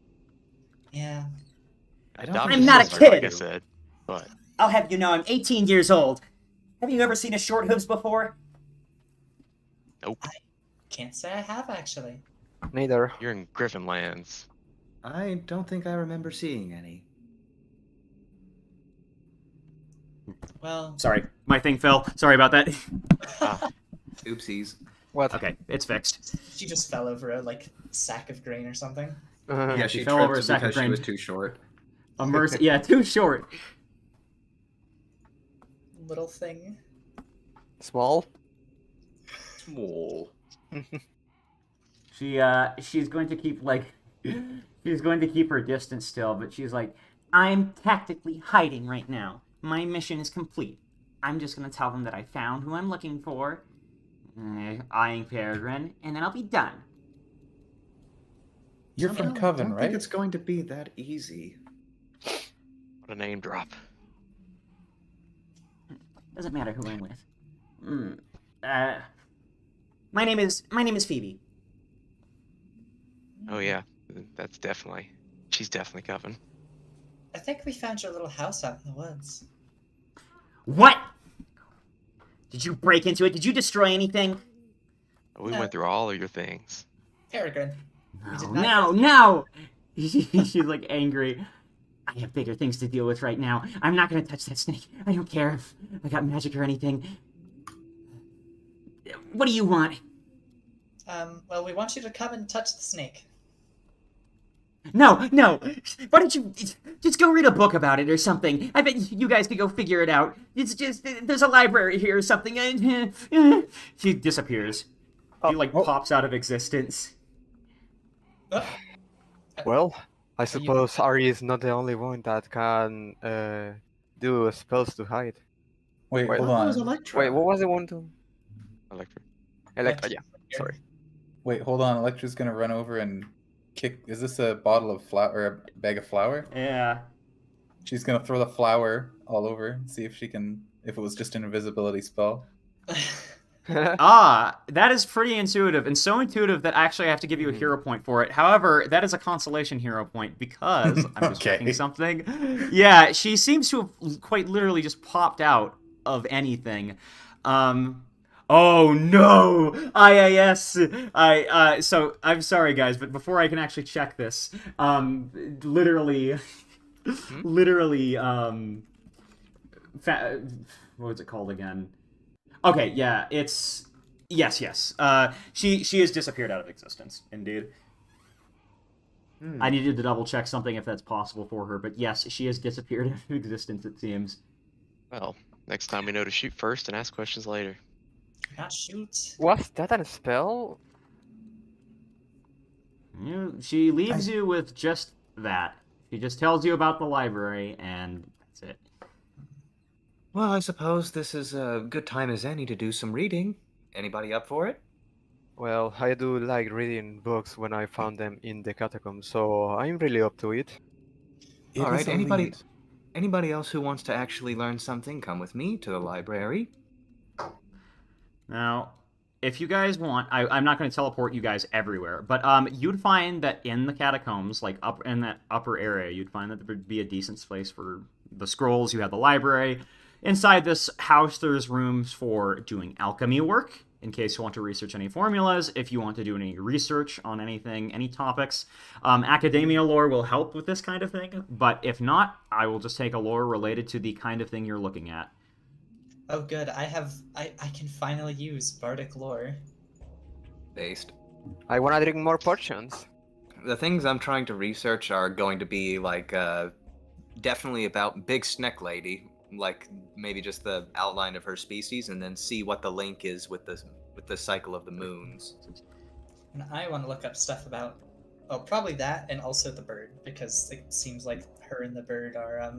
Yeah. I don't Adopted I'm not a children, Like I kid. said, but I'll have you know I'm 18 years old. Have you ever seen a short hooves before? nope. Can't say I have, actually. Neither. You're in Griffin lands. I don't think I remember seeing any. Well, Sorry, my thing fell. Sorry about that. Oopsies. What? Okay, it's fixed. she just fell over a, like, sack of grain or something. Yeah, she she fell over a tripped sack of because she grain. was too short. A mercy. Yeah, too short. Little thing. Small? Small. She's going to keep she's going to keep her distance still, but she's like, I'm tactically hiding right now. My mission is complete. I'm just gonna tell them that I found who I'm looking for, eyeing Peregrine, and then I'll be done. You're I from don't Coven, think right? it's going to be that easy. What a name drop. Doesn't matter who I'm with. My name is Phoebe. Oh yeah, that's definitely. She's definitely Coven. I think we found your little house out in the woods. What? Did you break into it? Did you destroy anything? We No. went through all of your things. Peregrine. We did No, not no, no! she's like angry. I have bigger things to deal with right now. I'm not gonna touch that snake. I don't care if I got magic or anything. What do you want? Well, we want you to come and touch the snake. No, no. Why don't you just go read a book about it or something? I bet you guys could go figure it out. It's just there's a library here or something. She disappears. She like pops out of existence. Well, I suppose Ari is not the only one that can do spells to hide. Wait, Wait, hold That was on. Electra. Wait, what was the one to? Electric. Electra, yeah. Sorry. Wait, hold on. Electra's gonna run over and kick. Is this a bottle of flour or a bag of flour? Yeah. She's gonna throw the flour all over and see if she can. If it was just an invisibility spell. That is pretty intuitive, and so intuitive that actually I have to give you a hero point for it. However, that is a consolation hero point because I'm just Okay. checking something. Yeah, she seems to have quite literally just popped out of anything. Oh no! IAS! So I'm sorry guys, but before I can actually check this, literally, what was it called again? Okay, yeah, it's yes. She has disappeared out of existence. Indeed. I needed to double check something if that's possible for her, but yes, she has disappeared out of existence. It seems. Well, next time we know to shoot first and ask questions later. Not shoot. Was that a spell? She leaves you with just that. She just tells you about the library, and that's it. Well, I suppose this is a good time as any to do some reading. Anybody up for it? Well, I do like reading books when I found them in the catacombs, so I'm really up to it. All right, is a anybody lead. anybody else who wants to actually learn something, come with me to the library. Now, if you guys want, I'm not going to teleport you guys everywhere, but you'd find that in the catacombs, like up in that upper area, you'd find that there would be a decent place for the scrolls. You have the library. Inside this house, there's rooms for doing alchemy work, in case you want to research any formulas, if you want to do any research on anything, any topics. Academia lore will help with this kind of thing, but if not, I will just take a lore related to the kind of thing you're looking at. Oh, good. I can finally use bardic lore. Based. I wanna drink more potions. The things I'm trying to research are going to be like definitely about Big Snack Lady, like maybe just the outline of her species, and then see what the link is with the cycle of the moons. And I want to look up stuff about, oh, probably that, and also the bird, because it seems like her and the bird are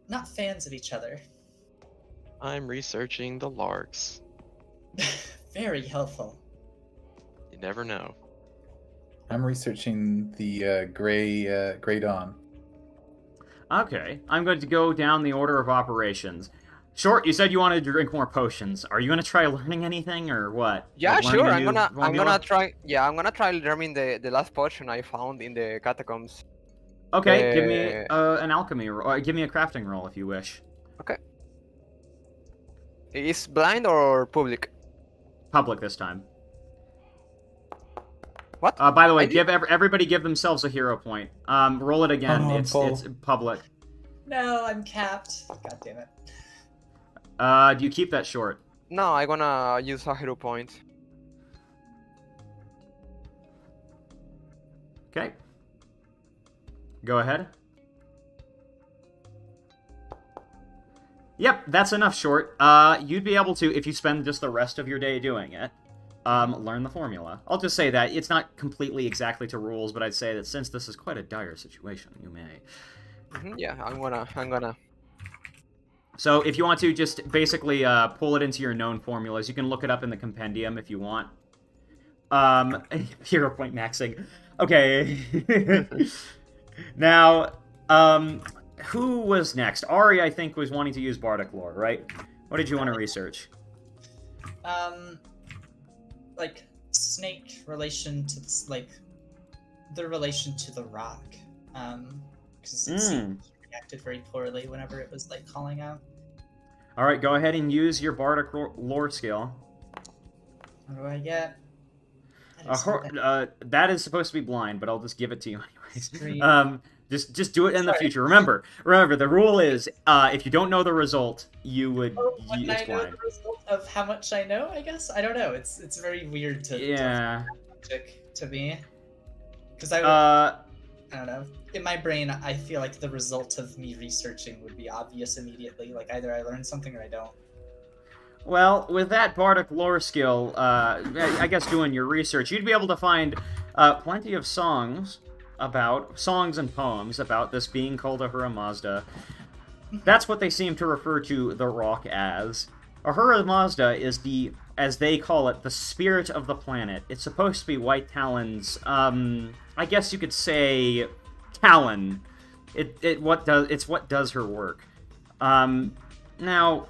not fans of each other. I'm researching the larks. Very helpful. You never know. I'm researching the gray dawn. Okay, I'm going to go down the order of operations. Short, you said you wanted to drink more potions. Are you going to try learning anything, or what? Yeah, Like learning sure. a I'm new gonna formula? try. Yeah, I'm gonna try learning the last potion I found in the catacombs. Okay, give me an alchemy roll. Or give me a crafting roll if you wish. Okay. Is blind or public? Public this time. What? By the way, I did- give everybody give themselves a hero point. Roll it again. Oh, It's public. No, I'm capped. God damn it. Do you keep that short? No, I'm gonna use a hero point. Okay. Go ahead. Yep, that's enough short. You'd be able to, if you spend just the rest of your day doing it, learn the formula. I'll just say that it's not completely exactly to rules, but I'd say that since this is quite a dire situation, you may. Yeah, I'm gonna. So if you want to just basically pull it into your known formulas, you can look it up in the compendium if you want. Hero point maxing. Okay. Now, who was next? Ari, I think, was wanting to use Bardic lore, right? What did you want to research? Like snake relation to this, like the relation to the rock, because it seemed it reacted very poorly whenever it was like calling out. All right, go ahead and use your Bardic lore skill. What do I get? That is not that- That is supposed to be blind, but I'll just give it to you anyway. guys. Street. Just do it in the Sorry. future. Remember, the rule is if you don't know the result, you would. Oh, wouldn't It's I know blind. the result of how much I know? I guess I don't know. It's very weird to Yeah. to me, because Uh. I don't know. In my brain, I feel like the result of me researching would be obvious immediately. Like either I learn something or I don't. Well, with that bardic lore skill, I guess doing your research, you'd be able to find plenty of songs and poems about this being called Ahura Mazda. That's what they seem to refer to the rock as. Ahura Mazda is as they call it, the spirit of the planet. It's supposed to be White Talon's, I guess you could say, Talon. It's what does her work. Now,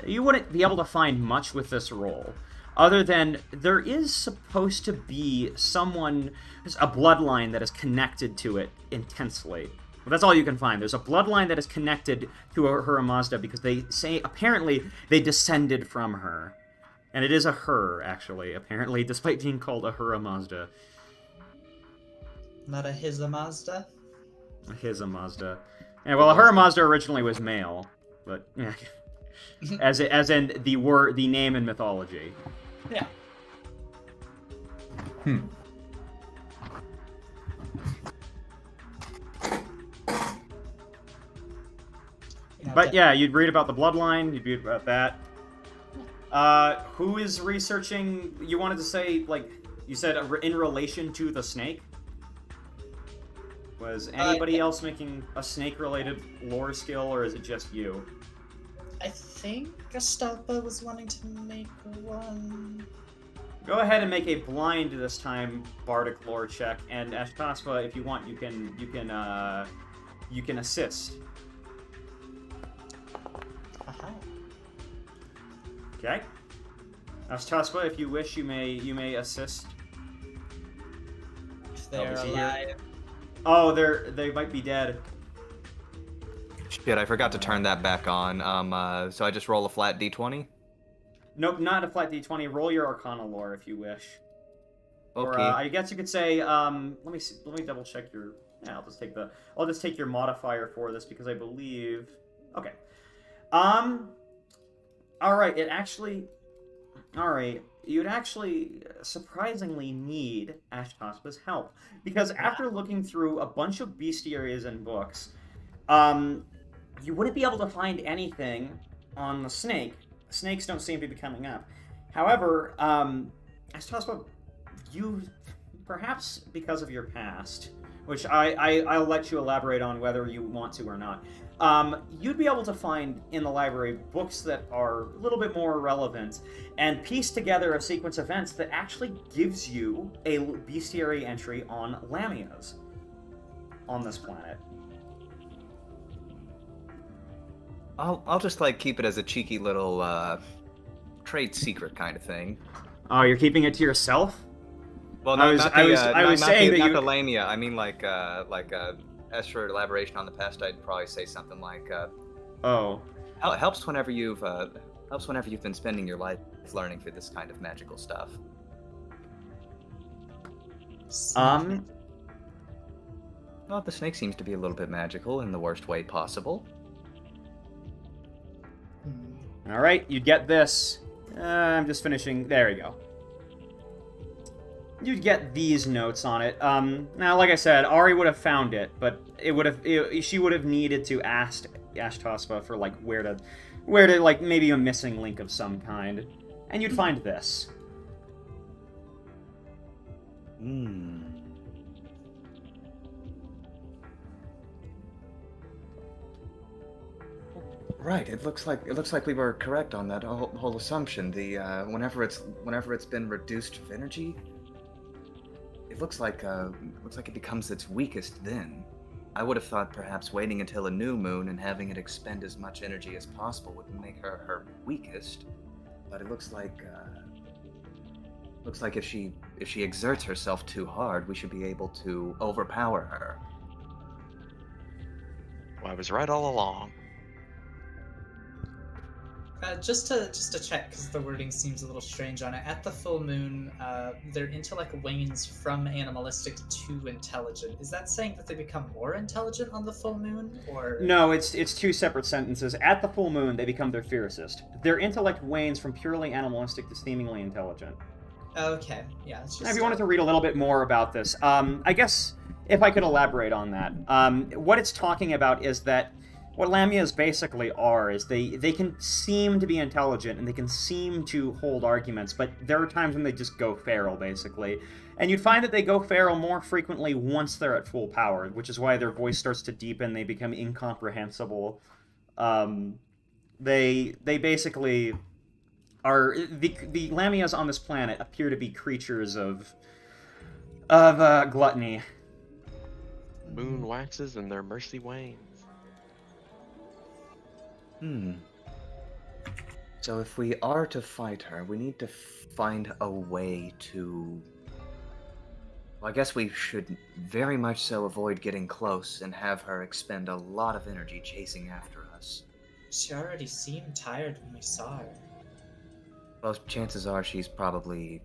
you wouldn't be able to find much with this role, other than there is supposed to be a bloodline that is connected to it intensely. But that's all you can find. There's a bloodline that is connected to Ahura Mazda because they say apparently they descended from her. And it is a her, actually, apparently, despite being called Ahura Mazda. Not a his a Mazda. His a Mazda. Yeah, well, Ahura Mazda originally was male, but yeah. as in the name in mythology. Yeah. But yeah, you'd read about the bloodline, you'd read about that. Who is researching, you wanted to say, like, you said in relation to the snake? Was anybody else making a snake-related lore skill, or is it just you? I think Gastalpa was wanting to make one. Go ahead and make a blind this time bardic lore check, and Ashtaspa, if you want, you can assist. Okay. Ashtaspa, if you wish, you may assist. If they're is he alive. here? Oh, they might be dead. Shit, I forgot to turn that back on. So I just roll a flat d20? Nope, not a flat d20. Roll your Arcana lore if you wish. Okay. Or I guess you could say, let me double check your. Yeah, I'll just take your modifier for this because I believe. Okay. All right. You'd actually surprisingly need Ashtaspa's help because after looking through a bunch of bestiaries and books, you wouldn't be able to find anything on the snake. Snakes don't seem to be coming up. However, Ashtaspa, you perhaps because of your past, which I'll let you elaborate on whether you want to or not. You'd be able to find in the library books that are a little bit more relevant and piece together a sequence of events that actually gives you a bestiary entry on Lamias on this planet. I'll just like keep it as a cheeky little trade secret kind of thing. Oh, you're keeping it to yourself? Well, I was saying that not you. the Lamia. I mean, as for elaboration on the past, I'd probably say something like, Oh. It helps whenever you've been spending your life learning through this kind of magical stuff. Well, the snake seems to be a little bit magical in the worst way possible. All right, you get this. I'm just finishing. There we go. You'd get these notes on it. Now, like I said, Ari would have found it, but she would have needed to ask Ashtaspa for like where to like maybe a missing link of some kind, and you'd find this. Right. It looks like we were correct on that whole assumption. The whenever it's been reduced to energy, it looks like it becomes its weakest then. I would have thought perhaps waiting until a new moon and having it expend as much energy as possible would make her weakest. But it looks like if she exerts herself too hard, we should be able to overpower her. Well, I was right all along. Just to check, because the wording seems a little strange on it. At the full moon, their intellect wanes from animalistic to intelligent. Is that saying that they become more intelligent on the full moon, or? No, it's two separate sentences. At the full moon, they become their fiercest. Their intellect wanes from purely animalistic to seemingly intelligent. Okay, yeah. It's just, Now, if you wanted to read a little bit more about this, I guess if I could elaborate on that, what it's talking about is that what Lamias basically are is they can seem to be intelligent and they can seem to hold arguments, but there are times when they just go feral, basically. And you'd find that they go feral more frequently once they're at full power, which is why their voice starts to deepen, they become incomprehensible. They basically are... The Lamias on this planet appear to be creatures of gluttony. Moon waxes and their mercy wanes. So if we are to fight her, we need to find a way to... Well, I guess we should very much so avoid getting close and have her expend a lot of energy chasing after us. She already seemed tired when we saw her. Well, chances are she's probably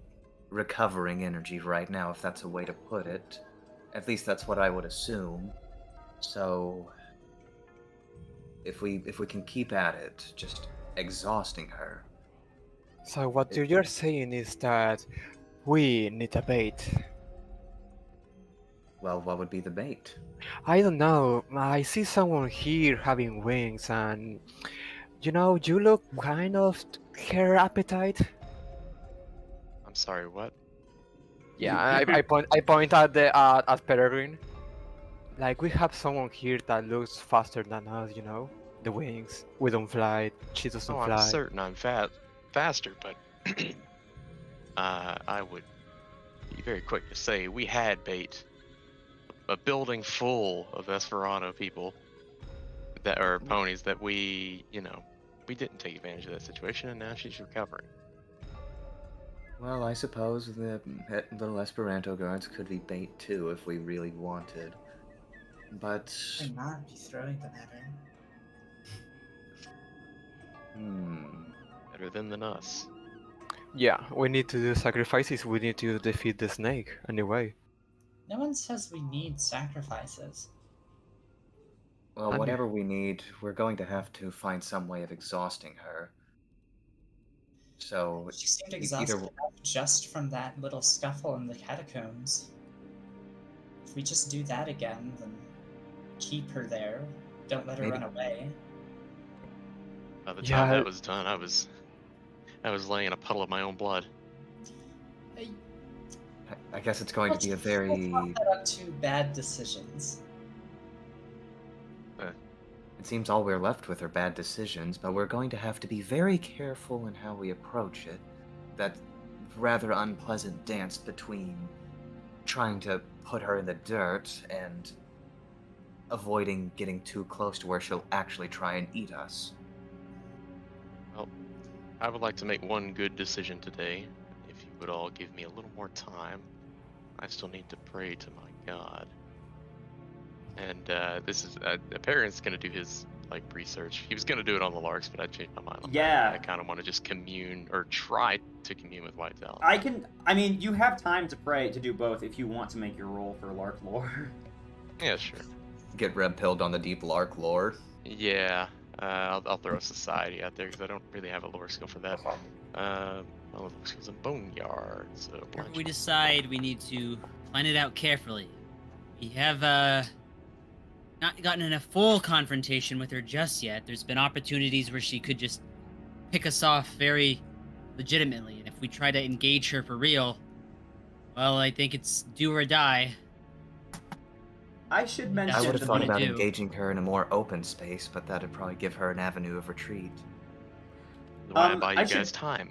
recovering energy right now, if that's a way to put it. At least that's what I would assume. So... If we can keep at it, just exhausting her. So what you're saying is that we need a bait. Well, what would be the bait? I don't know. I see someone here having wings, and you look kind of her appetite. I'm sorry, what? Yeah, I point at at Peregrine. Like, we have someone here that looks faster than us, the wings. We don't fly. She doesn't Oh, fly. I'm certain I'm faster, but I would be very quick to say we had bait. A building full of Esperanto people that are ponies that we didn't take advantage of that situation, and now she's recovering. Well, I suppose the little Esperanto guards could be bait too if we really wanted. But... I not be throwing them at her. Better than us. Yeah, we need to do sacrifices. We need to defeat the snake anyway. No one says we need sacrifices. Well, whatever we need, we're going to have to find some way of exhausting her. So... She seemed exhausted enough just from that little scuffle in the catacombs. If we just do that again, then keep her there. Don't let her run away. By the time that was done, I was laying in a puddle of my own blood. I guess it's going to be a very... Let's not put up to bad decisions. It seems all we're left with are bad decisions, but we're going to have to be very careful in how we approach it. That rather unpleasant dance between trying to put her in the dirt and avoiding getting too close to where she'll actually try and eat us. Well, I would like to make one good decision today. If you would all give me a little more time, I still need to pray to my God. And this is Perrin's gonna do his research. He was gonna do it on the Larks, but I changed my mind on that. I kind of want to just commune or try to commune with Whitetail. I mean, you have time to pray to do both if you want to make your roll for Lark lore. Yeah, sure. Get red pilled on the deep Lark lore. Yeah, I'll throw a society out there because I don't really have a lore skill for that. My lore skill's a boneyard, so. We decide we need to plan it out carefully. We have not gotten in a full confrontation with her just yet. There's been opportunities where she could just pick us off very legitimately, and if we try to engage her for real, well, I think it's do or die. I should mention... I would have thought about do. engaging her in a more open space, but that'd probably give her an avenue of retreat. Why buy you guys time?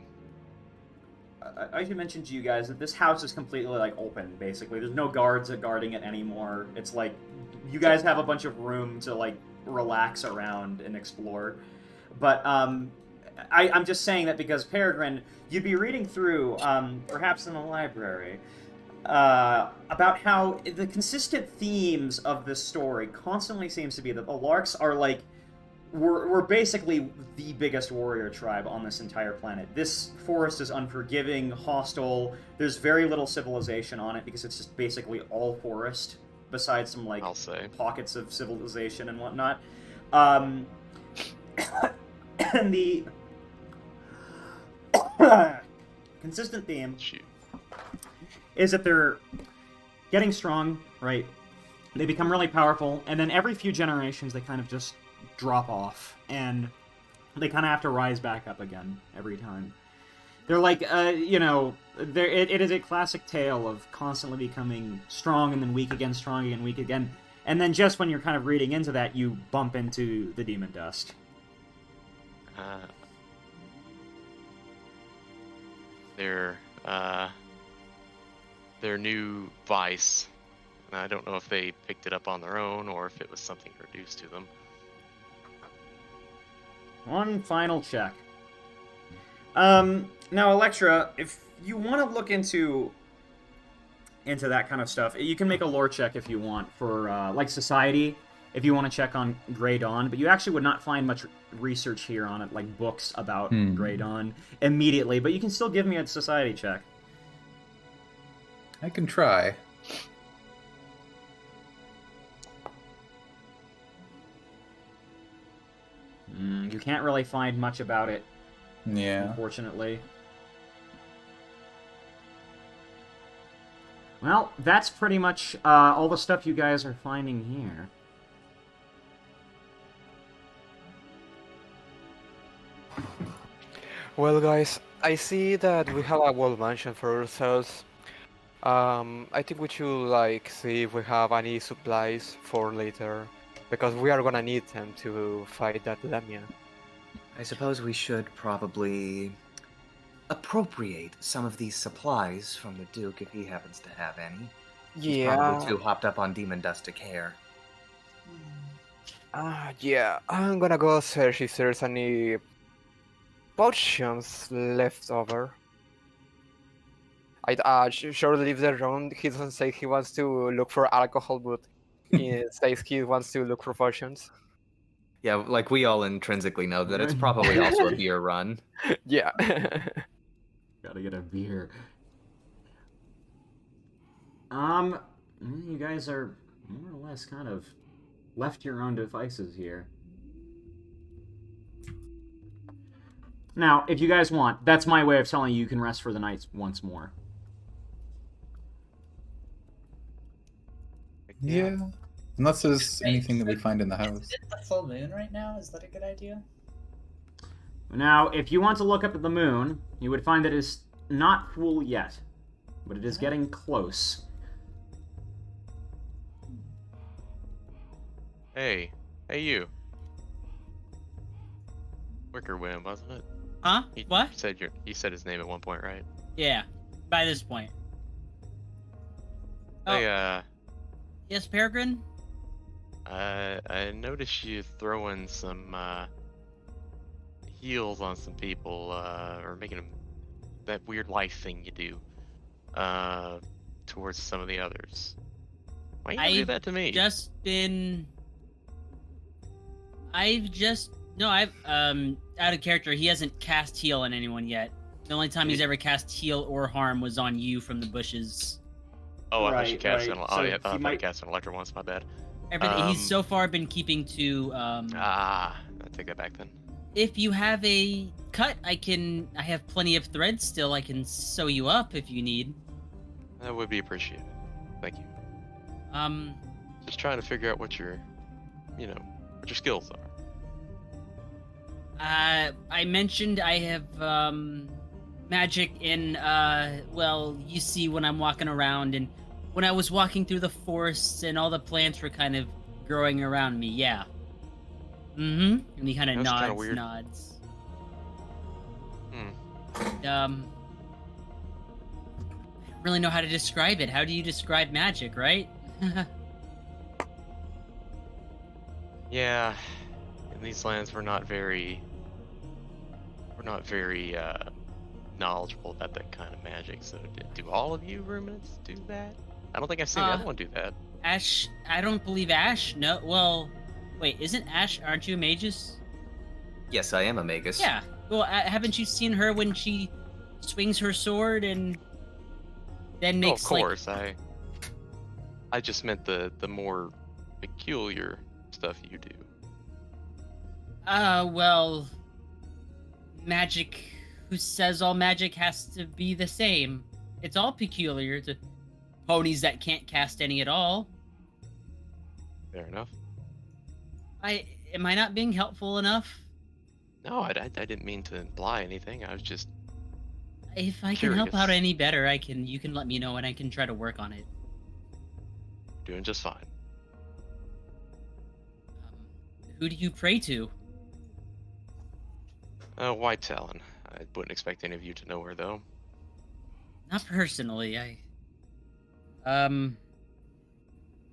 I should mention to you guys that this house is completely open, basically. There's no guards guarding it anymore. It's like you guys have a bunch of room to relax around and explore. But I'm just saying that because Peregrine, you'd be reading through, perhaps in the library, about how the consistent themes of this story constantly seems to be that the Larks are we're basically the biggest warrior tribe on this entire planet. This forest is unforgiving, hostile. There's very little civilization on it because it's just basically all forest, besides some like I'll say. pockets of civilization and whatnot. And the consistent theme Shoot. is that they're getting strong, right? They become really powerful, and then every few generations they kind of just drop off, and they kind of have to rise back up again every time. They're like, it is a classic tale of constantly becoming strong and then weak again, strong again, weak again. And then just when you're kind of reading into that, you bump into the demon dust. Their new vice. And I don't know if they picked it up on their own or if it was something introduced to them. One final check. Now, Electra, if you want to look into that kind of stuff, you can make a lore check if you want for, like, society, if you want to check on Grey Dawn, but you actually would not find much research here on it, like books about Grey Dawn immediately, but you can still give me a society check. I can try. You can't really find much about it, Yeah. unfortunately. Well, that's pretty much all the stuff you guys are finding here. Well, guys, I see that we have a whole mansion for ourselves. I think we should like see if we have any supplies for later, because we are gonna need them to fight that Lemia. I suppose we should probably appropriate some of these supplies from the Duke if he happens to have any. He's probably too hopped up on demon dust to care. Yeah, I'm gonna go search if there's any potions left over. I'd sure leave the room. He doesn't say he wants to look for alcohol, but he says he wants to look for potions. Yeah, like we all intrinsically know that it's probably also a beer run. Yeah. Gotta get a beer. You guys are more or less kind of left to your own devices here. Now, if you guys want, that's my way of telling you you can rest for the night once more. Yeah. Unless there's anything that we find in the house. Is it the full moon right now? Is that a good idea? Now, if you want to look up at the moon, you would find that it is not full yet, but it is getting close. Hey you. Wicker Wind, wasn't it? Huh? What? You said his name at one point, right? Yeah, by this point. Hey, Yes, Peregrine? I noticed you throwing some heals on some people, or making them that weird life thing you do, towards some of the others. Why you do that to me? I've out of character. He hasn't cast heal on anyone yet. The only time he's ever cast heal or harm was on you from the bushes. Oh, I thought you Right, cast right. an. So Oh, yeah, I thought he you might- cast an Electro once. My bad. He's so far been keeping to. I take that back then. If you have a cut, I have plenty of thread still. I can sew you up if you need. That would be appreciated. Thank you. Just trying to figure out what your skills are. I mentioned I have magic in. Well, you see when I'm walking around, and when I was walking through the forests, and all the plants were kind of growing around me. Yeah. And he kind of That's kinda nods. weird. Nods. Hmm. I don't really know how to describe it. How do you describe magic, right? Yeah, in these lands we're not very knowledgeable about that kind of magic. So do all of you ruminants do that? I don't think I've seen anyone do that. Ash, I don't believe Ash. No, well, Wait, isn't Ash? Aren't you a magus? Yes, I am a magus. Yeah. Well, haven't you seen her when she swings her sword and then Oh, makes of course. I just meant the more peculiar stuff you do. Well, magic. Who says all magic has to be the same? It's all peculiar to ponies that can't cast any at all. Fair enough. Am I not being helpful enough? No, I didn't mean to imply anything. I was just If I can help out curious. any better, you can let me know and I can try to work on it. doing just fine. Who do you pray to? White Talon. I wouldn't expect any of you to know her, though. Not personally.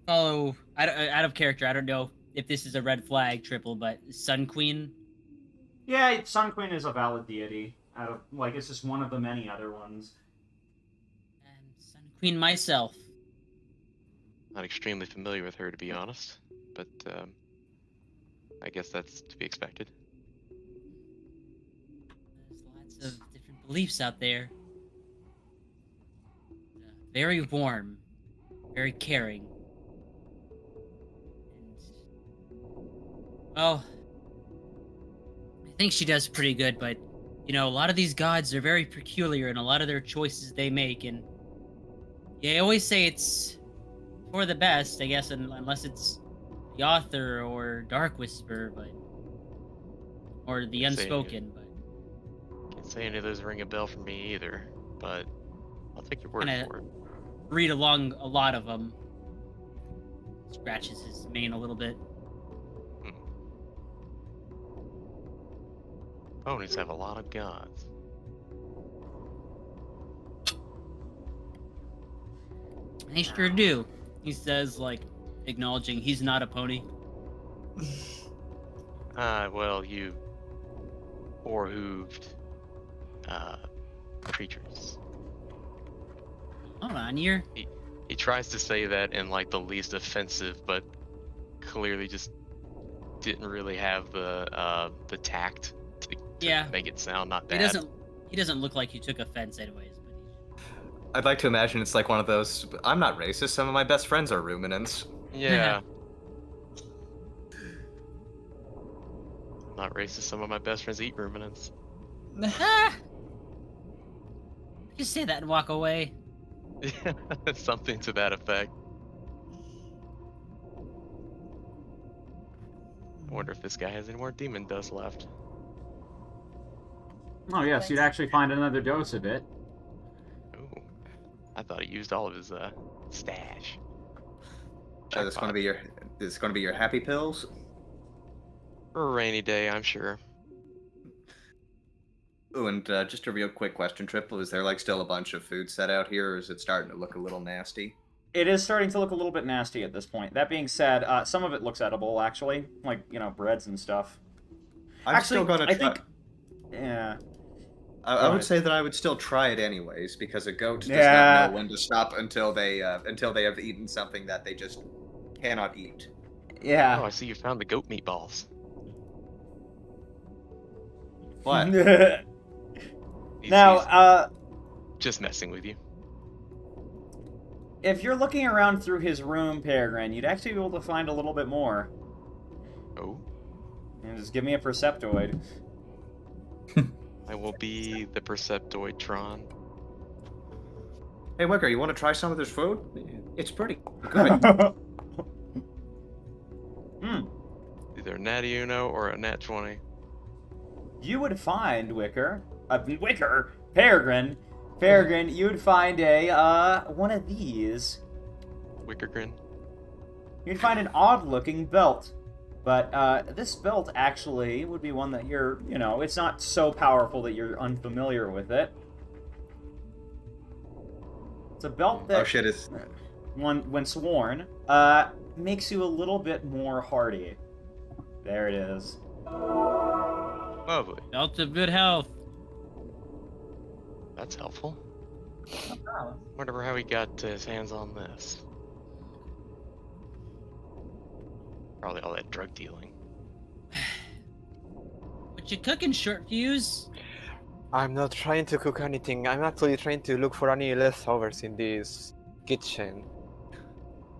Follow out of character. I don't know if this is a red flag, Triple, but Sun Queen. Yeah, Sun Queen is a valid deity. Out of it's just one of the many other ones. And Sun Queen myself. Not extremely familiar with her, to be honest, but I guess that's to be expected. There's lots of different beliefs out there. Very warm, very caring. And, well, I think she does pretty good, but a lot of these gods are very peculiar in a lot of their choices they make, and I always say it's for the best, I guess, unless it's the author or Dark Whisper, or the Can't say Unspoken, but Can't say any of those ring a bell for me either, but I'll take your word Kinda- for it. read along a lot of them. Scratches his mane a little bit. Ponies have a lot of gods. They sure do. He says, acknowledging he's not a pony. Well, you four-hooved creatures. Hold on, you're... He tries to say that in the least offensive, but clearly just didn't really have the tact to Yeah. make it sound not He bad. doesn't look like you took offense anyways, but I'd like to imagine it's like one of those, I'm not racist, some of my best friends are ruminants. Yeah. Not racist. Some of my best friends eat ruminants. Just say that and walk away. Something to that effect. I wonder if this guy has any more demon dust left. Oh yes, you'd actually find another dose of it. Ooh. I thought he used all of his stash. This is going to be your happy pills. For a rainy day, I'm sure. Ooh, and just a real quick question, Triple: is there still a bunch of food set out here, or is it starting to look a little nasty? It is starting to look a little bit nasty at this point. That being said, some of it looks edible, actually. Breads and stuff. I'm Actually, still gonna I try. think... Yeah. I would ahead. say that I would still try it anyways, because a goat does Yeah. not know when to stop until they have eaten something that they just cannot eat. Yeah. Oh, I see you found the goat meatballs. What? He's Now, just messing with you. if you're looking around through his room, Peregrine, you'd actually be able to find a little bit more. Oh, And just give me a Perceptoid. I will be the Perceptoid-tron. Hey, Wicker, you want to try some of this food? It's pretty good. Either a natty uno or a nat 20. You would find, Peregrine, you would find one of these. Wickergrin. You'd find an odd-looking belt. But this belt actually would be one that you're, it's not so powerful that you're unfamiliar with it. It's a belt that, Oh shit! Is when sworn, makes you a little bit more hardy. There it is. Lovely. Belt of good health. That's helpful. No problem. Wonder how he got his hands on this. Probably all that drug dealing. What you cooking, short fuse? I'm not trying to cook anything. I'm actually trying to look for any leftovers in this kitchen.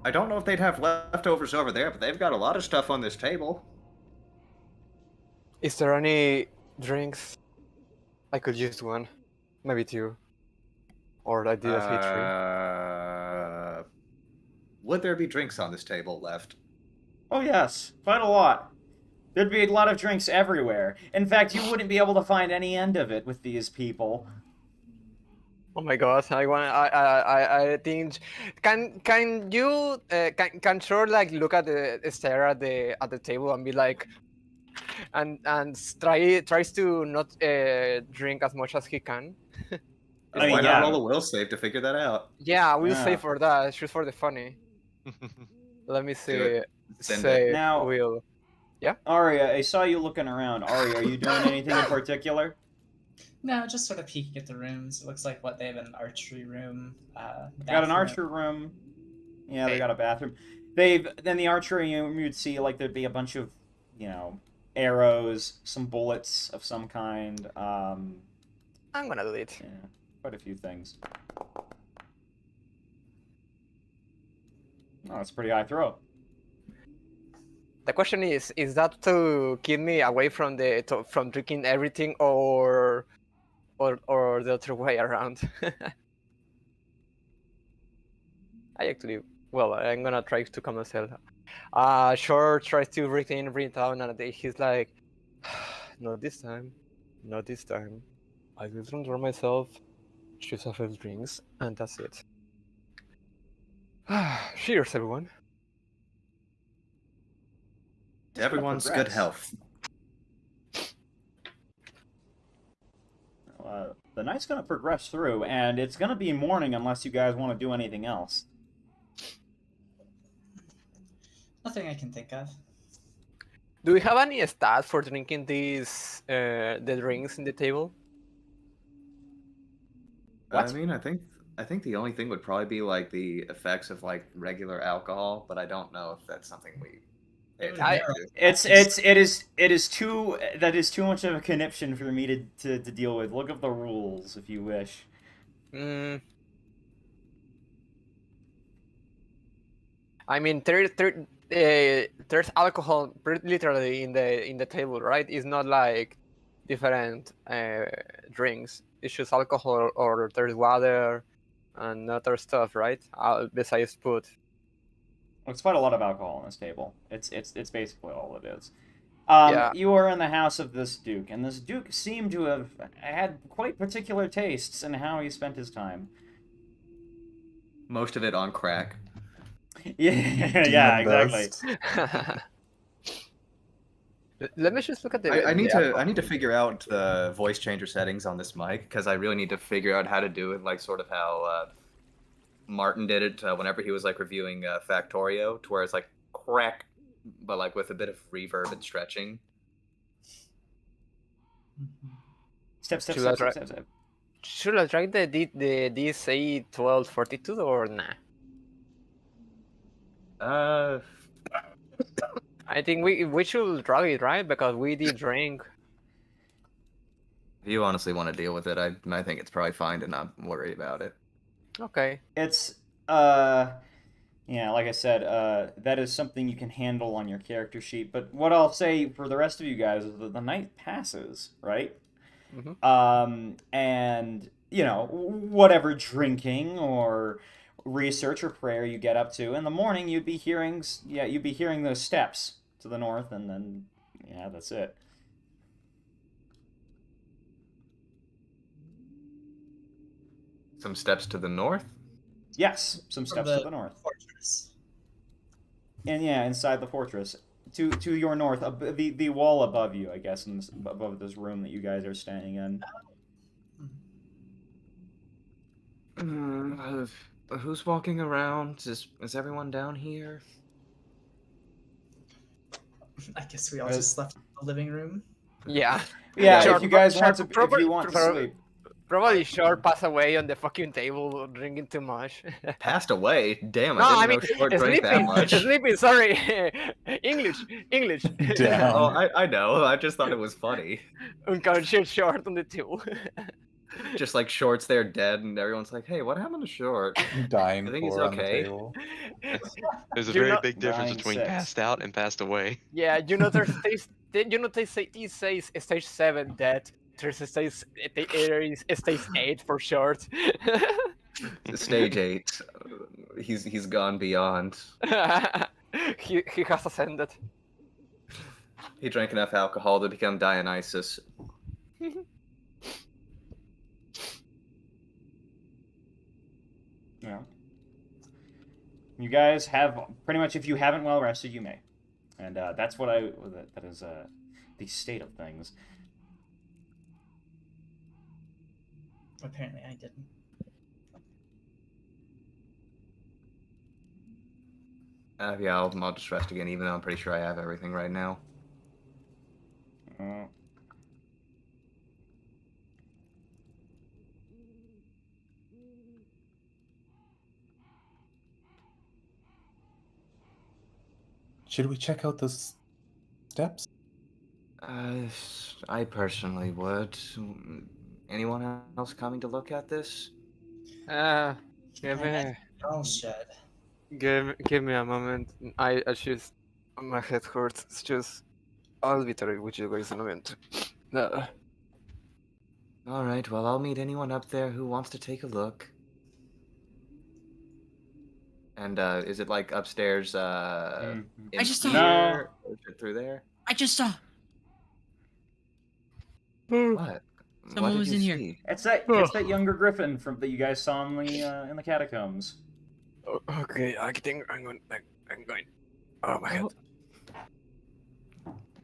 I don't know if they'd have leftovers over there, but they've got a lot of stuff on this table. Is there any drinks? I could use one, maybe two, or I did I say three? Would there be drinks on this table left? Oh yes, quite a lot. There'd be a lot of drinks everywhere. In fact, you wouldn't be able to find any end of it with these people. Oh my god! I think can you can Short like look at the stare at the table and be like, and tries to not drink as much as he can. I mean, Why yeah. not roll a will save to figure that out? Yeah, we'll Yeah. say for that. Just for the funny. Let me see. it. Send Say Now- will. Aria, I saw you looking around. Aria, are you doing anything in particular? No, just sort of peeking at the rooms. It looks like what they have an archery room. Got an bathroom. archer room. Yeah, they got a bathroom. Then the archery room, you'd see like there'd be a bunch of, arrows, some bullets of some kind. I'm gonna delete. Yeah, quite a few things. Oh, that's a pretty high throw. The question is that to keep me away from from drinking everything, or the other way around? I'm gonna try to calm myself. Short tries to breathe in, breathe out, and he's like, not this time, not this time. I will control myself, choose a few drinks, and that's it. Cheers, everyone. To everyone's good progress. health. The night's gonna progress through, and it's gonna be morning unless you guys want to do anything else. Nothing I can think of. Do we have any stats for drinking these the drinks in the table? What? I mean, I think the only thing would probably be like the effects of like regular alcohol, but I don't know if that's something we. It would I- vary. It is too much of a conniption for me to deal with. Look up the rules if you wish. I mean, there's alcohol literally in the table, right? It's not like different drinks. It's just alcohol, or there's water and other stuff, right? Besides food. It's quite a lot of alcohol on this table. It's basically all it is. Yeah. You are in the house of this duke, and this duke seemed to have had quite particular tastes in how he spent his time. Most of it on crack. Yeah, exactly. Let me just look at the. I need the to alcohol. I need to figure out the voice changer settings on this mic because I really need to figure out how to do it like sort of how Martin did it whenever he was like reviewing Factorio, to where it's like crack, but like with a bit of reverb and stretching. Step. Should I try- Should I try the DC 1242 or nah? I think we should try it, right? Because we did drink. If you honestly want to deal with it, I think it's probably fine to not worry about it. Okay. It's yeah, like I said, that is something you can handle on your character sheet. But what I'll say for the rest of you guys is that the night passes, right? Mhm. And whatever drinking or research or prayer you get up to in the morning, you'd be hearing those steps to the north, and then that's it. Some steps to the north. Yes, some steps to the north. Fortress. And inside the fortress, to your north, the wall above you, I guess, above this room that you guys are staying in. Who's walking around? Is everyone down here? I guess we all just left the living room. Yeah. Yeah, Sure, if you guys want to, proper- if you want to proper- sleep. Probably Short passed away on the fucking table drinking too much. Passed away. Damn, No, I I didn't mean know Short drank that sleeping. much. Sleeping. Sorry, English. English. Damn. Oh, I know. I just thought it was funny. Unconscious Short on the table. Just like Short's there dead, and everyone's like, "Hey, what happened to Short?" Dying I think he's for on the okay. table. There's a You very know- big difference Dying between six. passed out and passed away. Yeah, you know there's stage. You know they say it says stage 7 dead. There's a stage. There is stage 8 for short. Stage 8. He's gone beyond. he has ascended. He drank enough alcohol to become Dionysus. Yeah. You guys have pretty much, if you haven't well rested, you may, and that's what that is the state of things. Apparently, I didn't. Yeah, I'll just rest again, even though I'm pretty sure I have everything right now. Should we check out those steps? I personally would. Anyone else coming to look at this? Give me, All should. give me a moment. I just my head hurts. It's just I'll be there with you guys in a minute. No. All right. Well, I'll meet anyone up there who wants to take a look. And is it like upstairs? In I just saw- here? Or is it through there? I just saw What? Someone What was did in you here. see? It's that younger Griffin from that you guys saw in the catacombs. Okay, I think I'm going. Oh my head.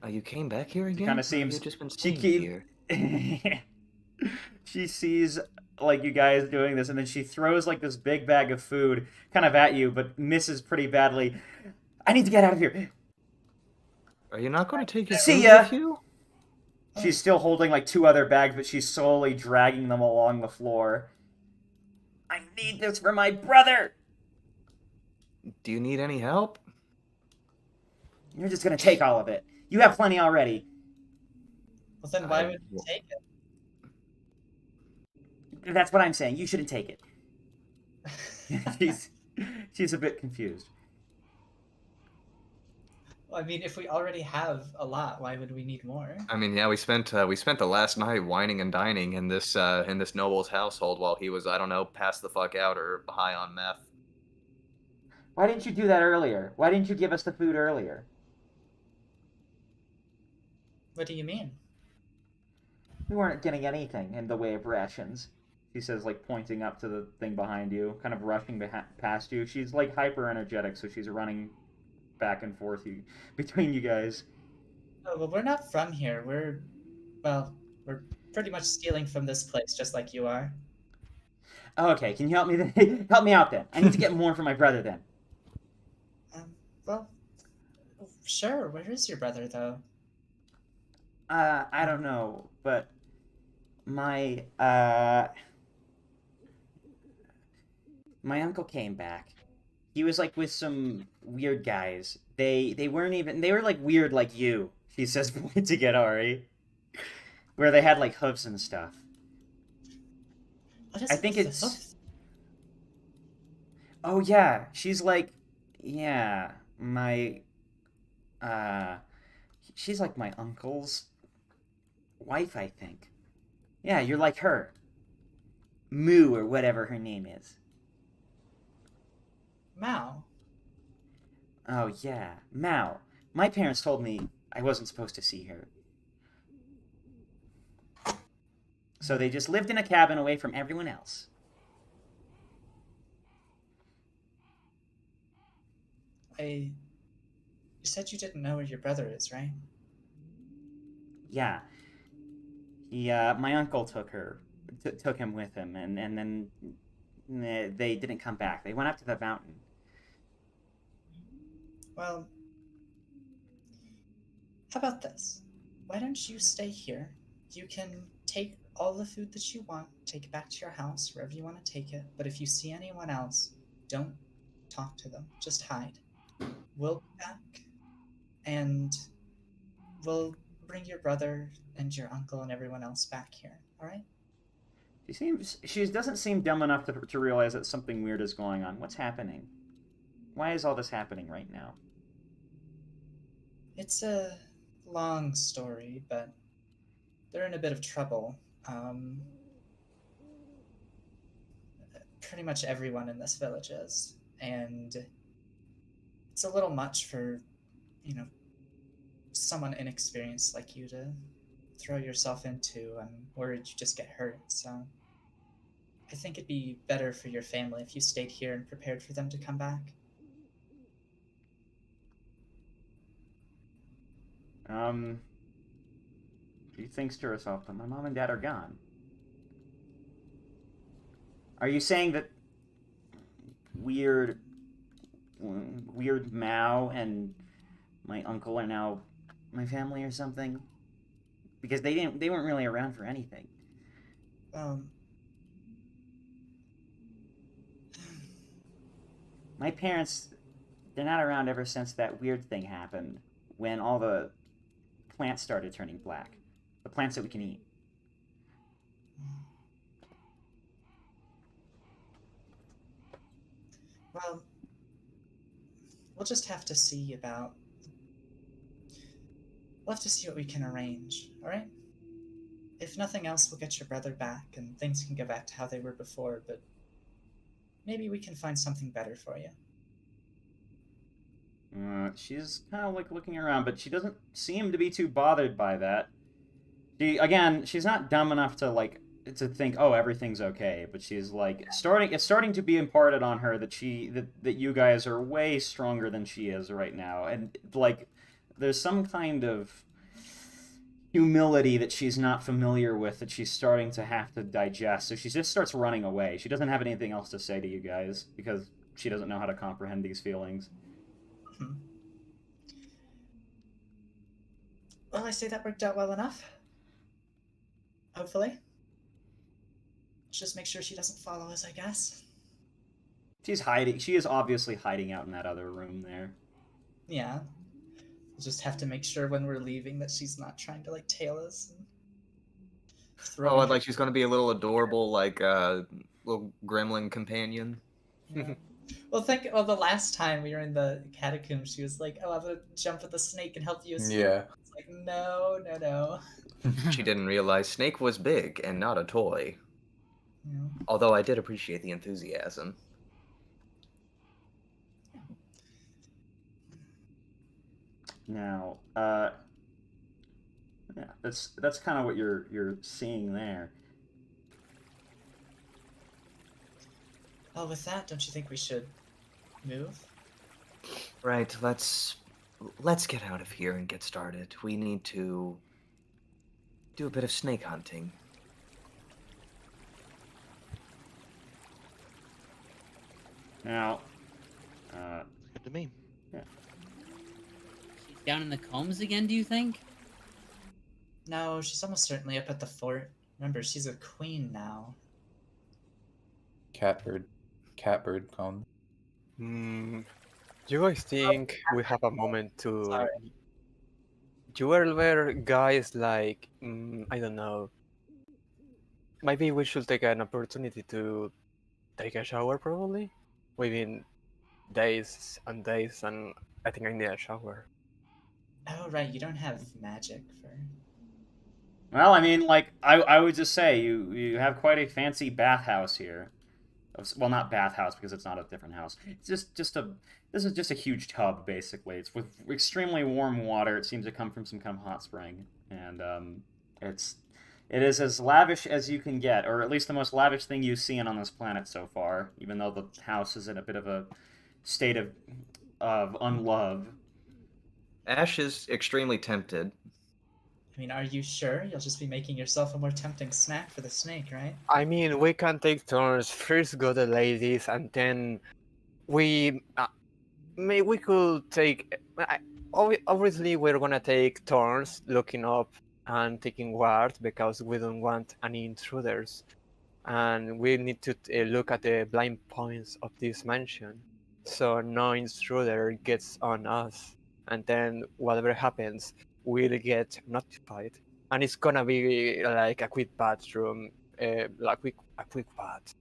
Oh, you came back here again? Kinda Or seems- You've just been she staying keep- here. She sees like you guys doing this, and then she throws like this big bag of food kind of at you, but misses pretty badly. I need to get out of here. Are you not going to take your See food ya. with you? She's still holding like 2 other bags, but she's slowly dragging them along the floor. I need this for my brother. Do you need any help? You're just gonna take all of it. You have plenty already. Well, then why would you take it? That's what I'm saying. You shouldn't take it. she's a bit confused. Well, I mean, if we already have a lot, why would we need more? I mean, yeah, we spent the last night whining and dining in this noble's household while he was, I don't know, passed the fuck out or high on meth. Why didn't you do that earlier? Why didn't you give us the food earlier? What do you mean? We weren't getting anything in the way of rations. She says, like, pointing up to the thing behind you, kind of rushing past you. She's, like, hyper-energetic, so she's running back and forth between you guys. Oh, well, we're not from here. We're pretty much stealing from this place, just like you are. Okay, can you help me help me out then? I need to get more for my brother then. Well, sure. Where is your brother, though? I don't know, but my uncle came back. He was like with some weird guys. They were like weird like you. She says, pointing at Ari, where they had like hooves and stuff. What is I think with the it's. hoof? Oh yeah, she's like, yeah, my. She's like my uncle's wife, I think. Yeah, you're like her. Moo or whatever her name is. Mao. Oh yeah, Mao. My parents told me I wasn't supposed to see her. So they just lived in a cabin away from everyone else. You said you didn't know where your brother is, right? Yeah. My uncle took him with him, and then they didn't come back. They went up to the mountain. Well, how about this? Why don't you stay here? You can take all the food that you want, take it back to your house, wherever you want to take it. But if you see anyone else, don't talk to them. Just hide. We'll be back, and we'll bring your brother and your uncle and everyone else back here. All right? She doesn't seem dumb enough to realize that something weird is going on. What's happening? Why is all this happening right now? It's a long story, but they're in a bit of trouble. Pretty much everyone in this village is, and it's a little much for, someone inexperienced like you to throw yourself into. I'm worried you just get hurt, so I think it'd be better for your family if you stayed here and prepared for them to come back. She thinks to herself, but my mom and dad are gone. Are you saying that weird Mao and my uncle are now my family or something? Because they weren't really around for anything. My parents, they're not around ever since that weird thing happened when all the plants started turning black. The plants that we can eat. Well, we'll just have to see about... We'll have to see what we can arrange, alright? If nothing else, we'll get your brother back, and things can go back to how they were before, but maybe we can find something better for you. She's kind of like looking around, but she doesn't seem to be too bothered by that. She's not dumb enough to think, oh, everything's okay, but she's like it's starting to be imparted on her that that you guys are way stronger than she is right now, and there's some kind of humility that she's not familiar with that she's starting to have to digest. So she just starts running away. She doesn't have anything else to say to you guys because she doesn't know how to comprehend these feelings. Well, I say that worked out well enough. Hopefully. Just make sure she doesn't follow us, I guess. She's hiding. She is obviously hiding out in that other room there. Yeah. We'll just have to make sure when we're leaving that she's not trying to tail us. She's going to be a little adorable, little gremlin companion. Yeah. Well, the last time we were in the catacombs, she was like, "Oh, I'm gonna jump with the snake and help you escape." Yeah. It's like, no. She didn't realize Snake was big and not a toy. Yeah. Although I did appreciate the enthusiasm. Now, yeah, that's kind of what you're seeing there. Well, with that, don't you think we should move? Right, let's get out of here and get started. We need to do a bit of snake hunting. Now, Good to me. yeah. She's down in the combs again, do you think? No, she's almost certainly up at the fort. Remember, she's a queen now. Catbird cone. Do you guys think we have a moment to... Sorry. You were guys I don't know. Maybe we should take an opportunity to take a shower, probably? We've been days and days, and I think I need a shower. Oh, right, you don't have magic for... Well, I mean, I would just say you have quite a fancy bathhouse here. Well, not bathhouse because it's not a different house. It's this is just a huge tub basically. It's with extremely warm water. It seems to come from some kind of hot spring, and it is as lavish as you can get, or at least the most lavish thing you've seen on this planet so far. Even though the house is in a bit of a state of unlove. Ash is extremely tempted. I mean, are you sure? You'll just be making yourself a more tempting snack for the snake, right? I mean, we can take turns. First go the ladies, and then we could take... Obviously, we're gonna take turns looking up and taking guard because we don't want any intruders. And we need to look at the blind points of this mansion so no intruder gets on us. And then whatever happens, we'll get notified. And it's gonna be like a quick bathroom, a quick bath.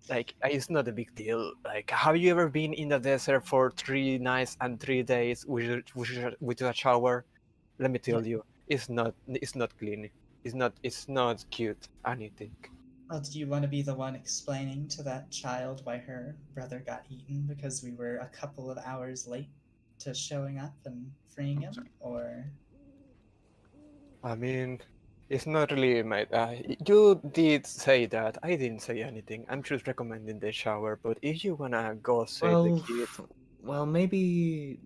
Like it's not a big deal. Like, have you ever been in the desert for 3 nights and 3 days with a shower? Let me tell you, it's not clean. It's not cute anything. Well, do you want to be the one explaining to that child why her brother got eaten because we were a couple of hours late to showing up and freeing him, or? I mean, it's not really my. You did say that. I didn't say anything. I'm just recommending the shower. But if you wanna go save the Well, kid, well, maybe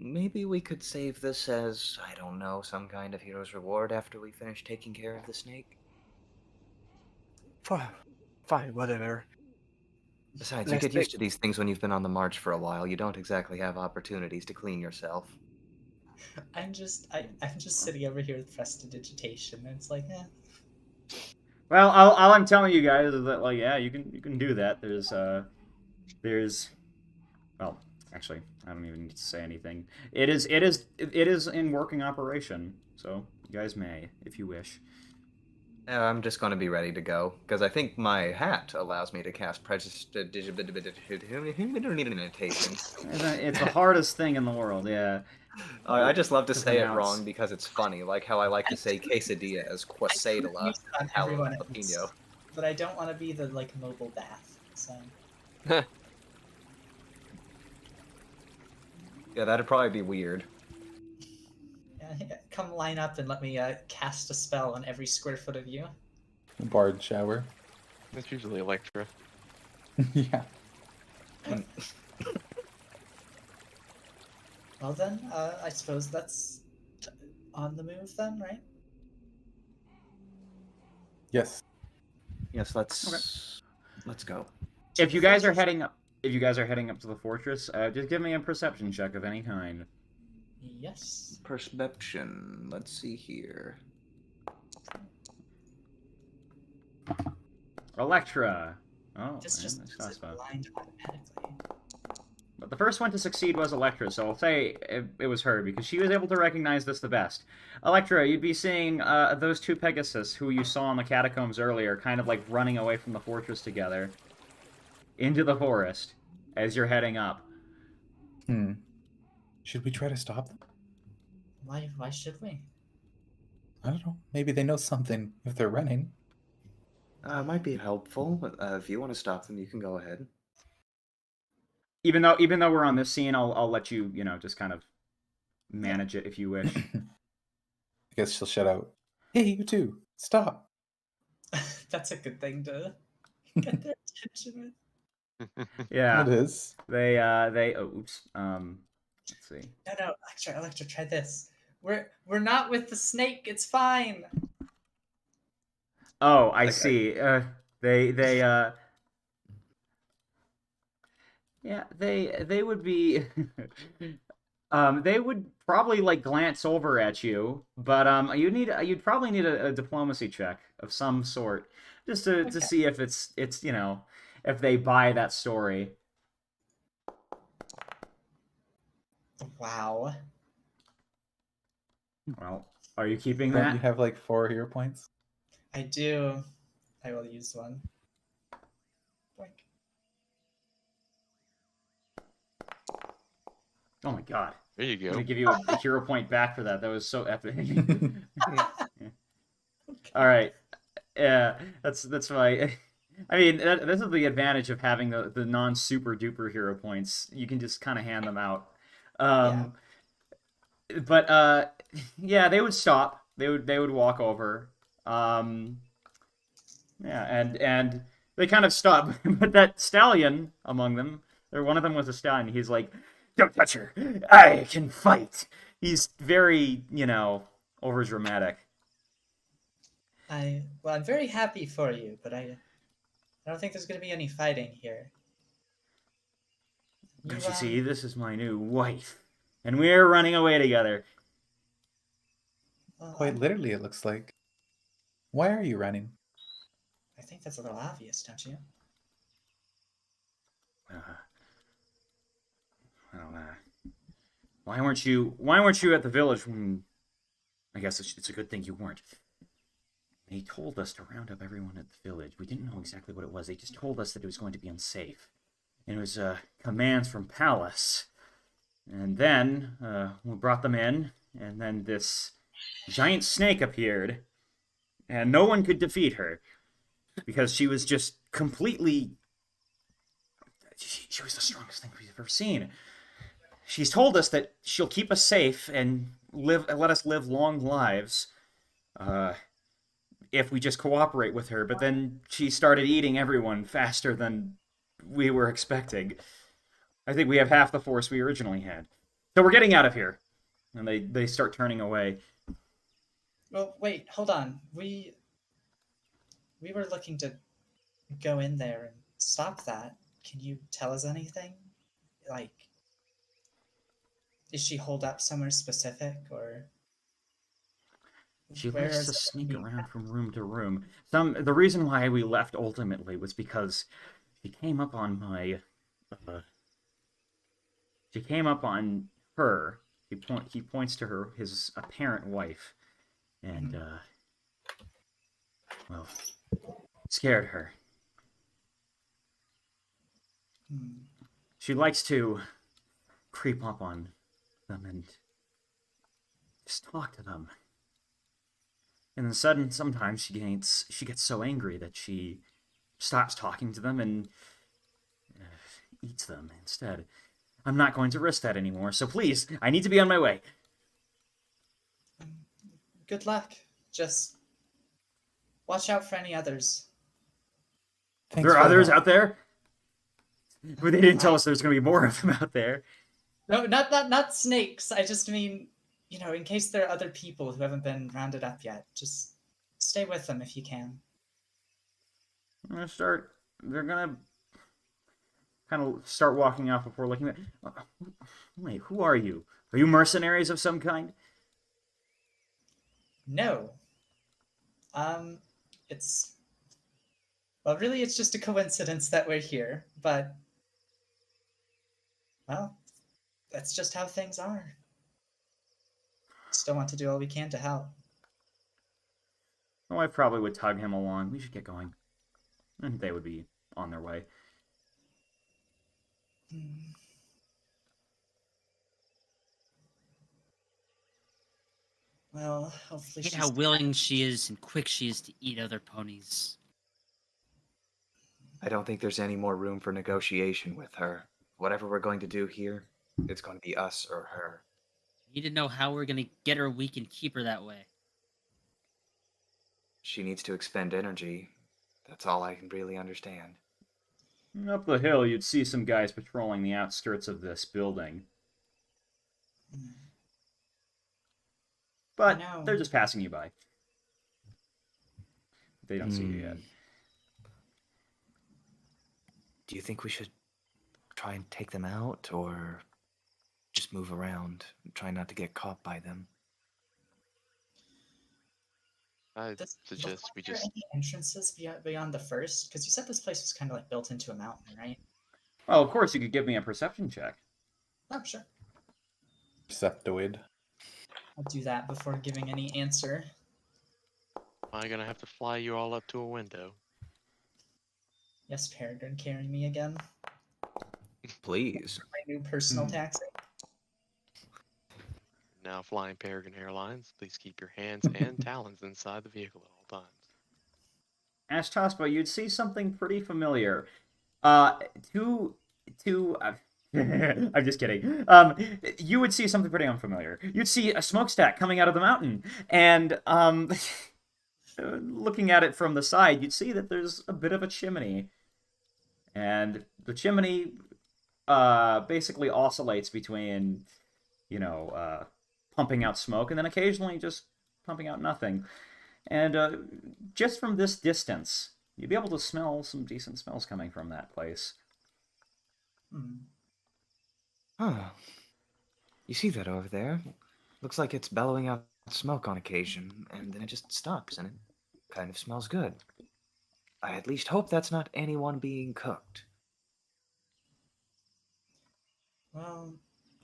we could save this as, I don't know, some kind of hero's reward after we finish taking care of the snake. fine, whatever. Besides, you Let's get used to these things when you've been on the march for a while. You don't exactly have opportunities to clean yourself. I'm just sitting over here with prestidigitation, and it's like, eh. Well, all I'm telling you guys is that, like, yeah, you can do that. Well, actually, I don't even need to say anything. It is in working operation, so you guys may, if you wish. I'm just going to be ready to go, because I think my hat allows me to cast prestidigitation. It's the hardest thing in the world, yeah. I just love to To say it pronounce. wrong because it's funny, like how I like to say quesadilla as quesadilla Use it on and everyone else, jalapeno. but I don't want to be the like mobile bath. So Yeah, that'd probably be weird. yeah, come line up and let me cast a spell on every square foot of you. Bard shower. It's usually Electra. Yeah. Well then, I suppose that's on the move then, right? Yes. Yes, let's go. If you guys are heading up to the fortress, just give me a perception check of any kind. Yes. Perception. Let's see here. Electra. Oh, This just that's does it not bad. blind automatically. But the first one to succeed was Electra, so I'll say it was her, because she was able to recognize this the best. Electra, you'd be seeing those two Pegasus who you saw in the catacombs earlier, kind of like running away from the fortress together into the forest as you're heading up. Should we try to stop them? Why should we? I don't know. Maybe they know something if they're running. It might be helpful. If you want to stop them, you can go ahead. Even though we're on this scene, I'll let you, just kind of manage it if you wish. I guess she'll shout out, "Hey, you two, stop!" That's a good thing to get their attention with. Yeah. It is. They oops. Let's see. No, Electra, try this. We're not with the snake. It's fine. Oh, I see. Yeah, they would be they would probably like glance over at you, but you'd probably need a diplomacy check of some sort just to see if it's if they buy that story. Wow. Well, are you keeping Don't that? you have like 4 hero points? I do. I will use one. Boink. Oh my god. There you I'm go. gonna give you a hero point back for that. That was so epic. All right. Yeah, that's my. I mean, this is the advantage of having the non super duper hero points. You can just kind of hand them out. But yeah, they would stop. They would walk over. Yeah, and they kind of stop. But that stallion among them, or one of them was a stallion. He's like, "Don't touch her. I can fight." He's very, over dramatic. I'm very happy for you, but I don't think there's gonna be any fighting here. Don't you see? This is my new wife, and we're running away together. Well, Quite literally, it looks like. Why are you running? I think that's a little obvious, don't you? Well, why weren't you at the village when? I guess it's a good thing you weren't. They told us to round up everyone at the village. We didn't know exactly what it was. They just told us that it was going to be unsafe. And it was commands from Palace. And then we brought them in, and then this giant snake appeared, and no one could defeat her because she was just completely. She was the strongest thing we've ever seen. She's told us that she'll keep us safe and let us live long lives if we just cooperate with her. But then she started eating everyone faster than we were expecting. I think we have half the force we originally had. So we're getting out of here. And they start turning away. Well, wait, hold on. We were looking to go in there and stop that. Can you tell us anything? Like, is she holed up somewhere specific, or She where likes is to it sneak being around kept? from room to room. The reason why we left ultimately was because she came up on my. She came up on her. He points to his apparent wife, and well, scared her. Hmm. She likes to creep up on them and just talk to them. And then sometimes she gets so angry that she stops talking to them and eats them instead. I'm not going to risk that anymore, so please, I need to be on my way. Good luck. Just watch out for any others. Thanks There are for the others help. out there? But they didn't tell us there's going to be more of them out there. No, not snakes. I just mean, in case there are other people who haven't been rounded up yet, just stay with them if you can. They're going to kind of start walking off before looking at. Wait, who are you? Are you mercenaries of some kind? No. It's well, really, it's just a coincidence that we're here, but well, that's just how things are. Still want to do all we can to help. My wife probably would tug him along. We should get going. And they would be on their way. Hmm. Well, hopefully Hate she's how willing she is and quick she is to eat other ponies. I don't think there's any more room for negotiation with her. Whatever we're going to do here, it's going to be us or her. We need to know how we're gonna get her weak and keep her that way. She needs to expend energy. That's all I can really understand. Up the hill, you'd see some guys patrolling the outskirts of this building. Hmm. But No. they're just passing you by. They don't see you yet. Do you think we should try and take them out, or just move around and try not to get caught by them? I This, suggest we are there just. any entrances beyond the first? Because you said this place was kind of like built into a mountain, right? Well, of course, you could give me a perception check. Oh, sure. Perceptoid. I'll do that before giving any answer. Am I gonna have to fly you all up to a window? Yes, Peregrine, carry me again. Please. My new personal taxi. Now flying Peregrine Airlines, please keep your hands and talons inside the vehicle at all times. Ashtaspa, you'd see something pretty familiar. I'm just kidding. You would see something pretty unfamiliar. You'd see a smokestack coming out of the mountain, and looking at it from the side, you'd see that there's a bit of a chimney, and the chimney basically oscillates between, pumping out smoke and then occasionally just pumping out nothing. And just from this distance, you'd be able to smell some decent smells coming from that place. Hmm. Huh. You see that over there? Looks like it's bellowing out smoke on occasion, and then it just stops, and it Kind of smells good. I at least hope that's not anyone being cooked. Well,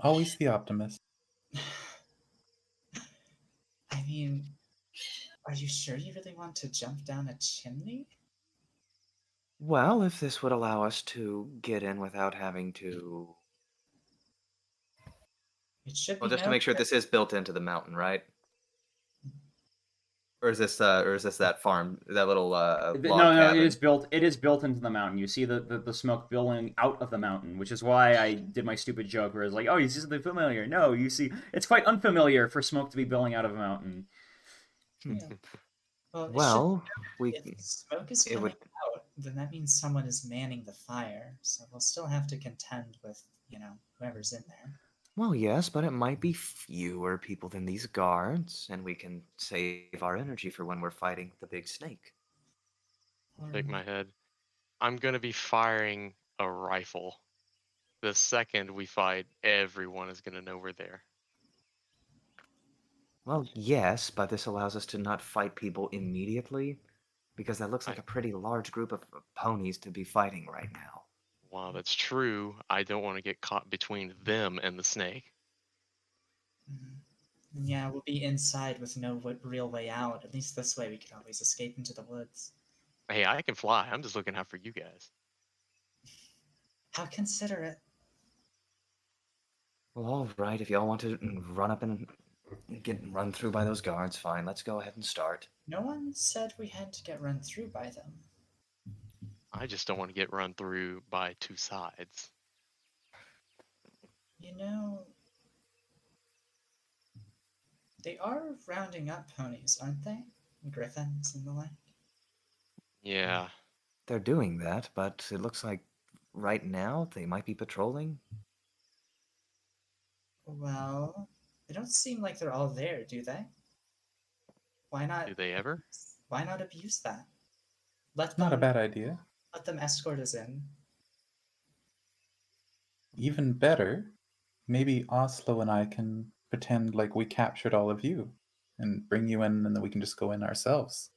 Always the optimist. I mean, are you sure you really want to jump down a chimney? Well, if this would allow us to get in without having to. It should Well, be just to noted make sure that this is built into the mountain, right? Or is this that farm, that little log No, cabin? it is built. It is built into the mountain. You see the smoke billowing out of the mountain, which is why I did my stupid joke where it's like, oh, you see something familiar. No, you see, it's quite unfamiliar for smoke to be billowing out of a mountain. Yeah. Well, it should Well, we. if smoke is It coming would. out, then that means someone is manning the fire. So we'll still have to contend with, whoever's in there. Well, yes, but it might be fewer people than these guards, and we can save our energy for when we're fighting the big snake. Shake my head. I'm gonna be firing a rifle. The second we fight, everyone is gonna know we're there. Well, yes, but this allows us to not fight people immediately, because that looks like a pretty large group of ponies to be fighting right now. While that's true, I don't want to get caught between them and the snake. Mhm. Yeah, we'll be inside with no real way out. At least this way we could always escape into the woods. Hey, I can fly. I'm just looking out for you guys. How considerate. Well, all right, if y'all want to run up and get run through by those guards, fine. Let's go ahead and start. No one said we had to get run through by them. I just don't want to get run through by two sides. You know, they are rounding up ponies, aren't they? Griffins and the like. Yeah. They're doing that, but it looks like right now they might be patrolling. Well, they don't seem like they're all there, do they? Why not? Do they ever? Why not abuse that? Let Not a them bad idea. let them escort us in. Even better, maybe Oslo and I can pretend like we captured all of you and bring you in, and then we can just go in ourselves.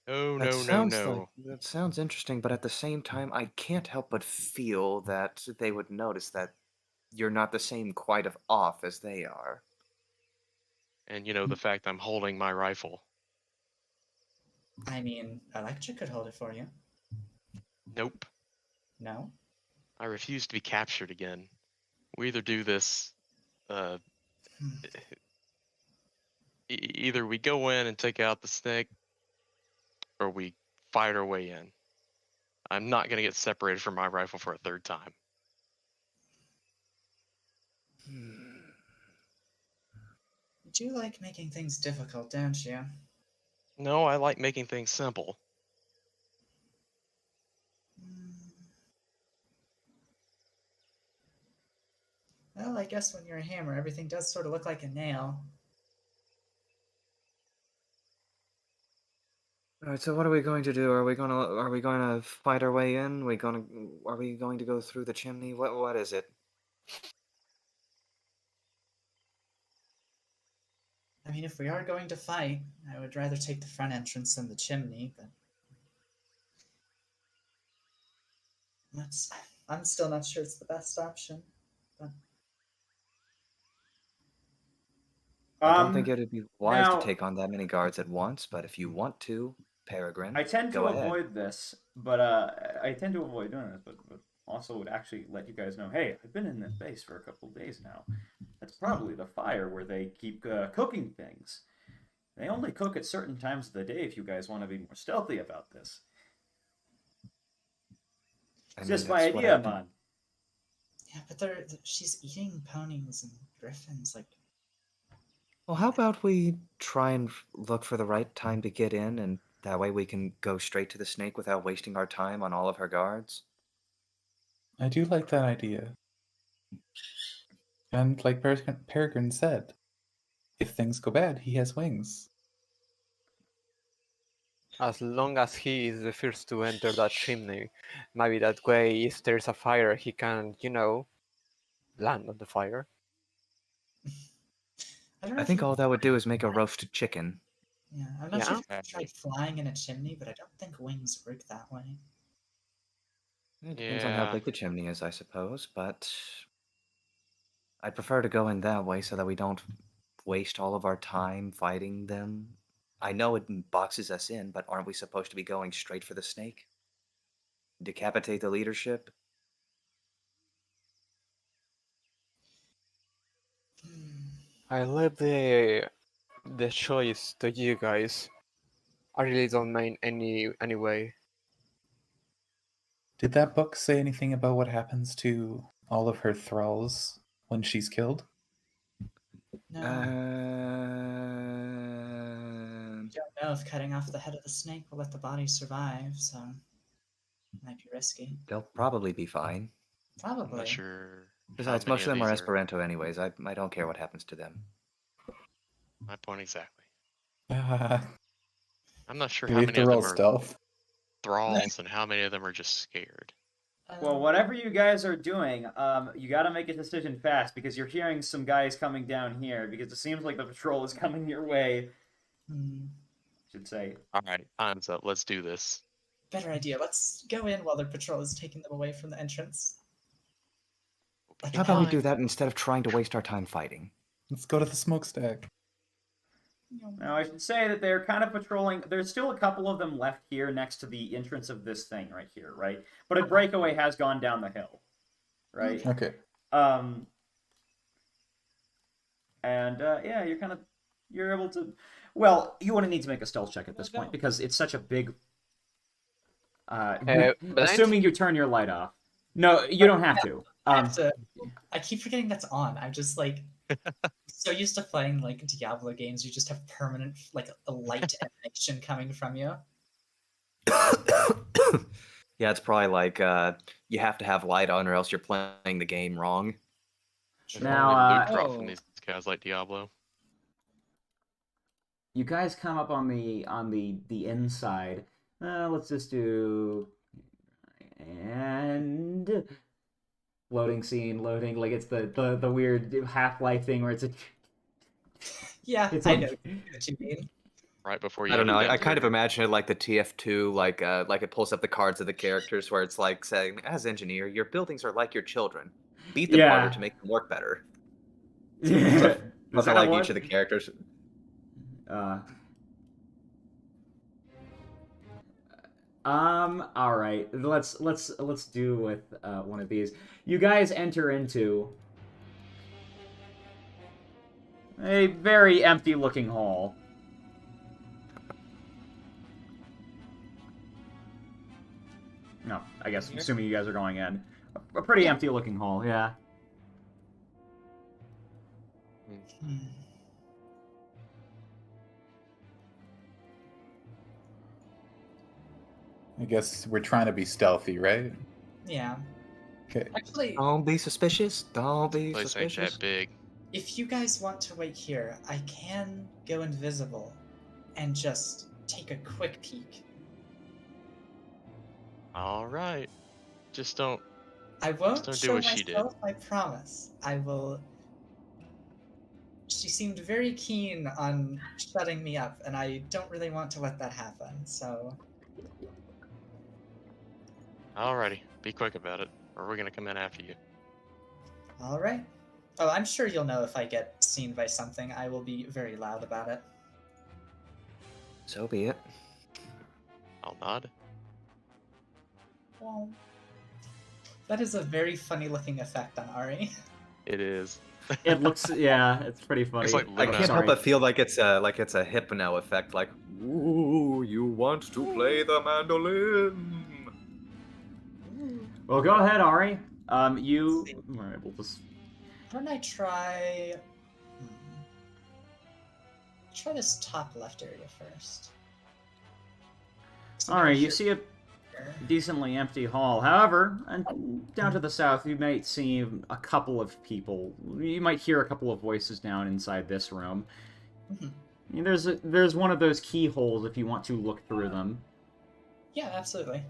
Oh, That no, no, sounds no. that sounds interesting, but at the same time, I can't help but feel that they would notice that you're not the same quite of off as they are. And the fact I'm holding my rifle. I mean, Electra could hold it for you. Nope. No? I refuse to be captured again. We either do this, Hmm. either we go in and take out the snake, or we fight our way in. I'm not going to get separated from my rifle for a third time. You do like making things difficult, don't you? No, I like making things simple. Hmm. Well, I guess when you're a hammer, everything does sort of look like a nail. All right, so what are we going to do? Are we going to fight our way in? Are we going to go through the chimney? What is it? I mean, if we are going to fight, I would rather take the front entrance than the chimney, but I'm still not sure it's the best option. But I don't think it'd be wise to now- take on that many guards at once, but if you want to, Peregrine, I tend to go ahead. avoid this, but I tend to avoid doing this, but also would actually let you guys know, hey, I've been in this base for a couple of days now. That's probably the fire where they keep cooking things. They only cook at certain times of the day if you guys want to be more stealthy about this. I It's mean, just my that's what idea, I do. man. yeah, but she's eating ponies and griffins. Like, Well, how about we try and look for the right time to get in, and that way we can go straight to the snake without wasting our time on all of her guards? I do like that idea. And like Peregrine said, if things go bad, he has wings. As long as he is the first to enter that chimney, maybe that way, if there's a fire, he can, land on the fire. I don't know I if think you all that would do is make a roasted chicken. Yeah, I'm not Yeah. sure if I've tried flying in a chimney, but I don't think wings work that way. It depends on how Yeah. big the chimney is, I suppose, but I'd prefer to go in that way so that we don't waste all of our time fighting them. I know it boxes us in, but aren't we supposed to be going straight for the snake? Decapitate the leadership? I leave the choice to you guys. I really don't mind anyway. Did that book say anything about what happens to all of her thralls when she's killed? No, Uh, I don't know if cutting off the head of the snake will let the body survive, so it might be risky. they'll probably be fine. I'm Probably. not sure. how Besides, many most of them are these Esperanto anyways. I don't care what happens to them. My point exactly. Uh, I'm not sure do how we have many to of roll them are stealth? thralls and how many of them are just scared. Well, whatever you guys are doing, you got to make a decision fast because you're hearing some guys coming down here because it seems like the patrol is coming your way. Hmm, Should say. All right, time's up. Let's do this. better idea. Let's go in while their patrol is taking them away from the entrance. Like How an about we ally. do that instead of trying to waste our time fighting? Let's go to the smokestack. Now, I should say that they're kind of patrolling. There's still a couple of them left here next to the entrance of this thing right here, right? But a breakaway has gone down the hill, right? Okay. Yeah, you're able to. Well, you wouldn't need to make a stealth check at this point because it's such a big. But Assuming you turn your light off. No, you don't have to. I keep forgetting that's on. I'm just like so used to playing like Diablo games. You just have permanent like a light emanation coming from you. Yeah, it's probably like you have to have light on or else you're playing the game wrong. If Now, only loot drop Oh. from these guys like Diablo. You guys come up on the inside. Let's just do and loading scene, loading like it's the weird Half-Life thing where it's a Yeah, it's I like- know what you mean. Right before you. I don't know. I enter. kind of imagine it like the TF2, like it pulls up the cards of the characters where it's like saying, as engineer, your buildings are like your children. Beat them Yeah. harder to make them work better. Is Also that like what? each of the characters. All right. Let's do with one of these. You guys enter into a very empty-looking hall. No, I guess assuming you guys are going in, a pretty empty-looking hall. Yeah. Hmm. I guess we're trying to be stealthy, right? Yeah. Okay. Actually, Don't be suspicious. Don't be Place ain't suspicious. that big. if you guys want to wait here, I can go invisible and just take a quick peek. All right. Just don't. I won't don't do show what she did. myself, I promise. I will. She seemed very keen on shutting me up, and I don't really want to let that happen, so. Alrighty. Be quick about it, or we're gonna come in after you. Alright. Oh, I'm sure you'll know if I get seen by something. I will be very loud about it. So be it. I'll nod. Well, that is a very funny looking effect on Ari. It is. It looks, yeah, it's pretty funny. It's like I Luna. can't Sorry. help but feel like it's a hypno effect, like, ooh, you want to play the mandolin. Well, go ahead, Ari. You were able to. Why don't I try... Try this top left area first. So All right, you here- see a decently empty hall. However, and down to the south, you might see a couple of people. You might hear a couple of voices down inside this room. Mhm. There's one of those keyholes if you want to look through them. Yeah, absolutely.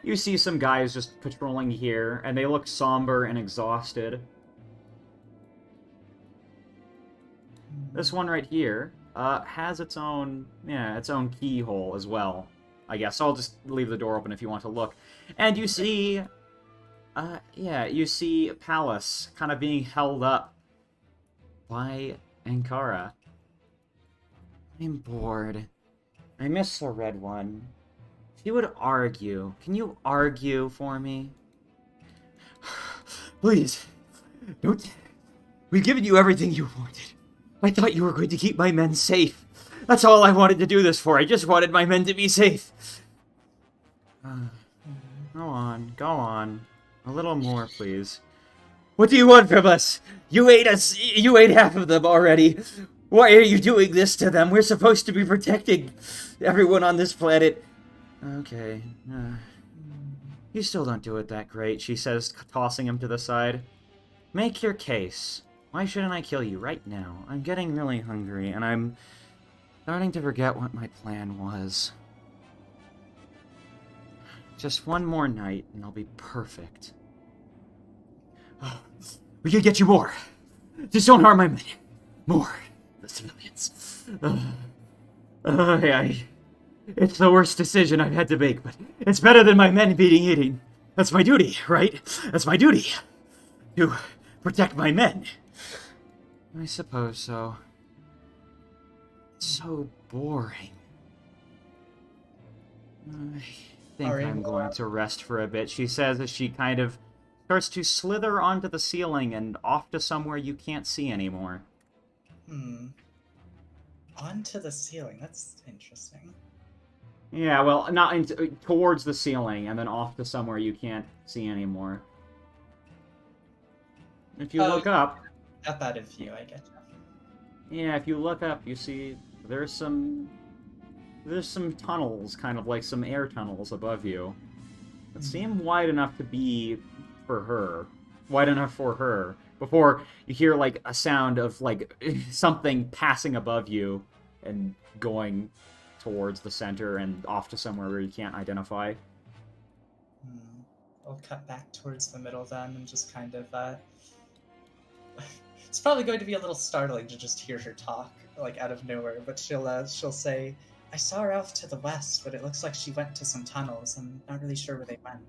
You see some guys just patrolling here, and they look somber and exhausted. This one right here, has its own keyhole as well. I guess so. I'll just leave the door open if you want to look. And you see, you see Palace kind of being held up by Ankara. I'm bored. I miss the red one. If you would argue, can you argue for me? Please, don't. We've given you everything you wanted. I thought you were going to keep my men safe. That's all I wanted to do this for. I just wanted my men to be safe. Go on. A little more, please. What do you want from us? You ate half of them already. Why are you doing this to them? We're supposed to be protecting everyone on this planet. Okay. You still don't do it that great, she says, tossing him to the side. Make your case. Why shouldn't I kill you right now? I'm getting really hungry, and I'm starting to forget what my plan was. Just one more night, and I'll be perfect. Oh, we can get you more. Just don't harm my men. More. The civilians. It's the worst decision I've had to make, but it's better than my men being eaten. That's my duty, right? That's my duty. To protect my men. I suppose so. It's so boring. I think I'm going to rest for a bit, she says as she kind of starts to slither onto the ceiling and off to somewhere you can't see anymore. Onto the ceiling. That's interesting. Yeah, well, not towards the ceiling, and then off to somewhere you can't see anymore. If you look up... Not that of view, I get you. Yeah, if you look up, you see there's some tunnels, kind of like some air tunnels above you, that seem wide enough to be for her. Wide enough for her. Before you hear, like, a sound of, like, something passing above you and going towards the center and off to somewhere where you can't identify. I'll cut back towards the middle then and just kind of, It's probably going to be a little startling to just hear her talk, like, out of nowhere, but she'll say, I saw her off to the west, but it looks like she went to some tunnels. I'm not really sure where they went.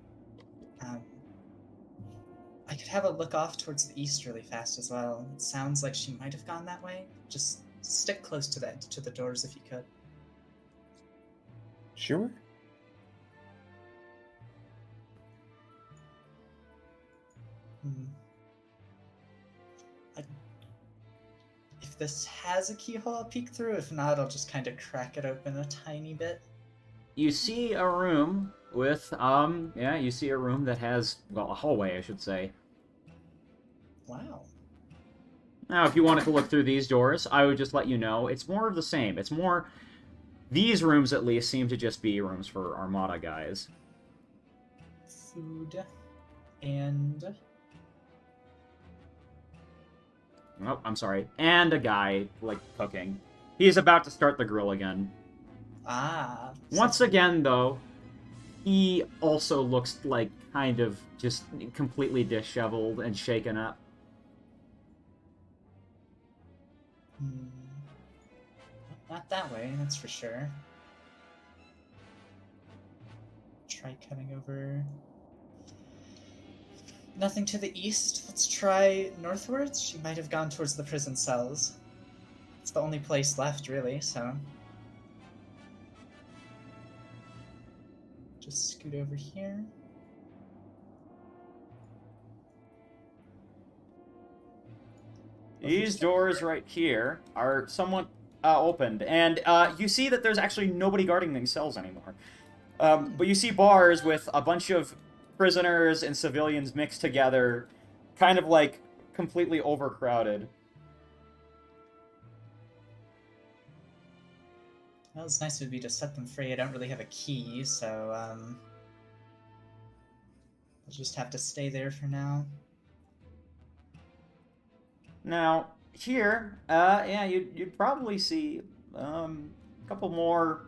I could have a look off towards the east really fast as well. It sounds like she might have gone that way. Just stick close to the doors if you could. Sure. If this has a keyhole, I'll peek through. If not, I'll just kind of crack it open a tiny bit. You see a room with, you see a room that has, well, a hallway, I should say. Wow. Now, if you wanted to look through these doors, I would just let you know, it's more of the same. It's more, these rooms at least seem to just be rooms for Armada guys. Food and... Oh, I'm sorry. And a guy, like, cooking. He's about to start the grill again. Ah. Once again, though, he also looks like kind of just completely disheveled and shaken up. Not that way, that's for sure. Try cutting over. Nothing to the east. Let's try northwards. She might have gone towards the prison cells. It's the only place left, really, so... Just scoot over here. These doors right here are somewhat opened, and you see that there's actually nobody guarding these cells anymore. But you see bars with a bunch of prisoners and civilians mixed together, kind of like completely overcrowded. Well, it's nice would be to set them free. I don't really have a key, so I'll just have to stay there for now. Now, here, you'd probably see a couple more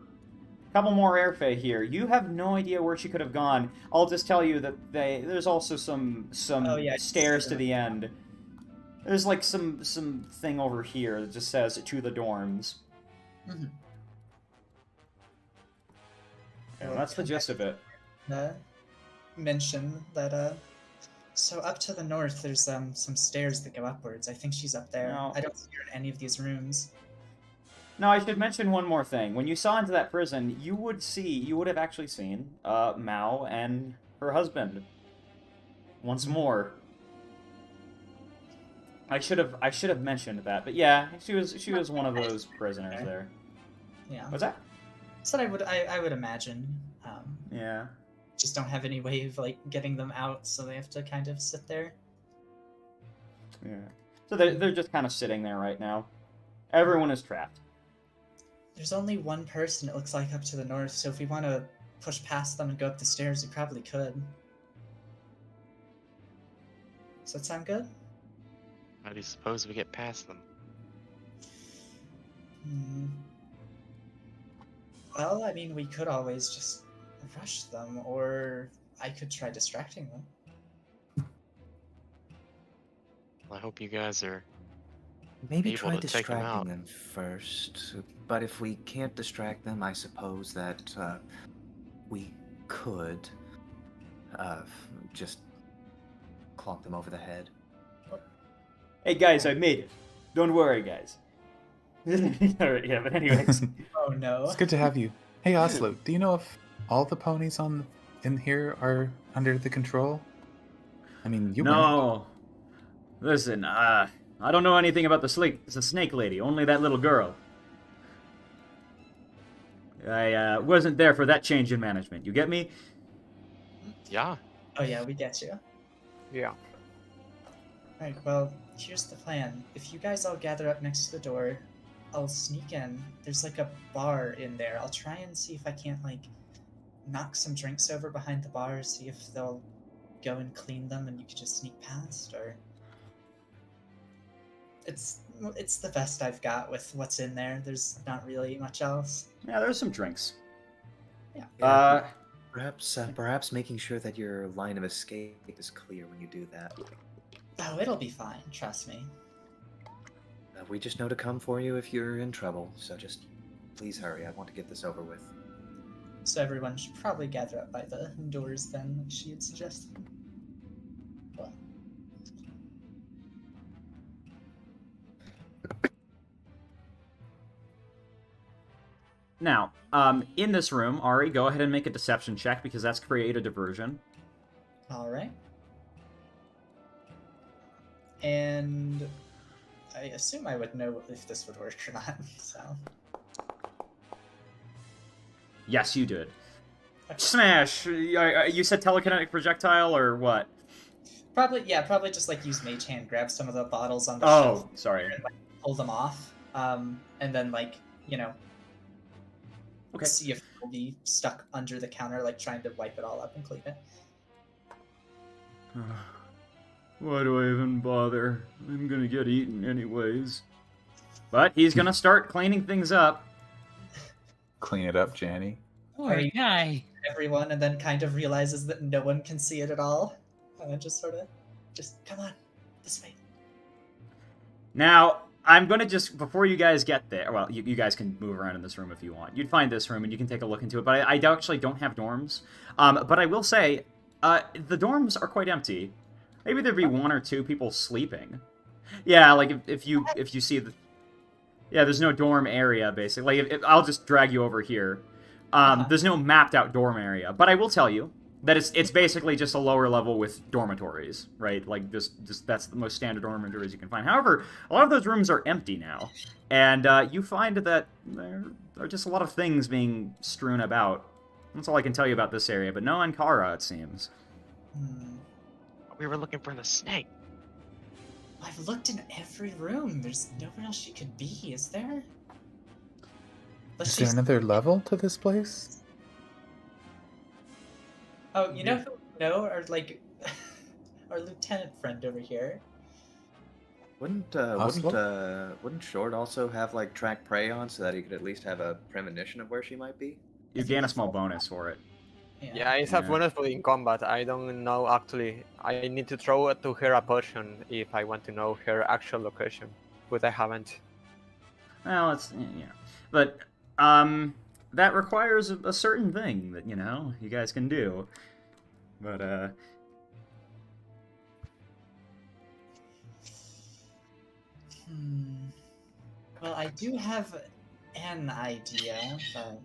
airfare here. You have no idea where she could have gone. I'll just tell you that there's also some stairs to the end. There's like some thing over here that just says to the dorms. Mm-hmm. Yeah, that's the gist of it. Mention that so up to the north there's some stairs that go upwards. I think she's up there. No. I don't see her in any of these rooms. No, I should mention one more thing. When you saw into that prison, you would have actually seen Mao and her husband. Once more. I should have mentioned that, but yeah, she was one of those prisoners there. Yeah. What's that? So I would imagine. Yeah. Just don't have any way of like getting them out, so they have to kind of sit there. Yeah. So they're just kind of sitting there right now. Everyone is trapped. There's only one person, it looks like, up to the north, so if we want to push past them and go up the stairs, we probably could. Does that sound good? How do you suppose we get past them? Well, I mean, we could always just rush them, or I could try distracting them. Well, I hope you guys are Maybe able try to take them out. distracting them first. But if we can't distract them, I suppose that we could just clonk them over the head. Hey guys, I made it. Don't worry, guys. Yeah, but anyways. Oh no. It's good to have you. Hey Oslo, do you know if all the ponies in here are under the control? I mean, you weren't. No. Listen, I don't know anything about the snake lady, only that little girl. I wasn't there for that change in management. You get me? Yeah. Oh yeah, we get you. Yeah. Alright, well, here's the plan. If you guys all gather up next to the door, I'll sneak in. There's like a bar in there. I'll try and see if I can't like knock some drinks over behind the bar, see if they'll go and clean them and you can just sneak past, or it's the best I've got with what's in there. There's not really much else. Yeah, there's some drinks. Yeah. Perhaps making sure that your line of escape is clear when you do that. Oh, it'll be fine, trust me. We just know to come for you if you're in trouble, so just please hurry. I want to get this over with. So everyone should probably gather up by the doors then, like she had suggested. Well. Now, in this room, Ari, go ahead and make a deception check because that's create a diversion. Alright. And I assume I would know if this would work or not, so. Yes, you did. Smash! You said telekinetic projectile or what? Probably just like use Mage Hand, grab some of the bottles on the Oh, shelf, sorry. and like, pull them off, and then like, Okay. see if it'll be stuck under the counter, like trying to wipe it all up and clean it. Why do I even bother? I'm gonna get eaten anyways. But he's gonna start cleaning things up. Clean it up, Janny. Poor guy. Everyone, and then kind of realizes that no one can see it at all, and then just come on, this way. Now, I'm gonna just, before you guys get there, well, you guys can move around in this room if you want. You'd find this room and you can take a look into it, but I actually don't have dorms. But I will say, the dorms are quite empty. Maybe there'd be one or two people sleeping. Yeah, like if you see the, yeah, there's no dorm area basically. Like I'll just drag you over here. There's no mapped out dorm area, but I will tell you that it's basically just a lower level with dormitories, right? Like just that's the most standard dormitories you can find. However, a lot of those rooms are empty now, and you find that there are just a lot of things being strewn about. That's all I can tell you about this area, but no Ankara, it seems. We were looking for the snake. I've looked in every room. There's nowhere else she could be, is there? Is there another level to this place? Oh, you know who we know? Our lieutenant friend over here. Wouldn't Short also have like track prey on so that he could at least have a premonition of where she might be? You gain a small bonus for it. Yeah, it's a bonus for in combat. I don't know actually. I need to throw to her a potion if I want to know her actual location, but I haven't. Well, it's but that requires a certain thing that you guys can do. But Well, I do have an idea, but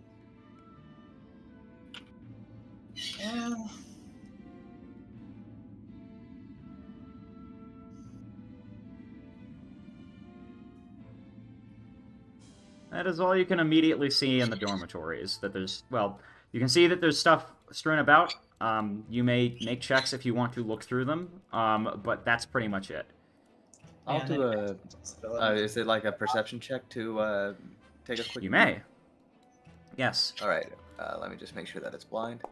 that is all you can immediately see in the dormitories. That you can see that there's stuff strewn about. You may make checks if you want to look through them, but that's pretty much it. I'll and do then a. Is it like a perception check to take a quick? You may. Yes. All right. Let me just make sure that it's blind.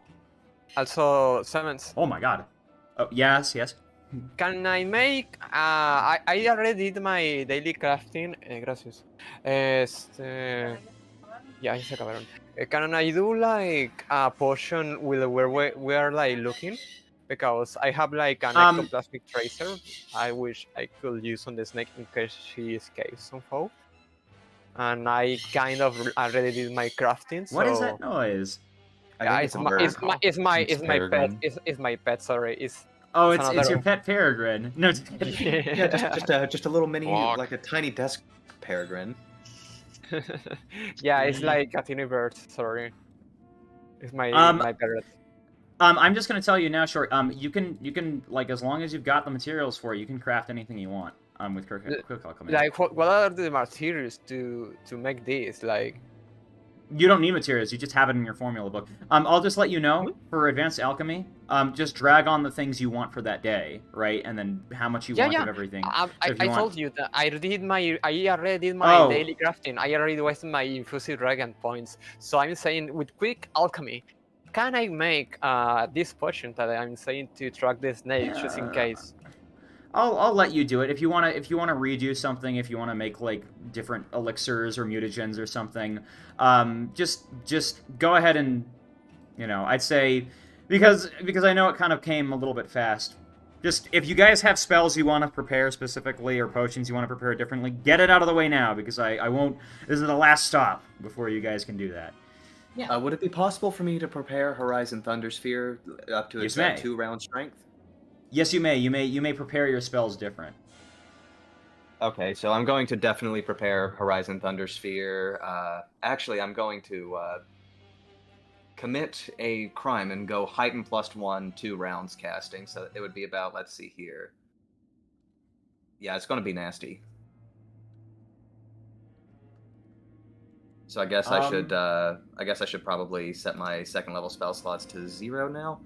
Also, Sevens, Oh my god. Oh, yes. can I make... I already did my daily crafting. Gracias. Ya se acabaron. Can I do like a potion with where we are like looking? Because I have like an ectoplasmic tracer. I wish I could use on the snake in case she escapes somehow. And I kind of already did my crafting. So... What is that noise? Yeah, it's my pet. It's my pet. Sorry, it's your pet peregrine. No, just kidding. Yeah, just a little mini, Walk. like a tiny desk peregrine. yeah, it's like a tiny bird. Sorry, it's my my parrot. I'm just gonna tell you now, short. You can like, as long as you've got the materials for it, you can craft anything you want. With quick alchemy. Like, what are the materials to make this? Like, you don't need materials. You just have it in your formula book. I'll just let you know for advanced alchemy. Just drag on the things you want for that day, right? And then how much you want of everything. I told you that I already did my daily crafting. I already wasted my infusive dragon points. So I'm saying with quick alchemy, can I make this potion that I'm saying to track the snake just in case? I'll let you do it if you wanna redo something. If you wanna make like different elixirs or mutagens or something, just go ahead and I'd say because I know it kind of came a little bit fast. Just if you guys have spells you want to prepare specifically or potions you want to prepare differently, get it out of the way now because I won't. This is the last stop before you guys can do that. Yeah. Would it be possible for me to prepare Horizon Thundersphere up to its 2-round strength? Yes, you may. You may prepare your spells different. Okay, so I'm going to definitely prepare Horizon Thundersphere. Actually, I'm going to commit a crime and go Heighten +1, 2 rounds casting. So it would be about, let's see here. Yeah, it's going to be nasty. So I guess I should probably set my second level spell slots to 0 now.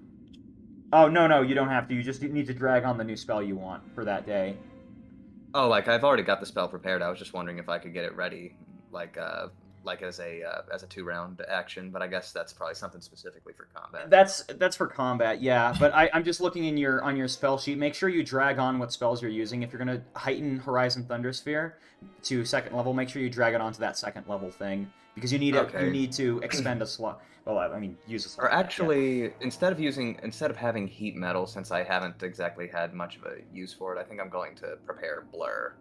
Oh, no, you don't have to. You just need to drag on the new spell you want for that day. Oh, like, I've already got the spell prepared. I was just wondering if I could get it ready, like as a 2-round action, but I guess that's probably something specifically for combat. That's for combat, yeah. But I'm just looking on your spell sheet. Make sure you drag on what spells you're using. If you're going to heighten Horizon Thundersphere to 2nd level, make sure you drag it onto that 2nd level thing. Because you need you need to expend a slot. Well, I mean, use a slot. Or actually, instead of having heat metal, since I haven't exactly had much of a use for it, I think I'm going to prepare blur.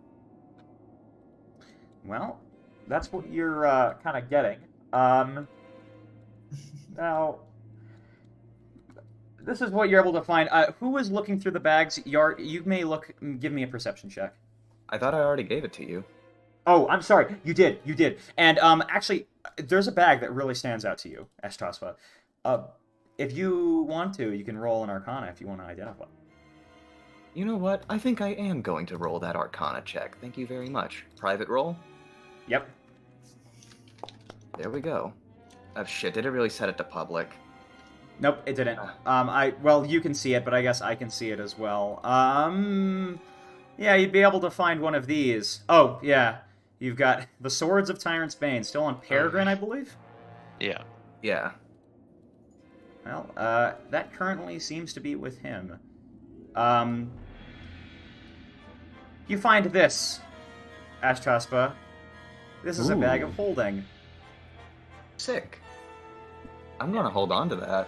Well, that's what you're kind of getting. Now, this is what you're able to find. Who was looking through the bags? You may give me a perception check. I thought I already gave it to you. Oh, I'm sorry. You did. And actually, there's a bag that really stands out to you, Ashtaspa. If you want to, you can roll an Arcana if you want to identify. You know what? I think I am going to roll that Arcana check. Thank you very much. Private roll? Yep. There we go. Oh shit, did it really set it to public? Nope, it didn't. Well, you can see it, but I guess I can see it as well. Yeah, you'd be able to find one of these. Oh, yeah. You've got the Swords of Tyrant's Bane, still on Peregrine, I believe? Yeah. Yeah. Well, that currently seems to be with him. You find this, Ashtaspa. This is a bag of holding. Sick. I'm gonna hold on to that.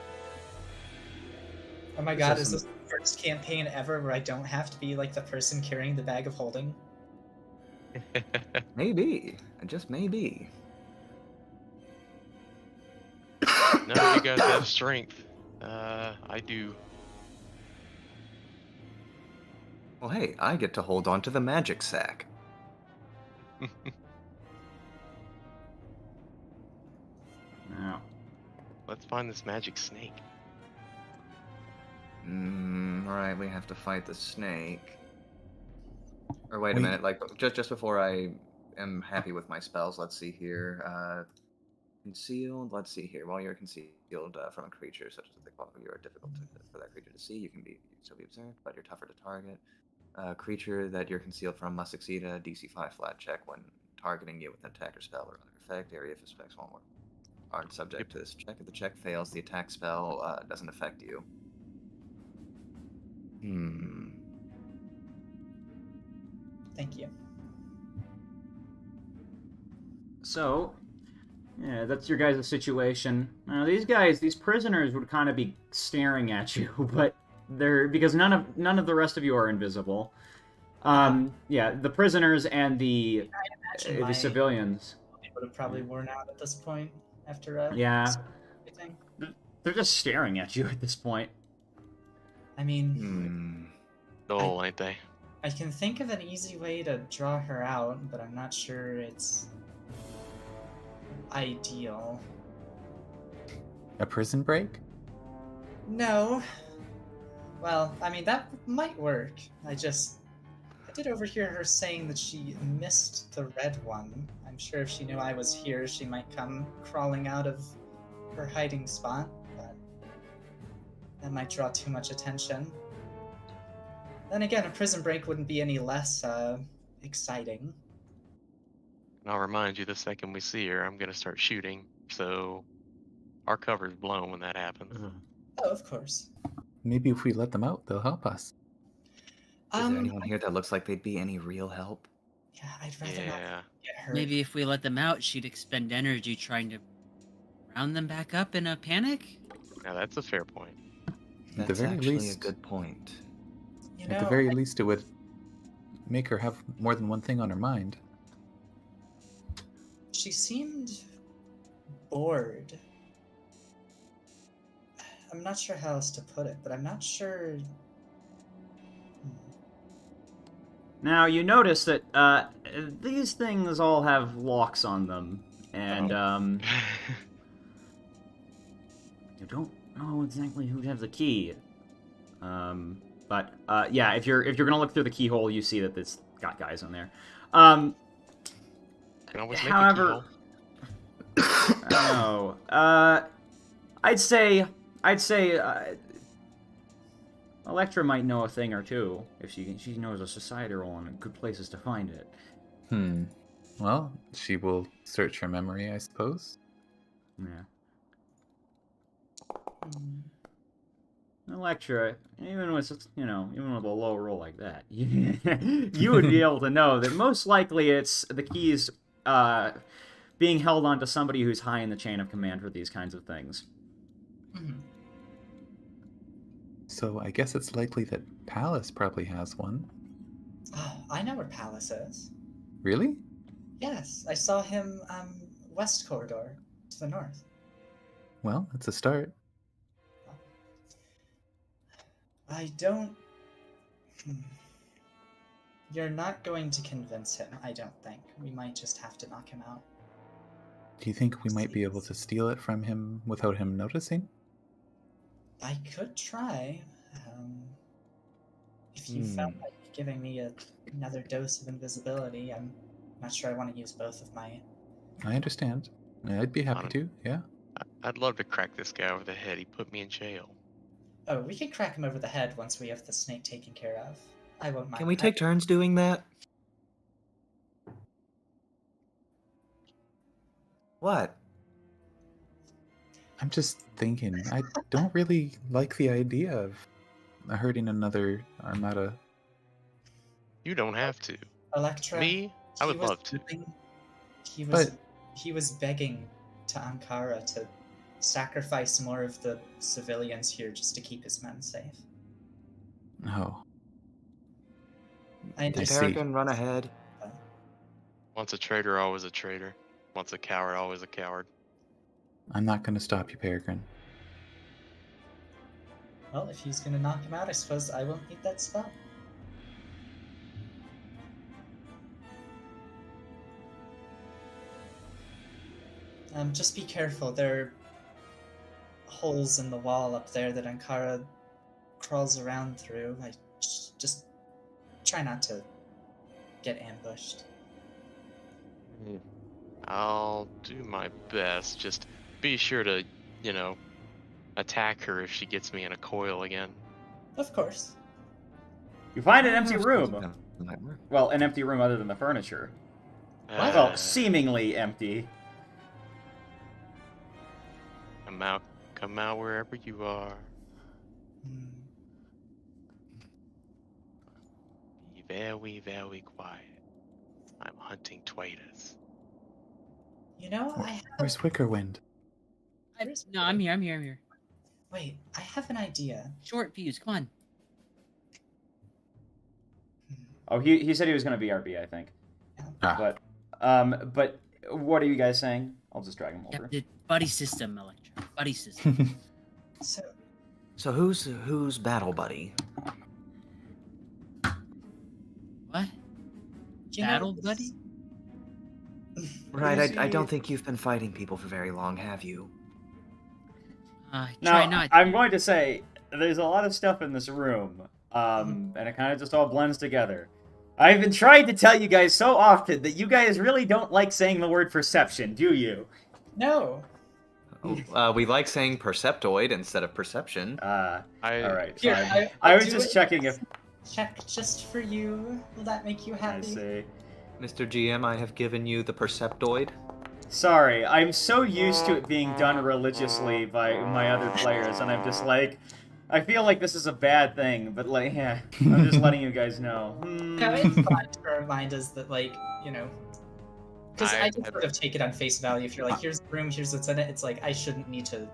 Oh my god, is this the first campaign ever where I don't have to be like the person carrying the bag of holding? Maybe. Just maybe. None of you guys have strength. I do. Well, hey, I get to hold on to the magic sack. Now, Let's find this magic snake. Right, we have to fight the snake. Or wait a Wait. minute, like, just before I am happy with my spells, let's see here. Concealed, let's see here. While you're concealed from a creature, such as a thick wall, you are difficult for that creature to see. You can still be observed, but you're tougher to target. A creature that you're concealed from must succeed a DC 5 flat check when targeting you with an attack or spell or other effect. Area of effects won't work. Aren't subject to this check. If the check fails, the attack spell doesn't affect you. Thank you. so, yeah, that's your guys' situation. Now, these prisoners would kind of be staring at you, but because none of the rest of you are invisible. Yeah, the prisoners and the Imagine civilians. They would have probably worn out at this point after Yeah, everything. they're just staring at you at this point. I mean, Oh, ain't they? I can think of an easy way to draw her out, but I'm not sure it's ideal. A prison break? No. Well, I mean, that might work. I did overhear her saying that she missed the red one. I'm sure if she knew I was here, she might come crawling out of her hiding spot, but that might draw too much attention. Then again, a prison break wouldn't be any less exciting. And I'll remind you, the second we see her, I'm gonna start shooting. So our cover's blown when that happens. Oh, of course. Maybe if we let them out, they'll help us. Is there anyone here that looks like they'd be any real help? Yeah, I'd rather not Yeah. get hurt. Maybe if we let them out, she'd expend energy trying to round them back up in a panic? Now that's a fair point. At the That's very actually least- a good point. You At the know, very least, it would make her have more than one thing on her mind. she seemed bored. I'm not sure how else to put it, but I'm not sure. Now, you notice that these things all have locks on them, and you don't know exactly who has the key. But yeah, if you're gonna look through the keyhole, you see that it's got guys in there. Can always make However, a keyhole. I don't know. I'd say Electra might know a thing or two if she knows a societal and good places to find it. Well, she will search her memory, I suppose. Yeah. Electra, even with a low roll like that, you would be able to know that most likely it's the keys being held onto somebody who's high in the chain of command for these kinds of things. So I guess it's likely that Palace probably has one. Oh, I know where Palace is. Really? Yes, I saw him west corridor to the north. Well, that's a start. I don't. You're not going to convince him, I don't think. We might just have to knock him out. Do you think we might be able to steal it from him without him noticing? I could try. If you felt like giving me another dose of invisibility, I'm not sure I want to use both of my. I understand. I'd be happy to, yeah. I'd love to crack this guy over the head. He put me in jail. Oh, we can crack him over the head once we have the snake taken care of. I won't mind. Can we take turns doing that? What? I'm just thinking, I don't really like the idea of hurting another Armada. You don't have to. Electra. Me? I would love to. He was begging to Ankara to sacrifice more of the civilians here just to keep his men safe. Oh. I Did see. understand. Peregrine run ahead? Once a traitor, always a traitor. Once a coward, always a coward. I'm not going to stop you, Peregrine. Well, if he's gonna knock him out, I suppose I won't need that spell. Just be careful. There are holes in the wall up there that Ankara crawls around through. I just try not to get ambushed. I'll do my best. Just be sure to, attack her if she gets me in a coil again. Of course. You find an empty room. That might work. Well, an empty room other than the furniture. Well, seemingly empty. Come out wherever you are. Be very, very quiet. I'm hunting traitors. You know, I have... Where's Wickerwind? No, I'm here. Wait, I have an idea. Short fuse, come on. Oh, he said he was going to be RB, I think. Ah. But what are you guys saying? I'll just drag him Yeah, over. the buddy system, Electra. Buddy system. So who's battle buddy? What? You know, Battle buddy? Right, I don't think you've been fighting people for very long, have you? Try Now, not. I'm going to say, there's a lot of stuff in this room, and it kind of just all blends together. I've been trying to tell you guys so often that you guys really don't like saying the word perception, do you? No. We like saying perceptoid instead of perception. All right, Here, fine. I'll I was do just it. checking if... Check just for you. Will that make you I happy? see. Mr. GM, I have given you the perceptoid. Sorry, I'm so used to it being done religiously by my other players, and I'm just like... I feel like this is a bad thing, but like, yeah, I'm just letting you guys know. No, it's fine to remind us that, like, because I just sort of take it on face value. If you're like, here's the room, here's what's in it, it's like, I shouldn't need to,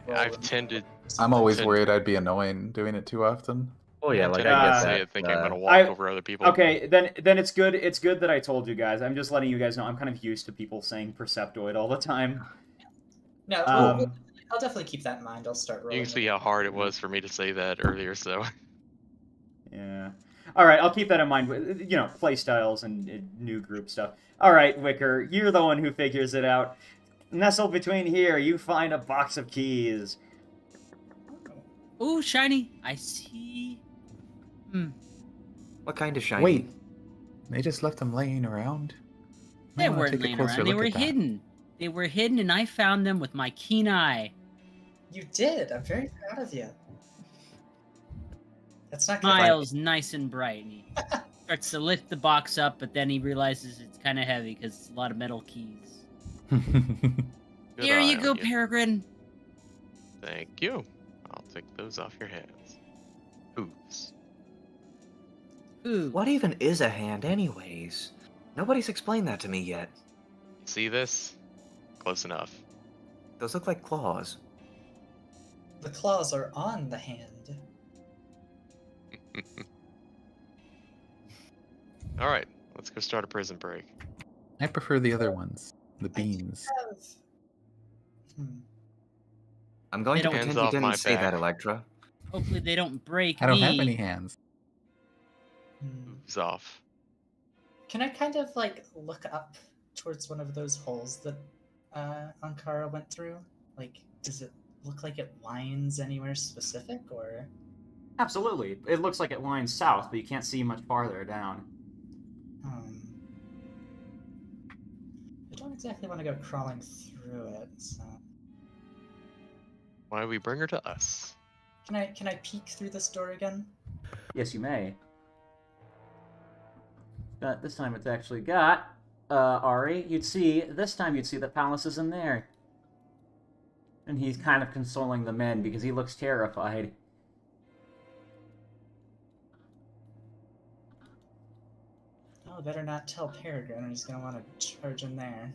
roll I've and- tended. I'm always worried I'd be annoying doing it too often. Oh yeah, like I I get get say that. it thinking I'm gonna walk over other people. Okay, then it's good. It's good that I told you guys. I'm just letting you guys know. I'm kind of used to people saying perceptoid all the time. No, Um, I'll definitely keep that in mind. I'll start rolling. You can see how hard it was for me to say that earlier. So Yeah. All right, I'll keep that in mind. With play styles and new group stuff. All right, Wicker, you're the one who figures it out. Nestled between here, you find a box of keys. Ooh, shiny. I see. What kind of shiny? Wait, they just left them laying around? They I wanna weren't take a laying closer around. They look were at that. hidden. They were hidden, and I found them with my keen eye. You did. I'm very proud of you. That's not gonna Miles, nice and bright. And he starts to lift the box up, but then he realizes it's kind of heavy because it's a lot of metal keys. good There eye you on go, Peregrine. Thank you. I'll take those off your hands. Hooves. Ooh. What even is a hand, anyways? Nobody's explained that to me yet. See this? Close enough. Those look like claws. The claws are on the hand. All right, let's go start a prison break. I prefer the other ones, the beans. I'm going They to don't- pretend Hands you off my didn't say that, back. Electra. Hopefully they don't break I don't me. have any hands. Hooves off. Can I kind of like look up towards one of those holes that Ankara went through? Like, does it look like it winds anywhere specific, or? Absolutely. It looks like it winds south, but you can't see much farther down. I don't exactly want to go crawling through it. So, Why don't we bring her to us? can I peek through this door again? Yes, you may. But this time it's actually got, Ari, this time you'd see the palace is in there. And he's kind of consoling the men because he looks terrified. Oh, better not tell Peregrine or he's gonna want to charge in there.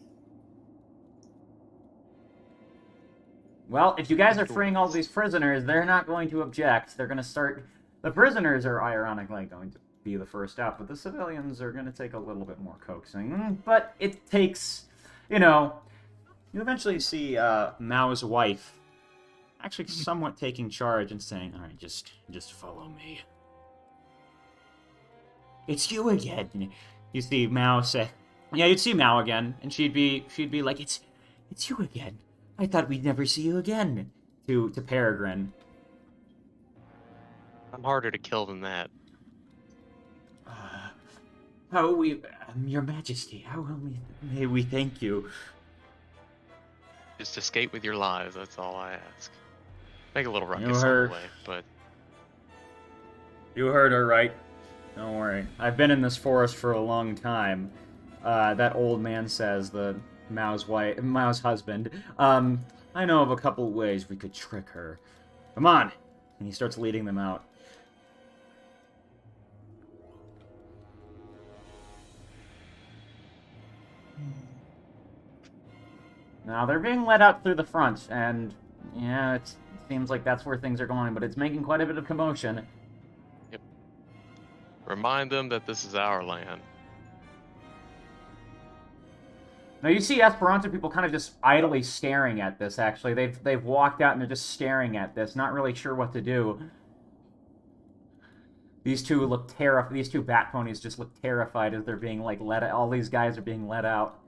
Well, if you guys are freeing all these prisoners, they're not going to object. They're going to start... The prisoners are ironically going to... be the first out, but the civilians are going to take a little bit more coaxing. But it takes, you eventually see Mao's wife actually somewhat taking charge and saying, all right, just follow me. It's you again. You see Mao say, yeah, you'd see Mao again, and she'd be like, it's you again. I thought we'd never see you again. To Peregrine. I'm harder to kill than that. Your Majesty, may we thank you? Just escape with your lives, that's all I ask. Make a little You ruckus on heard- the way, but You heard her right. Don't worry. I've been in this forest for a long time. That old man says, Mao's husband. I know of a couple ways we could trick her. Come on! And he starts leading them out. Now, they're being led out through the front, and yeah, it seems like that's where things are going, but it's making quite a bit of commotion. remind them that this is our land. Now, you see Esperanto people kind of just idly staring at this, actually. They've walked out and they're just staring at this, not really sure what to do. These two look terrified. These two bat ponies just look terrified as they're being, like, let out. All these guys are being let out.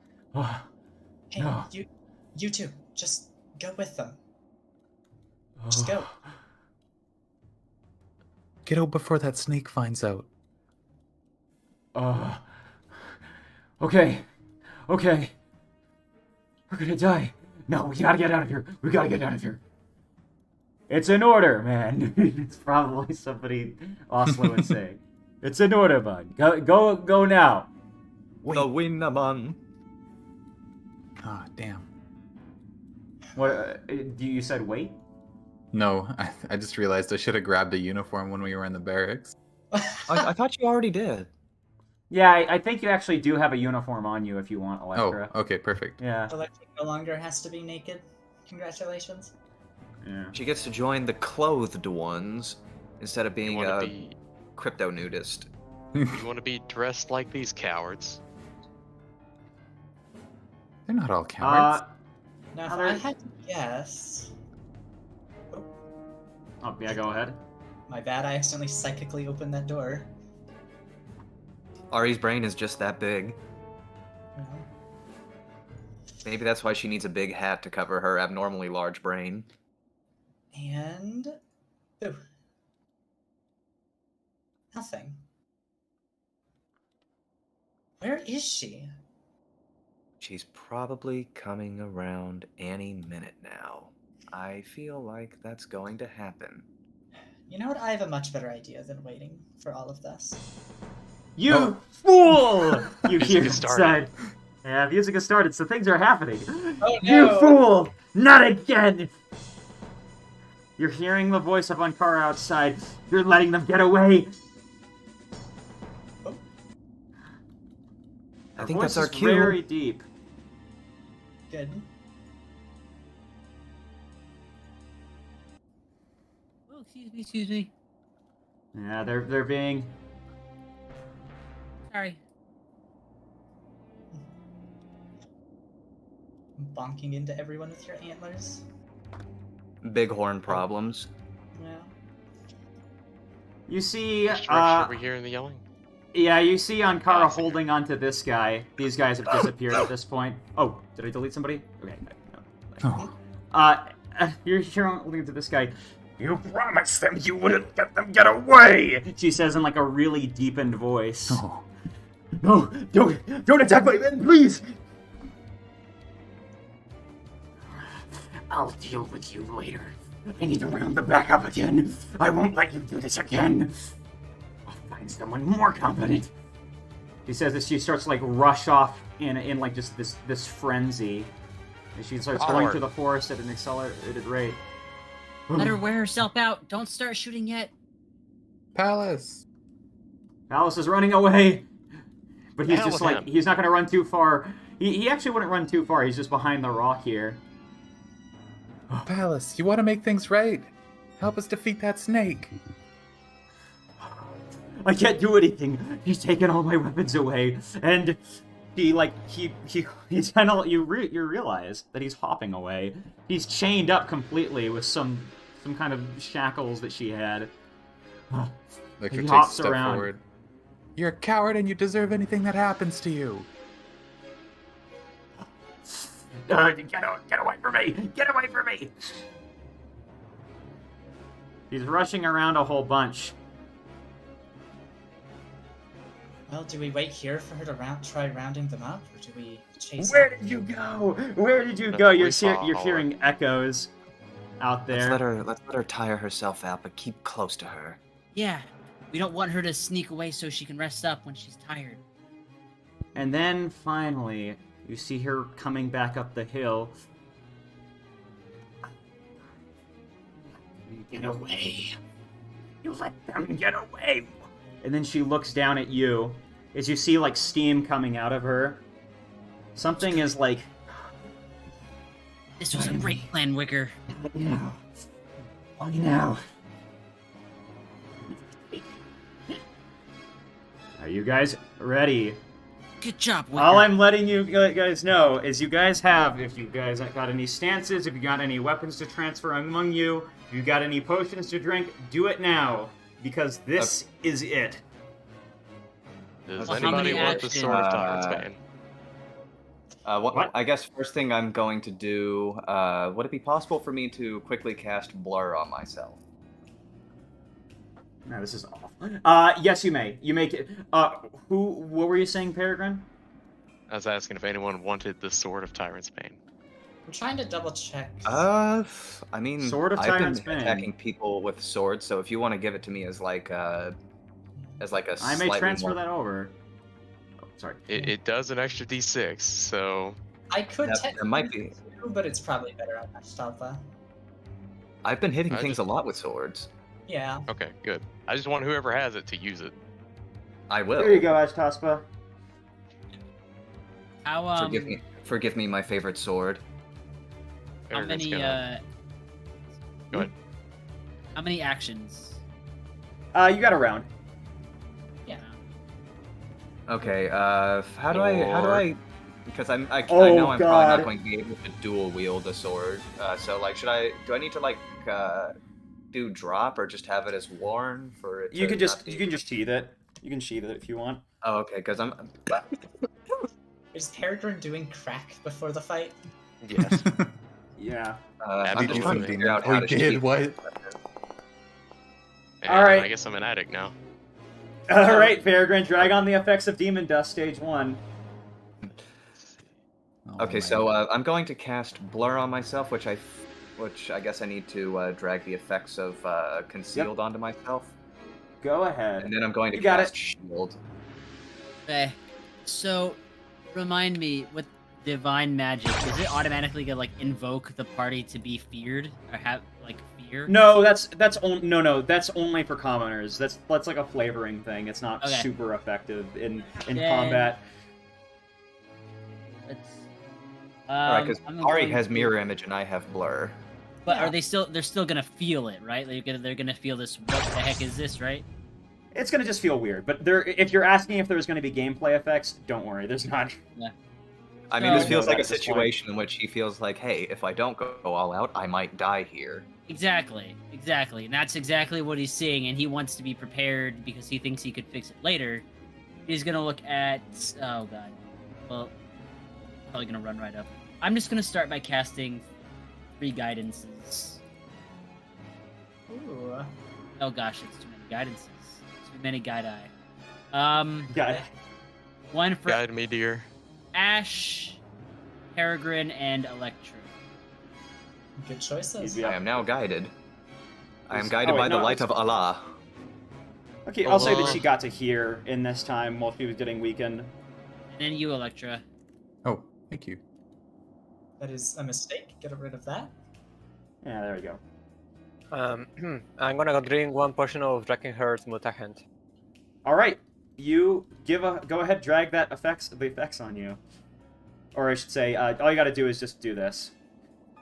Hey, No. you two, just go with them. Just go. Get out before that snake finds out. Okay. We're gonna die. No, we gotta get out of here. We gotta get out of here. It's an order, man. It's probably somebody Oslo would say. It's an order, bud. Go now. Wait. The Winnaman. Ah, damn. What? You said wait? No, I just realized I should have grabbed a uniform when we were in the barracks. I thought you already did. Yeah, I think you actually do have a uniform on you if you want, Electra. Oh, okay, perfect. Yeah. Electric no longer has to be naked. Congratulations. Yeah. She gets to join the clothed ones instead of You being want a to be crypto nudist. you want to be dressed like these cowards. They're not all cowards. Now, if Other- I had to guess... Oh, yeah, go ahead. My bad, I accidentally psychically opened that door. Ari's brain is just that big. Well, Maybe that's why she needs a big hat to cover her abnormally large brain. and... Ooh. Nothing. Where is she? She's probably coming around any minute now. I feel like that's going to happen. You know what? I have a much better idea than waiting for all of this. You Oh. fool! You Music hear has it started. said. Yeah, music has started, so things are happening. Oh, You no. fool! Not again! You're hearing the voice of Ankara outside. You're letting them get away. I Her think voice that's our is cue. very deep. Good. Oh, excuse me. Yeah, they're being. Sorry. Bonking into everyone with your antlers. Bighorn problems. Yeah. You see, Which direction are we hearing the yelling? yeah, you see Ah, I Ankara see. holding onto this guy. These guys have disappeared at this point. Oh, did I delete somebody? Okay, no. Oh. You're holding onto this guy. You promised them you wouldn't let them get away, she says in like a really deepened voice. Oh. No, don't attack my men, please! I'll deal with you later. I need to round them back up again. I won't let you do this again. I'll find someone more competent. She says that she starts to like rush off in like just this frenzy. And she starts going Onward. through the forest at an accelerated rate. Let her wear herself out. Don't start shooting yet. Palace. Alice is running away. But he's Hell just with like, him. he's not going to run too far. He actually wouldn't run too far. He's just behind the rock here. Palace, you want to make things right? Help us defeat that snake. I can't do anything. He's taken all my weapons away, and he's kind of you realize that he's hopping away. He's chained up completely with some kind of shackles that she had. Victor He takes hops a step around. forward. You're a coward and you deserve anything that happens to you. Get away from me! Get away from me! He's rushing around a whole bunch. Well, do we wait here for her to try rounding them up, or do we chase? Where them? did you go? Where did you go? You're follow hearing echoes out there. Let's let her tire herself out, but keep close to her. Yeah, we don't want her to sneak away so she can rest up when she's tired. And then finally, you see her coming back up the hill. Get away. You let them get away. And then she looks down at you as you see like steam coming out of her. Something is like, This was a great plan, Wicker. now. Oh, now. Are you guys ready? Good job, Wicker. All I'm letting you guys know is you guys have, if you guys got any stances, if you got any weapons to transfer among you, if you got any potions to drink, do it now, because this is it. Does Well, how anybody many want the actions? sword of Tyrant's Bane? What? I guess first thing I'm going to do, would it be possible for me to quickly cast Blur on myself? No, this is awful. Yes, you may. You make it. What were you saying, Peregrine? I was asking if anyone wanted the sword of Tyrant's Bane. I'm trying to double check. I mean, Sword of I've Tyrant's been Bane. attacking people with swords, so if you want to give it to me as like a I may slightly transfer more... that over. Oh, sorry. It does an extra d6, so I could That might be. do, but it's probably better on Ashtava. I've been hitting I things just- a lot with swords. Yeah. okay, good. I just want whoever has it to use it. I will. There you go, Ashtaspa. How Forgive me, my favorite sword. how Peregrine's many gonna- Go ahead. how many actions? You got a round. Yeah. Okay. How do I? Because I know I'm Oh, probably God. not going to be able to dual wield a sword. So like, do I need to like do drop or just have it as worn for it? You to can just not be- sheath it. You can sheath it if you want. Oh, okay. Because I'm. Is Peregrine doing crack before the fight? Yes. Yeah. I'm just trying to Absolutely. figure out how to did sheath what? And All right. I guess I'm an addict now. All right, Peregrine, drag on the effects of Demon Dust, stage 1. Okay, so I'm going to cast Blur on myself, which I guess I need to drag the effects of Concealed onto myself, Go ahead. and then I'm going to You got cast it. Shield. Okay. So, remind me, with divine magic, does it automatically get like invoke the party to be feared or have like fear? No, that's only for commoners. That's like a flavoring thing. It's not Okay. super effective in Yay. combat. Let's, Alright, because I'm Ari going has to- mirror image and I have Blur. But Yeah. are they still? They're still gonna feel it, right? They're gonna feel this. What the heck is this, right? It's gonna just feel weird. But if you're asking if there's gonna be gameplay effects, don't worry. There's not. I mean, No, this I feels know like that a at this point. situation in which he feels like, hey, if I don't go all out, I might die here. Exactly, and that's exactly what he's seeing, and he wants to be prepared because he thinks he could fix it later. He's gonna look at. Oh god. Well, probably gonna run right up. I'm just gonna start by casting 3 guidances. Ooh. Oh gosh, it's too many guidances. Too many guide eye. Got it. One for Guide me, dear. Ash, Peregrine, and Electra. Good choices. Yeah. I am now guided. I am Oh, guided wait, by the no, light it's- of Allah. Okay, I'll say that Allah. she got to hear in this time while she was getting weakened. And then you, Electra. Oh, thank you. That is a mistake. Get rid of that. Yeah, there we go. I'm gonna drink 1 portion of Drakenheart's Mutahent. All right, you go ahead, drag the effects on you, or I should say, all you got to do is just do this.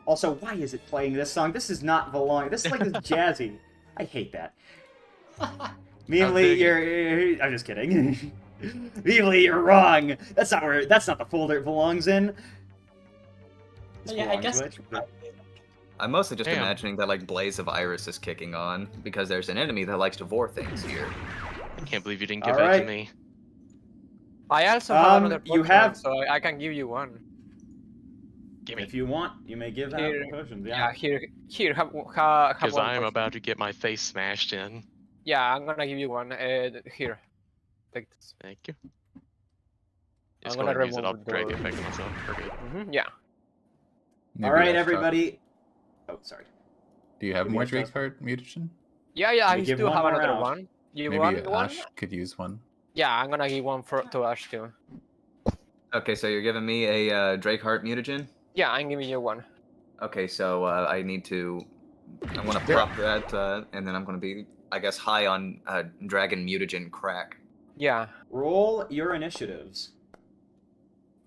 Also, why is it playing this song? This is not belong. This is like this jazzy. I hate that. Meanly, I'm just kidding. Meanly, you're wrong. That's not the folder it belongs in. This Yeah, I belongs guess. with- I'm mostly just Damn. imagining that like Blaze of Iris is kicking on because there's an enemy that likes to vor things here. Can't believe you didn't give All that to right. me. I also have another you potion, have- so I can give you one. Give me. If you want, you may give out Here- the potions. Yeah, Yeah. here, have Because one I am potion. about to get my face smashed in. Yeah, I'm gonna give you one. Here, take this. Thank you. I'm Just gonna go ahead and use it. I'll remove drag the the- effect myself. We're good. Yeah. Maybe All right, Ashtok. everybody. Oh, sorry. Do you have Maybe more Ashtok. Drake Heart mutagen? Yeah, Let me I give still one have more another out. one. You Maybe want one? Ash could use one. Yeah, I'm gonna give one to Ash too. Okay, so you're giving me a Drakeheart mutagen? Yeah, I'm giving you one. Okay, so I'm gonna pop that, and then I'm gonna be, I guess, high on Dragon mutagen crack. Yeah. Roll your initiatives.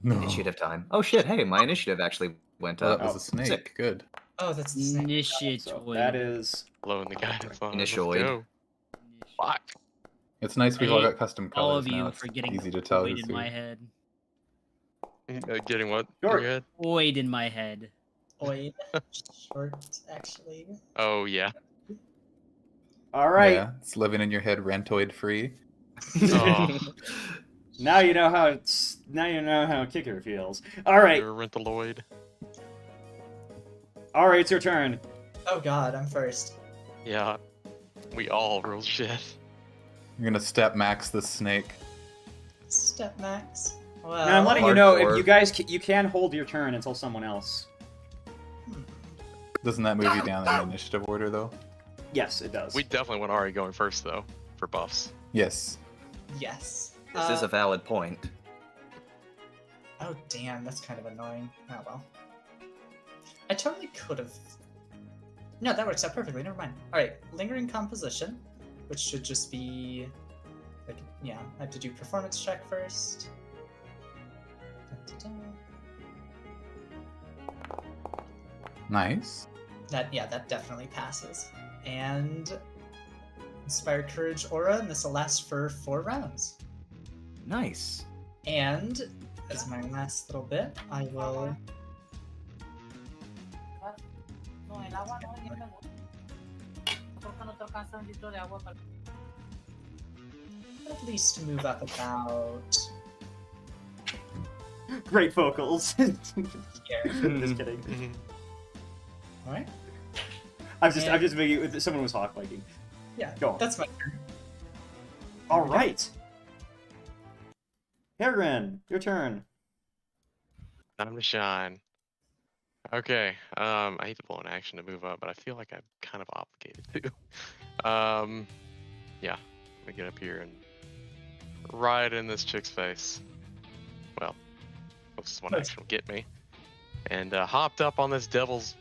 No. Initiative time. Oh shit, hey, my initiative actually went Well, up. that was a snake. Sick. Good. Oh, that's the snake. Initiate. So that is Blowing the guidance on. Initially. Let's go. Fuck. It's nice we've I all hate got custom all colors of now. you It's for getting easy to tell void who's in who. my head. Getting what? Sure. in your head? Void in my head. Oid. Short, actually. Oh yeah. all right. Yeah, it's living in your head, rentoid free. Oh, Now you know how Kicker feels. All right. you're a Rentaloid. All right, it's your turn. Oh god, I'm first. Yeah. We all roll shit. You're gonna step max this snake. Step max. Well, Now I'm letting you know Hardcore. if you guys you can hold your turn until someone else. Doesn't that move you down in initiative order though? Yes, it does. We definitely want Ari going first though, for buffs. Yes. yes. This is a valid point. Oh damn, that's kind of annoying. Oh well. I totally could have. No, that works out perfectly. Never mind. All right, lingering composition, which should just be like, yeah, I have to do performance check first. Da-da-da. Nice. That definitely passes. And inspire courage aura, and this will last for 4 rounds. Nice. And as my last little bit, I will at least move up about Great vocals. here. Just kidding. Alright? I'm just making someone was hawk liking. Yeah, Go on. that's my turn. All right. Heron, your turn. Time to shine. Okay. I hate to pull an action to move up, but I feel like I'm kind of obligated to. Yeah. Let me get up here and right in this chick's face. Well, closest one Nice. action will get me. And hopped up on this devil's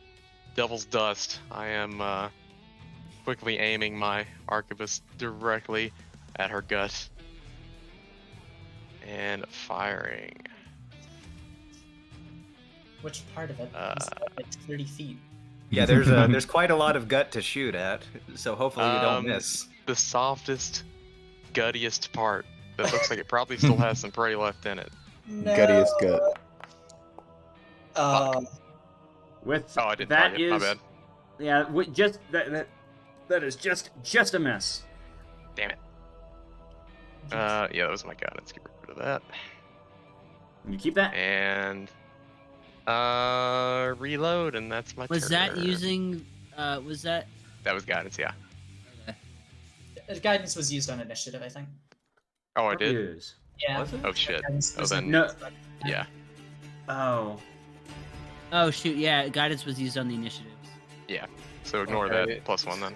dust. I am quickly aiming my arquebus directly at her gut and firing. Which part of it? It's like 30 feet. Yeah, there's quite a lot of gut to shoot at, so hopefully you don't miss. The softest, guttiest part that looks like it probably still has some prey left in it. No. Guttiest gut. With Oh, I didn't that target. My is- bad. Yeah, just that is just a miss. Damn it. Yeah, that was my gun. Let's get rid of that. You keep that. And reload, and that's my Was that turn. using? Was that? That was guidance, yeah. Guidance was used on initiative, I think. Oh, I did? Use. Yeah. Was it? Oh, shit. Guidance Oh, was then- No. Yeah. Oh. Oh shoot! Yeah, guidance was used on the initiatives. So ignore Okay. that +1 then.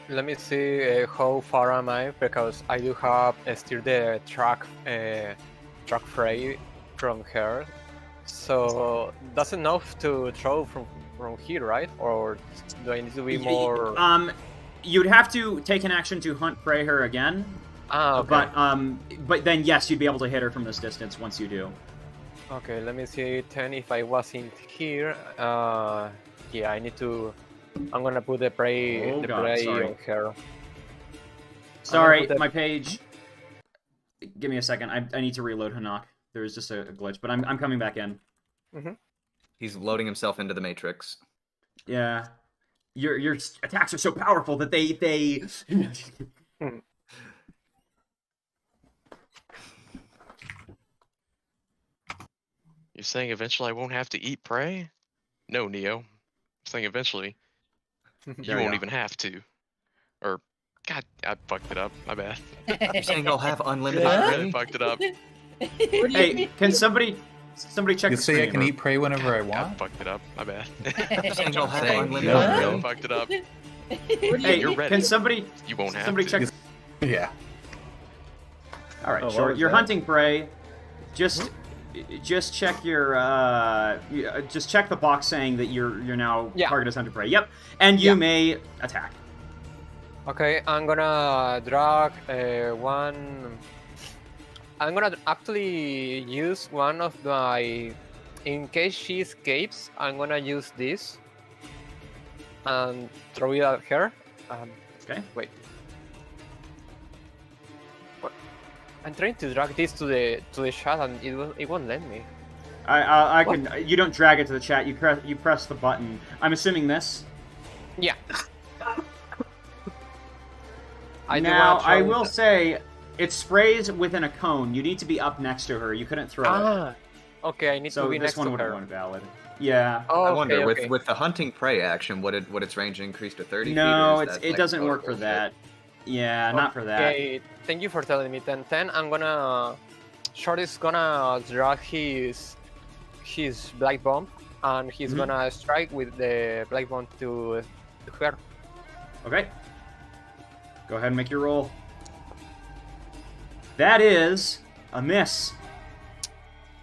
Let me see how far am I, because I do have still the track fray from her. So that's enough to throw from here, right? Or do I need to be more? You'd have to take an action to hunt prey her again. Okay. But then yes, you'd be able to hit her from this distance once you do. Okay, let me see. 10 if I wasn't here. Yeah, I need to. I'm gonna put the prey, Oh, God, sorry. on her. Sorry, that- my page. Give me a second. I need to reload Hanaq. There's just a glitch, but I'm coming back in. He's loading himself into the Matrix. Yeah. Your attacks are so powerful that they You're saying eventually I won't have to eat prey? No, Neo. I'm saying eventually you There we won't go. even have to. Or, God, I fucked it up. My bad. You're saying I'll have unlimited I prey? really fucked it up. Hey, can somebody check You the say I screen, can or- eat prey whenever I I want? fucked it up. My bad. You're saying I'll have Saying unlimited no, I prey? really fucked it up. Hey, You're ready. can somebody You won't have somebody to. check? Yeah. All right, Oh, what sure. was You're that? hunting prey. Just check your just check the box saying that you're now Yeah. target is hunting prey. Yep, and you Yeah. may attack. Okay, I'm gonna drag one. I'm gonna actually use one of my. In case she escapes, I'm gonna use this and throw it at her. Okay. Wait. What? I'm trying to drag this to the chat and it won't let me. I What? can. You don't drag it to the chat. You press the button. I'm assuming this. Yeah. I do Now wanna I throw will it- say it sprays within a cone. You need to be up next to her. You couldn't throw it. Ah. Okay, I need So to be this next one to wouldn't her. want valid. Yeah. Oh, I okay, wonder, okay. with the hunting prey action, would its range increase to 30 feet? No, or is that, it like, doesn't total work for bullshit? that. Yeah, not for that. Okay, thank you for telling me. Then I'm gonna. Short is gonna drag his black bomb, and he's Mhm. gonna strike with the black bomb to her. Okay. Go ahead and make your roll. That is a miss.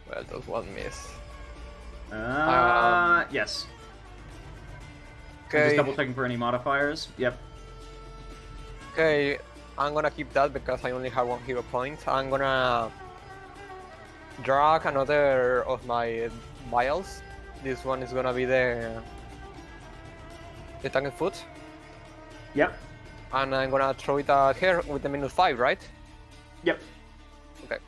Well, that was one miss. Yes. I'm just Okay, double checking for any modifiers. Yep. okay, I'm gonna keep that because I only have one hero point. I'm gonna drag another of my vials. This one is gonna be the tank foot, Yep. and I'm gonna throw it at her with the -5, right? Yep. Okay.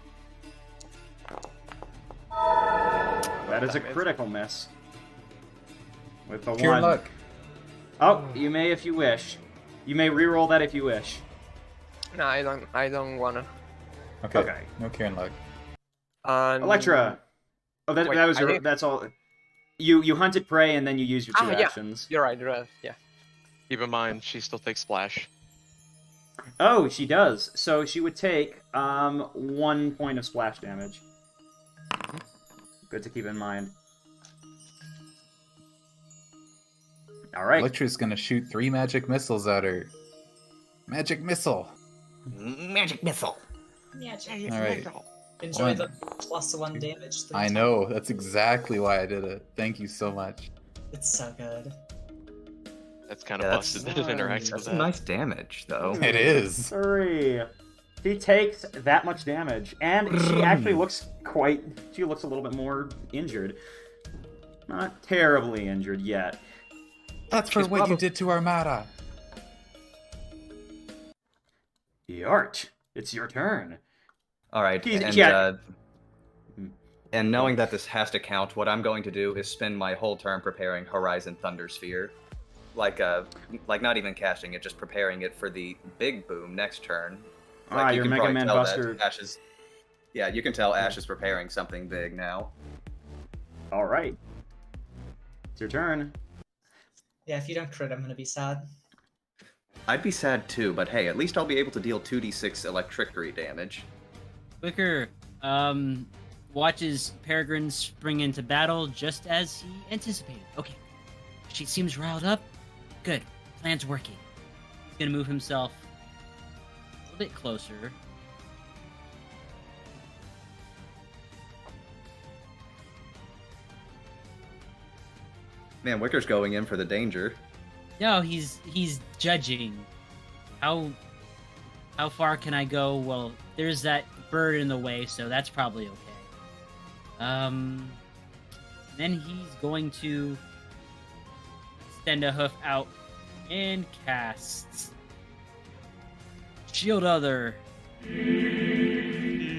That is a Damn it. critical miss. With the Pure one. luck. Oh, you may if you wish. You may re-roll that if you wish. No, I don't wanna. Okay. Okay. No Kieran luck. And Electra. Oh, that, Wait, that was I your. think- That's all. You hunted prey and then you used your two yeah. actions. You're right. Yeah. Keep in mind, she still takes splash. Oh, she does. So she would take 1 point of splash damage. Good to keep in mind. All right. Electra's gonna shoot 3 magic missiles at her. Magic missile. Magic missile. Yeah, All right. enjoy One. the +1 damage. I know. That's exactly why I did it. Thank you so much. It's so good. That's kind of Yeah, busted that it interacts with That's that. some nice damage, though. It is. 3. She takes that much damage, and she actually looks quite. She looks a little bit more injured. Not terribly injured yet. That's for She's what you probably- did to Armada. Yart, it's your turn. All right, He's- and yeah. and knowing that this has to count, what I'm going to do is spend my whole turn preparing Horizon Thunder Sphere, like not even casting it, just preparing it for the big boom next turn. Like, you Your can Mega probably Man tell that Buster. Ash is, yeah, you can tell Ash is preparing something big now. All right. It's your turn. Yeah, if you don't crit, I'm gonna be sad. I'd be sad too, but hey, at least I'll be able to deal 2d6 electricity damage. Wicker watches Peregrine spring into battle just as he anticipated. Okay, she seems riled up. Good, plan's working. He's gonna move himself a little bit closer. Man, Wicker's going in for the danger. No, he's judging. How far can I go? Well, there's that bird in the way, so that's probably okay. Then he's going to extend a hoof out and cast Shield Other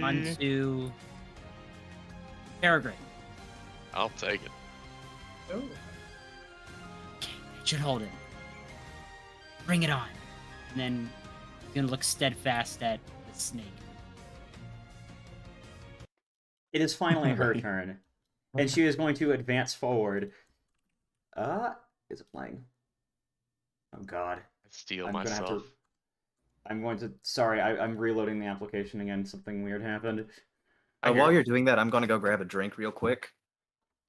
onto Peregrine. I'll take it. Ooh. It should hold him. Bring it on. And then he's gonna look steadfast at the snake. It is finally her turn, and she is going to advance forward. Is it playing? Oh God. I steal I'm gonna have myself. to. I'm going to. Sorry, I'm reloading the application again. Something weird happened. While you're doing that, I'm gonna go grab a drink real quick.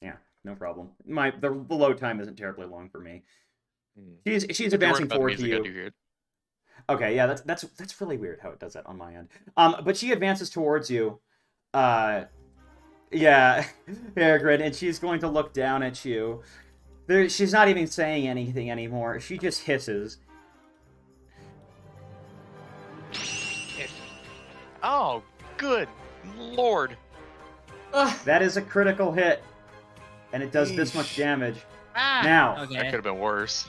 Yeah, no problem. The load time isn't terribly long for me. She's If you're worried advancing about the forward to music, I you. do hear it. Okay, yeah, that's really weird how it does that on my end. But she advances towards you. Yeah, Peregrine, and she's going to look down at you. She's not even saying anything anymore. She just hisses. Oh, good lord. Ugh. That is a critical hit, and it does this much damage. Ah! Now, That Okay. could have been worse.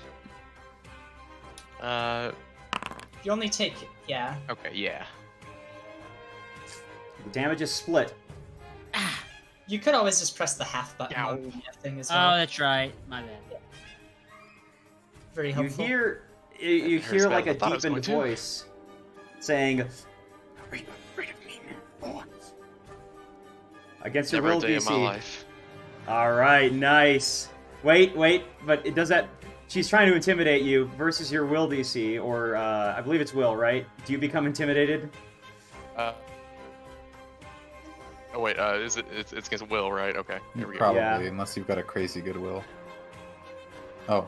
You only take, yeah. Okay, yeah. the damage is split. You could always just press the half button Ow. on the thing as Oh, well. that's right. My bad. Very You helpful. hear That hurts like better a than I thought it was deepened going to. voice saying, against your Never a will day in my DC. life. All right, nice. Wait, but it does that. She's trying to intimidate you versus your will DC, or I believe it's will, right? Do you become intimidated? Oh wait, is it? It's against Will, right? Okay, here we go. Probably, Yeah. unless you've got a crazy goodwill. Oh,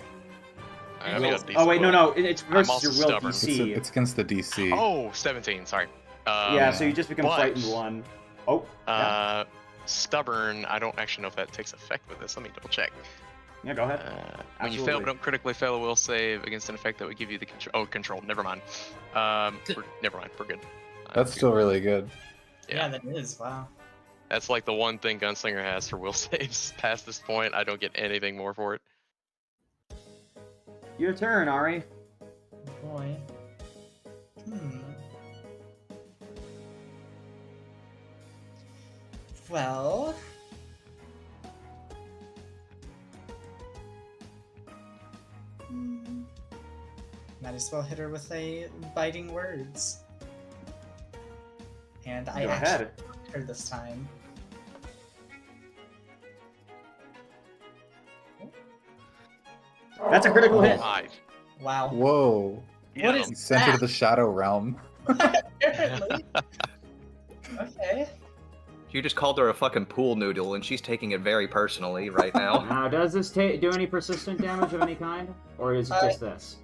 I mean, that's Oh wait, decent. no, it's I'm versus also your will stubborn. DC. it's against the DC. Oh, 17. Sorry. Yeah, so you just become but- frightened one. Oh, yeah. Stubborn. I don't actually know if that takes effect with this. Let me double check. Yeah, go ahead. When you fail Absolutely. but don't critically fail a will save against an effect that would give you the control. Oh, control. Never mind. Never mind. We're good. That's still really good. Yeah, that is. Wow. That's like the one thing Gunslinger has for will saves. Past this point, I don't get anything more for it. Your turn, Ari. Boy. Well. Might as well hit her with a biting words. And I Go actually ahead. hit her this time. That's a critical hit. 5. Wow. Whoa! What is You sent her to that? the shadow realm. Apparently. Okay. You just called her a fucking pool noodle, and she's taking it very personally right now. Now, does this do any persistent damage of any kind, or is it just this?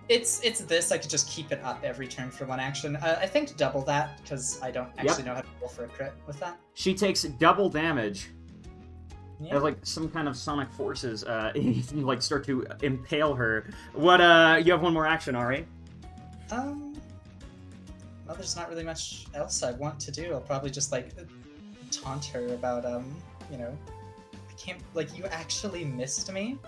It's this. I could just keep it up every turn for one action. I think double that because I don't actually know how to roll for a crit with that. She takes double damage. Yeah. As like some kind of sonic forces, like start to impale her. What? You have one more action, Ari. Well, there's not really much else I want to do. I'll probably just like taunt her about you know, I can't like you actually missed me.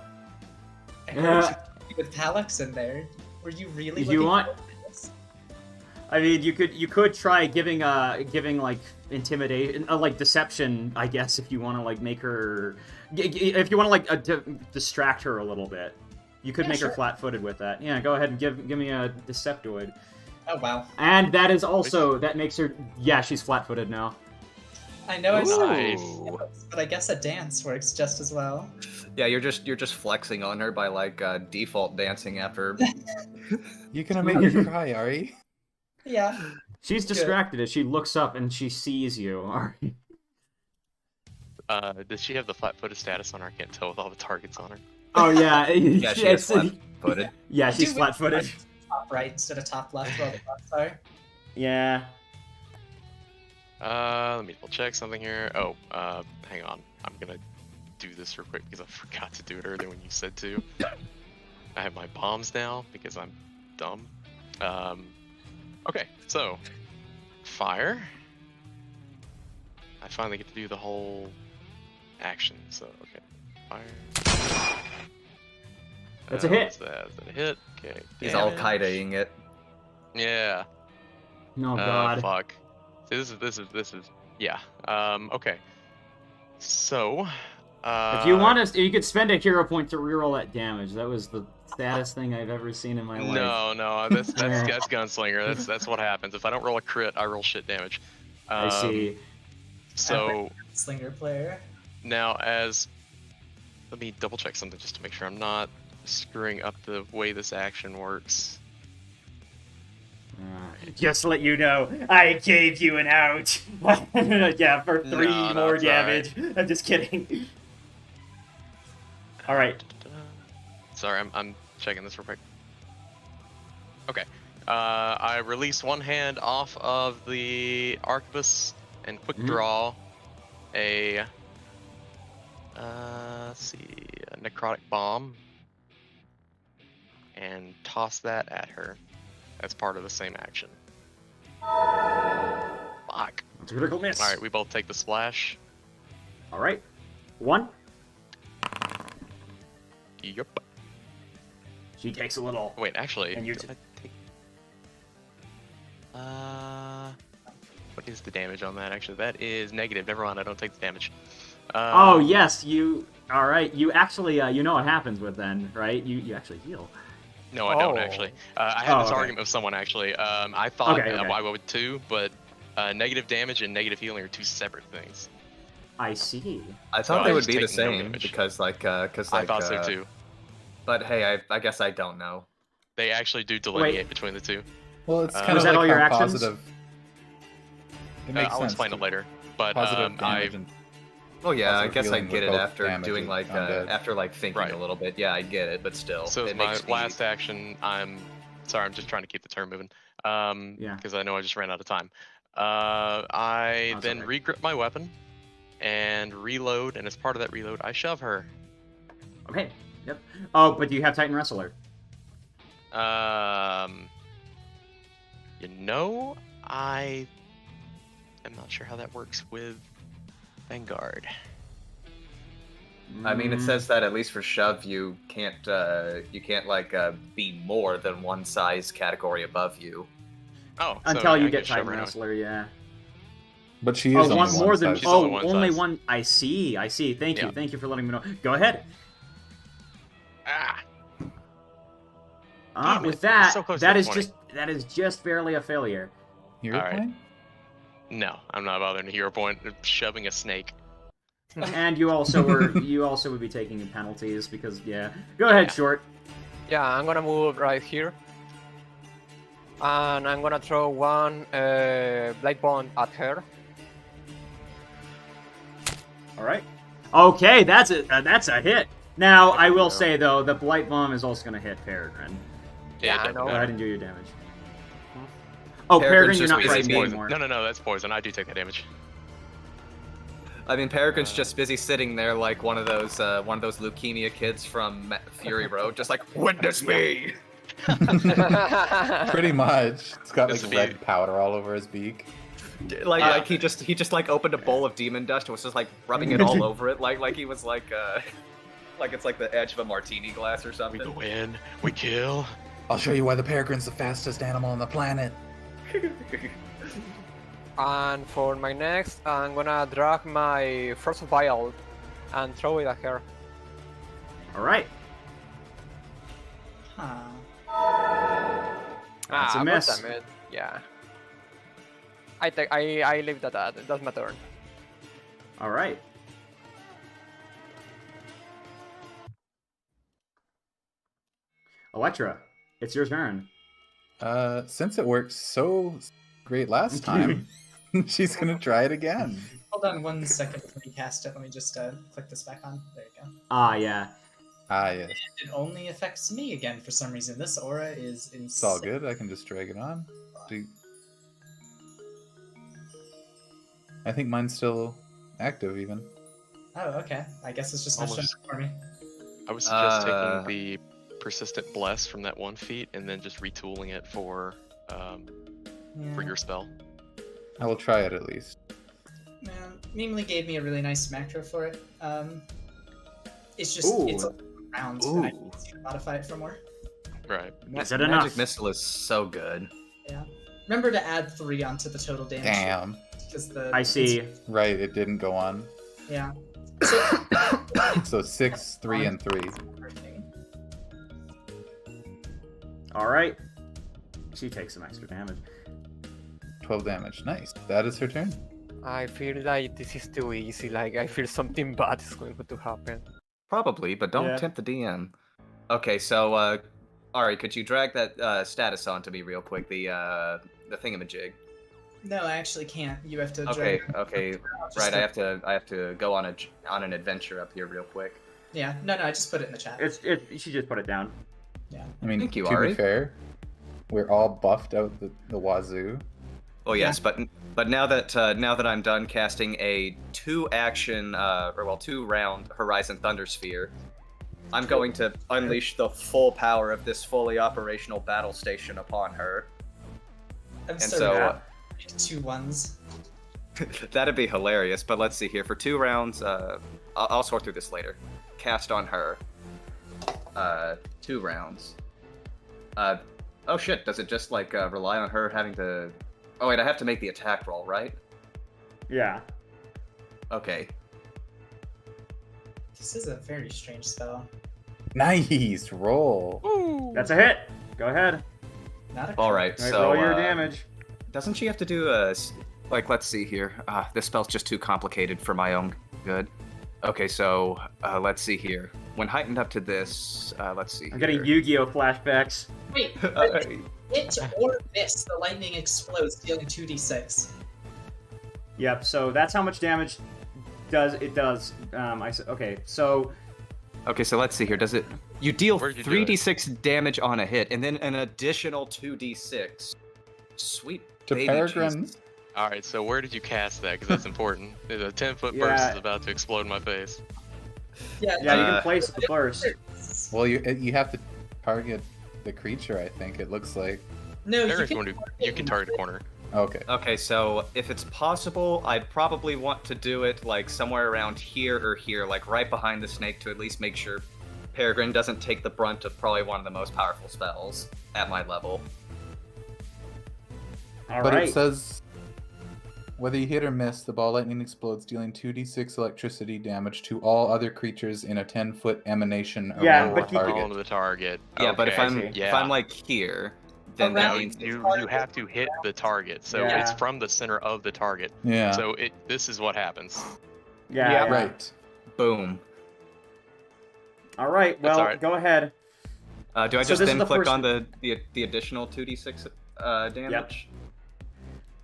I heard you with Palix in there. Were you really? If you looking want- forward to this? I mean, you could try giving like intimidation, like deception, I guess, if you want to like make her, if you want to like distract her a little bit. You could Yeah, make her sure. flat-footed with that. Yeah, go ahead and give me a Deceptoid. Oh wow! And that is also that makes her. Yeah, she's flat-footed now. I know I said Nice. this, but I guess a dance works just as well. Yeah, you're just flexing on her by like default dancing after. You're gonna make her cry, Ari. Yeah. She's distracted as she looks up and she sees you. Ari. Does she have the flat-footed status on her? I can't tell with all the targets on her. Oh yeah, Yeah, she is flat-footed. Yeah, she's Do it flat-footed. Top right instead of top left. Where the buttons are. Yeah. Let me double check something here. Oh, hang on. I'm gonna do this real quick because I forgot to do it earlier when you said to. I have my bombs now because I'm dumb. Okay, so fire. I finally get to do the whole action. So okay, fire. That's a hit. What's that? Is that a hit? Okay. He's all damage. kite-ing it. Yeah. Oh God. Fuck. See, this is yeah. Okay. So, If you want us, you could spend a hero point to reroll that damage. That was the saddest thing I've ever seen in my life. No, that's gunslinger. That's what happens. If I don't roll a crit, I roll shit damage. I see. So Slinger player. now, let me double check something just to make sure I'm not screwing up the way this action works. Just to let you know, I gave you an out. Yeah, for 3 No, more it's all right. damage. I'm just kidding. All right. Sorry, I'm checking this real quick. Okay. I release one hand off of the arquebus and quick draw a let's see, a necrotic bomb and toss that at her. That's part of the same action. Fuck. That's a critical miss. All right, we both take the splash. All right. 1. Yup. She takes a little. Wait, actually, And you do I take... what is the damage on that? Actually, that is negative. Never mind, I don't take the damage. Oh yes, you. All right. You actually, you know what happens with then, right? You actually heal. No, I don't actually. I had this okay. argument with someone actually. I thought Okay. I would too, but negative damage and negative healing are 2 separate things. I see. I thought So they I would just be the take no same damage. because I thought so too. But hey, I guess I don't know. They actually do delineate between the 2. Well, it's kind Was of that like all your how actions? positive. It makes I'll sense explain to- it later. But Positive I damage and Oh yeah, I positive guess I healing get with it both after damage doing and like undead. after like thinking Right. a little bit. Yeah, I get it, but still, so it my makes me... last action, I'm just trying to keep the turn moving. Yeah. Because I know I just ran out of time. I That's then okay. regrip my weapon and reload, and as part of that reload, I shove her. Okay. Yep. Oh, but do you have Titan Wrestler? You know, I am not sure how that works with Vanguard. I mean, it Mm, says that at least for shove, you can't like be more than one size category above you. Oh, so until yeah, you I get can shove Titan her anyway. Wrestler, yeah. But she is Oh, only one more than. size. She's Oh, only one only size. one. I see. Thank you. Yeah. Thank you for letting me know. Go ahead. Ah, Damn it. With that, So close to that the is 20. just barely a failure. Hero All right. point? no, I'm not bothering to hero point. Shoving a snake. And you also would be taking penalties because yeah. Go ahead, Yeah. Short. Yeah, I'm gonna move right here. And I'm gonna throw one Blight Bond at her. All right. Okay, that's a hit. Now I will say though, the Blight Bomb is also going to hit Peregrine. Yeah, I it doesn't know. Go matter. ahead and do your damage. Oh, Peregrine's Peregrine, you're just not busy frightened being- anymore. No, that's poison. I do take that damage. I mean, Peregrine's just busy sitting there like one of those leukemia kids from Fury Road, just like, witness me. Pretty much. It's got This like would red be- powder all over his beak. Like he just like opened a bowl of demon dust and was just like rubbing it all over it, like he was like it's like the edge of a martini glass or We something. go in, we kill. I'll show you why the peregrine's the fastest animal on the planet. And for my next, I'm gonna drag my Frost Vial and throw it at her. All right. Huh. That's a God miss. damn it. Yeah. I leave that at. That's my turn. All right. Electra, it's your turn. Since it worked so great last time, she's gonna try it again. Hold on 1 second before you cast it. Let me just click this back on. There you go. Ah, yeah. Ah, yes. It only affects me again for some reason. This aura is insane. It's all good. I can just drag it on. I think mine's still active, even. Oh, okay. I guess it's just not showing Almost. up for me. I would suggest taking the persistent bless from that one feat and then just retooling it for Yeah. your spell. I will try it at least. Yeah, Mimely gave me a really nice macro for it. It's just Ooh. it's rounds, and I Ooh. need to modify it for more. Right. Is it Magic enough? Missile is so good. Yeah. Remember to add 3 onto the total damage. Damn. Because the I see. Right, it didn't go on. Yeah. So, So 6, 3, and 3. All right. She takes some extra damage. 12 damage. Nice. That is her turn. I feel like this is too easy. Like I feel something bad is going to happen. Probably, but don't Yeah. tempt the DM. Okay, so Ari, could you drag that status onto me real quick? The thingamajig. No, I actually can't. You have to. Okay, drag- okay, just right. the- I have to go on an adventure up here real quick. Yeah. No, I just put it in the chat. She just put it down. Yeah. I mean, Thank you, to Ari. be fair, we're all buffed out the wazoo. Oh yes, but now that I'm done casting a 2-round Horizon Thunder Sphere, I'm going to unleash the full power of this fully operational battle station upon her. I'm And so so bad. 2 1s. that'd be hilarious. But let's see here. For 2 rounds, I'll sort through this later. Cast on her. 2 rounds. Oh shit! Does it just like rely on her having to? Oh wait, I have to make the attack roll, right? Yeah. Okay. This is a very strange spell. Nice roll. That's a hit. Go ahead. Not a All right. All right, So roll your damage. doesn't she have to do like? Let's see here. This spell's just too complicated for my own good. Okay, so let's see here. When heightened up to this, let's see. I'm getting here. Yu-Gi-Oh flashbacks. Wait, hit or miss, the lightning explodes, dealing 2d6. Yep. So that's how much damage it does. Okay. So Okay, so let's see here. Does it? You deal Where'd you do it? 3d6 damage on a hit, and then an additional 2d6. Sweet To baby Peregrine. Jesus. All right, so where did you cast that? Because that's important. The 10-foot Yeah. burst is about to explode in my face. Yeah, yeah, you Uh, can place the burst. Well, you have to target the creature, I think. It looks like. No, There you is can, going to. You can target a corner. Okay. Okay, so if it's possible, I'd probably want to do it like somewhere around here or here, like right behind the snake, to at least make sure Peregrine doesn't take the brunt of probably one of the most powerful spells at my level. All But right. it says whether you hit or miss, the ball lightning explodes, dealing 2d6 electricity damage to all other creatures in a 10-foot emanation Yeah, around but the keep it- target. Onto the target. Yeah, but if Okay, I'm see. if Yeah. I'm like here, then Around that No, means you have to hit the target, so Yeah. it's from the center of the target. Yeah. So this is what happens. yeah, Yeah. yeah. Right. boom. All right. That's Well, all right. go ahead. Do I So just this is then the click first- on the additional 2d6 damage?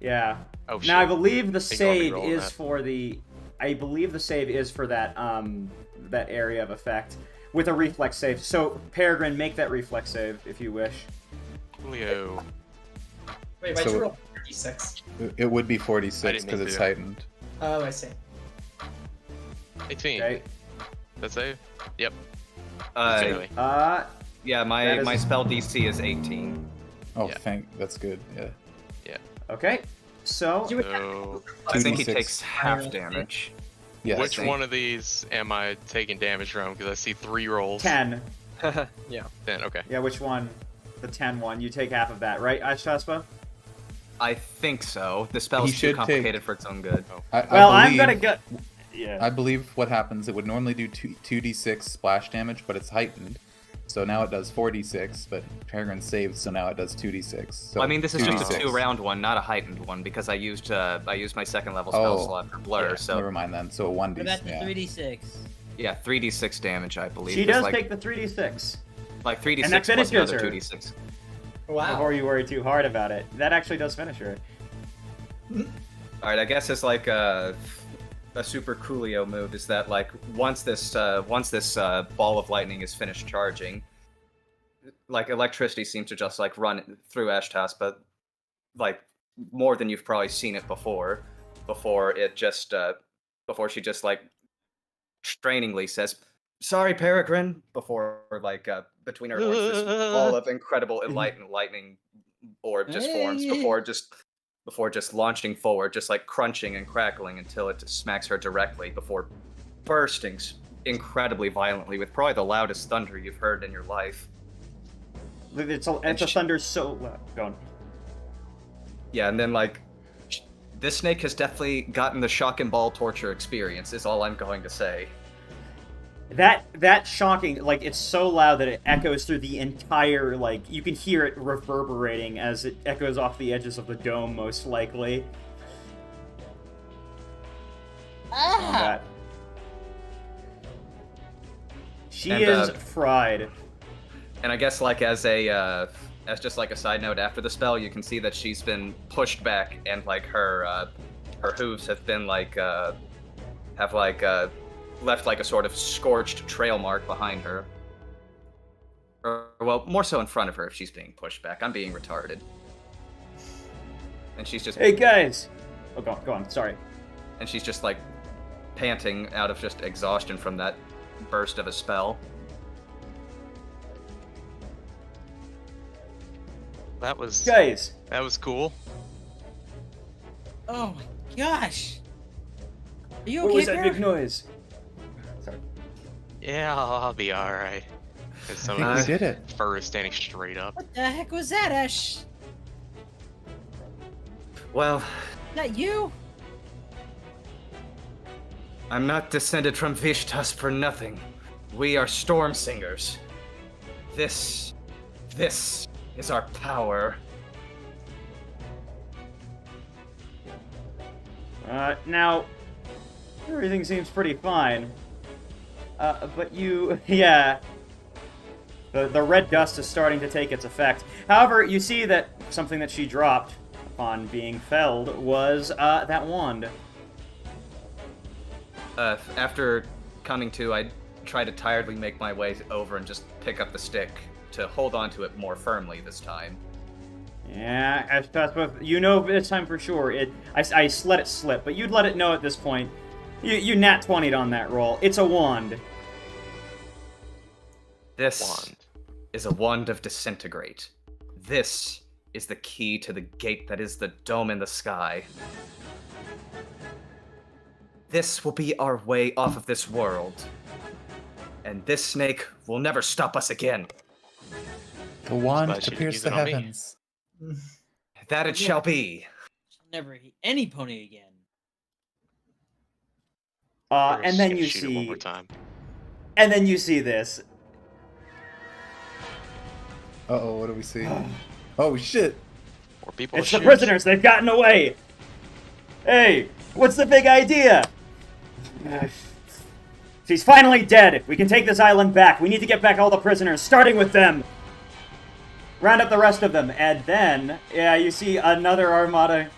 Yeah. Oh shit. Now I believe the Think I'll be save rolling is that. for the. I believe the save is for that that area of effect with a reflex save. So Peregrine, make that reflex save if you wish. Leo. Wait, why'd So- you roll 36? It would be I 46 didn't because mean it's to. heightened. Oh, I see. 18. Okay. That save? Yep. Uh, Exactly. yeah, That my is- my spell DC is 18. Oh, Yeah. that's good. Yeah. Okay. So You would So, I think he 2d6. takes half damage. Yes. which think- one of these am I taking damage from? Because I see 3 rolls. 10. Yeah. 10, okay. Yeah, which one? The 10 one. You take half of that, right, Ashtaspa? I think so. The spell He is too should complicated take- for its own good. Well, I I'm believe, gonna go. Yeah. I believe what happens, it would normally do 2d6 splash damage, but it's heightened. So now it does 4d6, but Peregrine saved, so now it does 2d6. So Well, I mean, this is just a 2d6. 2-round one, not a heightened one, because I used my second level spell Oh. slot for blur. Yeah, so never mind then. So 1d6. What about the Yeah. 3d6? yeah, 3d6 damage, I believe. She There's does like, take the 3d6. like 3d6 and that plus finishes another her. 2d6. Wow. Before you worry too hard about it. That actually does finish her. All right, I guess it's like a super coolio move. Is that like once this ball of lightning is finished charging, like electricity seems to just like run through Ashtas, but like more than you've probably seen it before. Before she just like strainingly says, "Sorry, Peregrine," before like between her horns this ball of incredible enlightened lightning orb just forms before just launching forward, just like crunching and crackling until it smacks her directly before bursting incredibly violently with probably the loudest thunder you've heard in your life. It's a thunder so loud. Go on. Yeah, and then like, this snake has definitely gotten the shock and ball torture experience. Is all I'm going to say. That shocking, like, it's so loud that it echoes through the entire, like, you can hear it reverberating as it echoes off the edges of the dome, most likely. Ah! She And, is fried. And I guess like as just like a side note, after the spell, you can see that she's been pushed back, and like her hooves have been like left like a sort of scorched trail mark behind her. Or well, more so in front of her if she's being pushed back. I'm being retarded. And she's just Hey guys! Oh, go on, sorry. And she's just like panting out of just exhaustion from that burst of a spell. That was Guys! that was cool. Oh my gosh! Are you What okay, was that Bear? big noise? Sorry. Yeah, I'll be all right. Some I of think we his did it. fur is standing straight up. What the heck was that, Ash? Well, Is that you? I'm not descended from Vishtas for nothing. We are storm singers. This is our power. Now, everything seems pretty fine. But you, yeah. The red dust is starting to take its effect. However, you see that something that she dropped upon being felled was, that wand. After coming to, I try to tiredly make my way over and just pick up the stick to hold on to it more firmly this time. Yeah, Ashtaspa, you know this time for sure. I let it slip, but you'd let it know at this point. You nat 20'd on that roll. It's a wand. This Wand. is a wand of disintegrate. This is the key to the gate that is the dome in the sky. This will be our way off of this world. And this snake will never stop us again. The wand Glad to she didn't pierce use the it on me. heavens. That it shall be. Never eat any pony again. We're And just then gonna you shoot it one see, more time. and then you see this. Uh-oh, what do we see? Oh, shit! More people. It's to the shoot. prisoners. They've gotten away. Hey, what's the big idea? She's finally dead. We can take this island back. We need to get back all the prisoners, starting with them. Round up the rest of them, and then, yeah, you see another armada,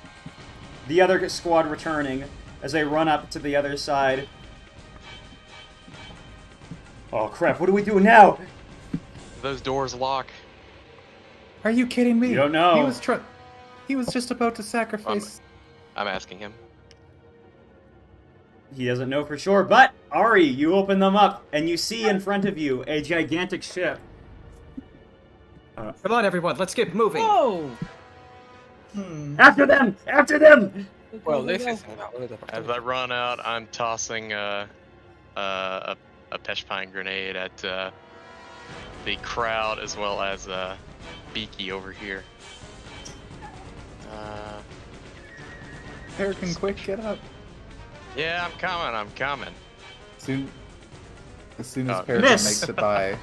the other squad returning as they run up to the other side. Oh crap! What do we do now? Those doors lock. Are you kidding me? You don't know. He was just about to sacrifice. I'm asking him. He doesn't know for sure, but Ari, you open them up, and you see in front of you a gigantic ship. Come on, everyone, let's get moving. Oh! After them! After them! Well, this is As I run out, I'm tossing a peshpine grenade at the crowd as well as Beaky over here. Peregrine, quick, get up. Yeah, I'm coming. As soon as Oh, Peregrine miss. makes it by,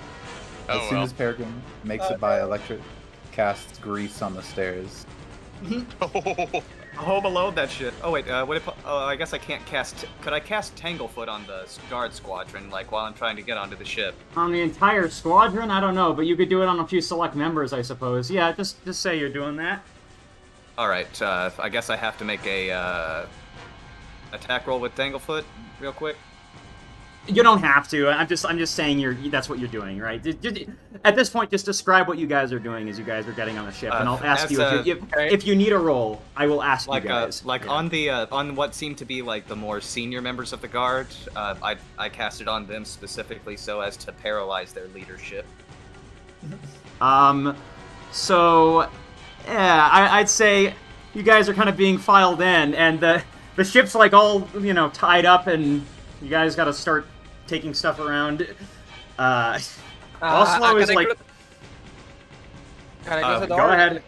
Oh, as soon well. as Peregrine makes it by, Electric casts grease on the stairs. Home Alone that shit. Oh wait, I guess I can't cast. Could I cast Tanglefoot on the guard squadron, like while I'm trying to get onto the ship? On the entire squadron? I don't know, but you could do it on a few select members, I suppose. Yeah, just say you're doing that. All right, I guess I have to make a attack roll with Tanglefoot real quick. You don't have to. I'm just saying that's what you're doing, right? At this point, just describe what you guys are doing as you guys are getting on the ship, and I'll ask as you if you need a roll. I will ask Like you guys. Yeah. on the on what seemed to be like the more senior members of the guard, I cast it on them specifically so as to paralyze their leadership. So, yeah, I'd say you guys are kind of being filed in, and the ship's like all tied up, and you guys got to start taking stuff around. Oslo is like. Can I close the go door? ahead.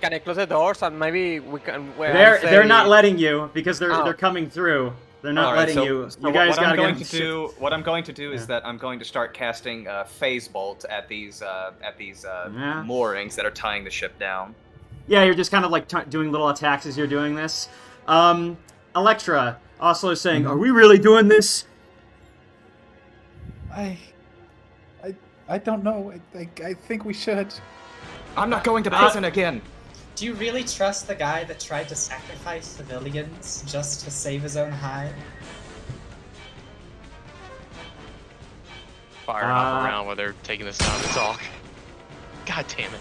Can I close the doors and maybe we can? They're not letting you because they're Oh. coming through. They're not All right, letting so, you. so You what- guys what gotta I'm going get to do. What I'm going to do is Yeah. that I'm going to start casting phase bolt at these Yeah. moorings that are tying the ship down. Yeah, you're just kind of like doing little attacks as you're doing this. Electra, Oslo saying, "Are we really doing this?" I don't know. I think we should. I'm not going to prison again. Do you really trust the guy that tried to sacrifice civilians just to save his own hide? Firing up around while they're taking this time to talk. God damn it.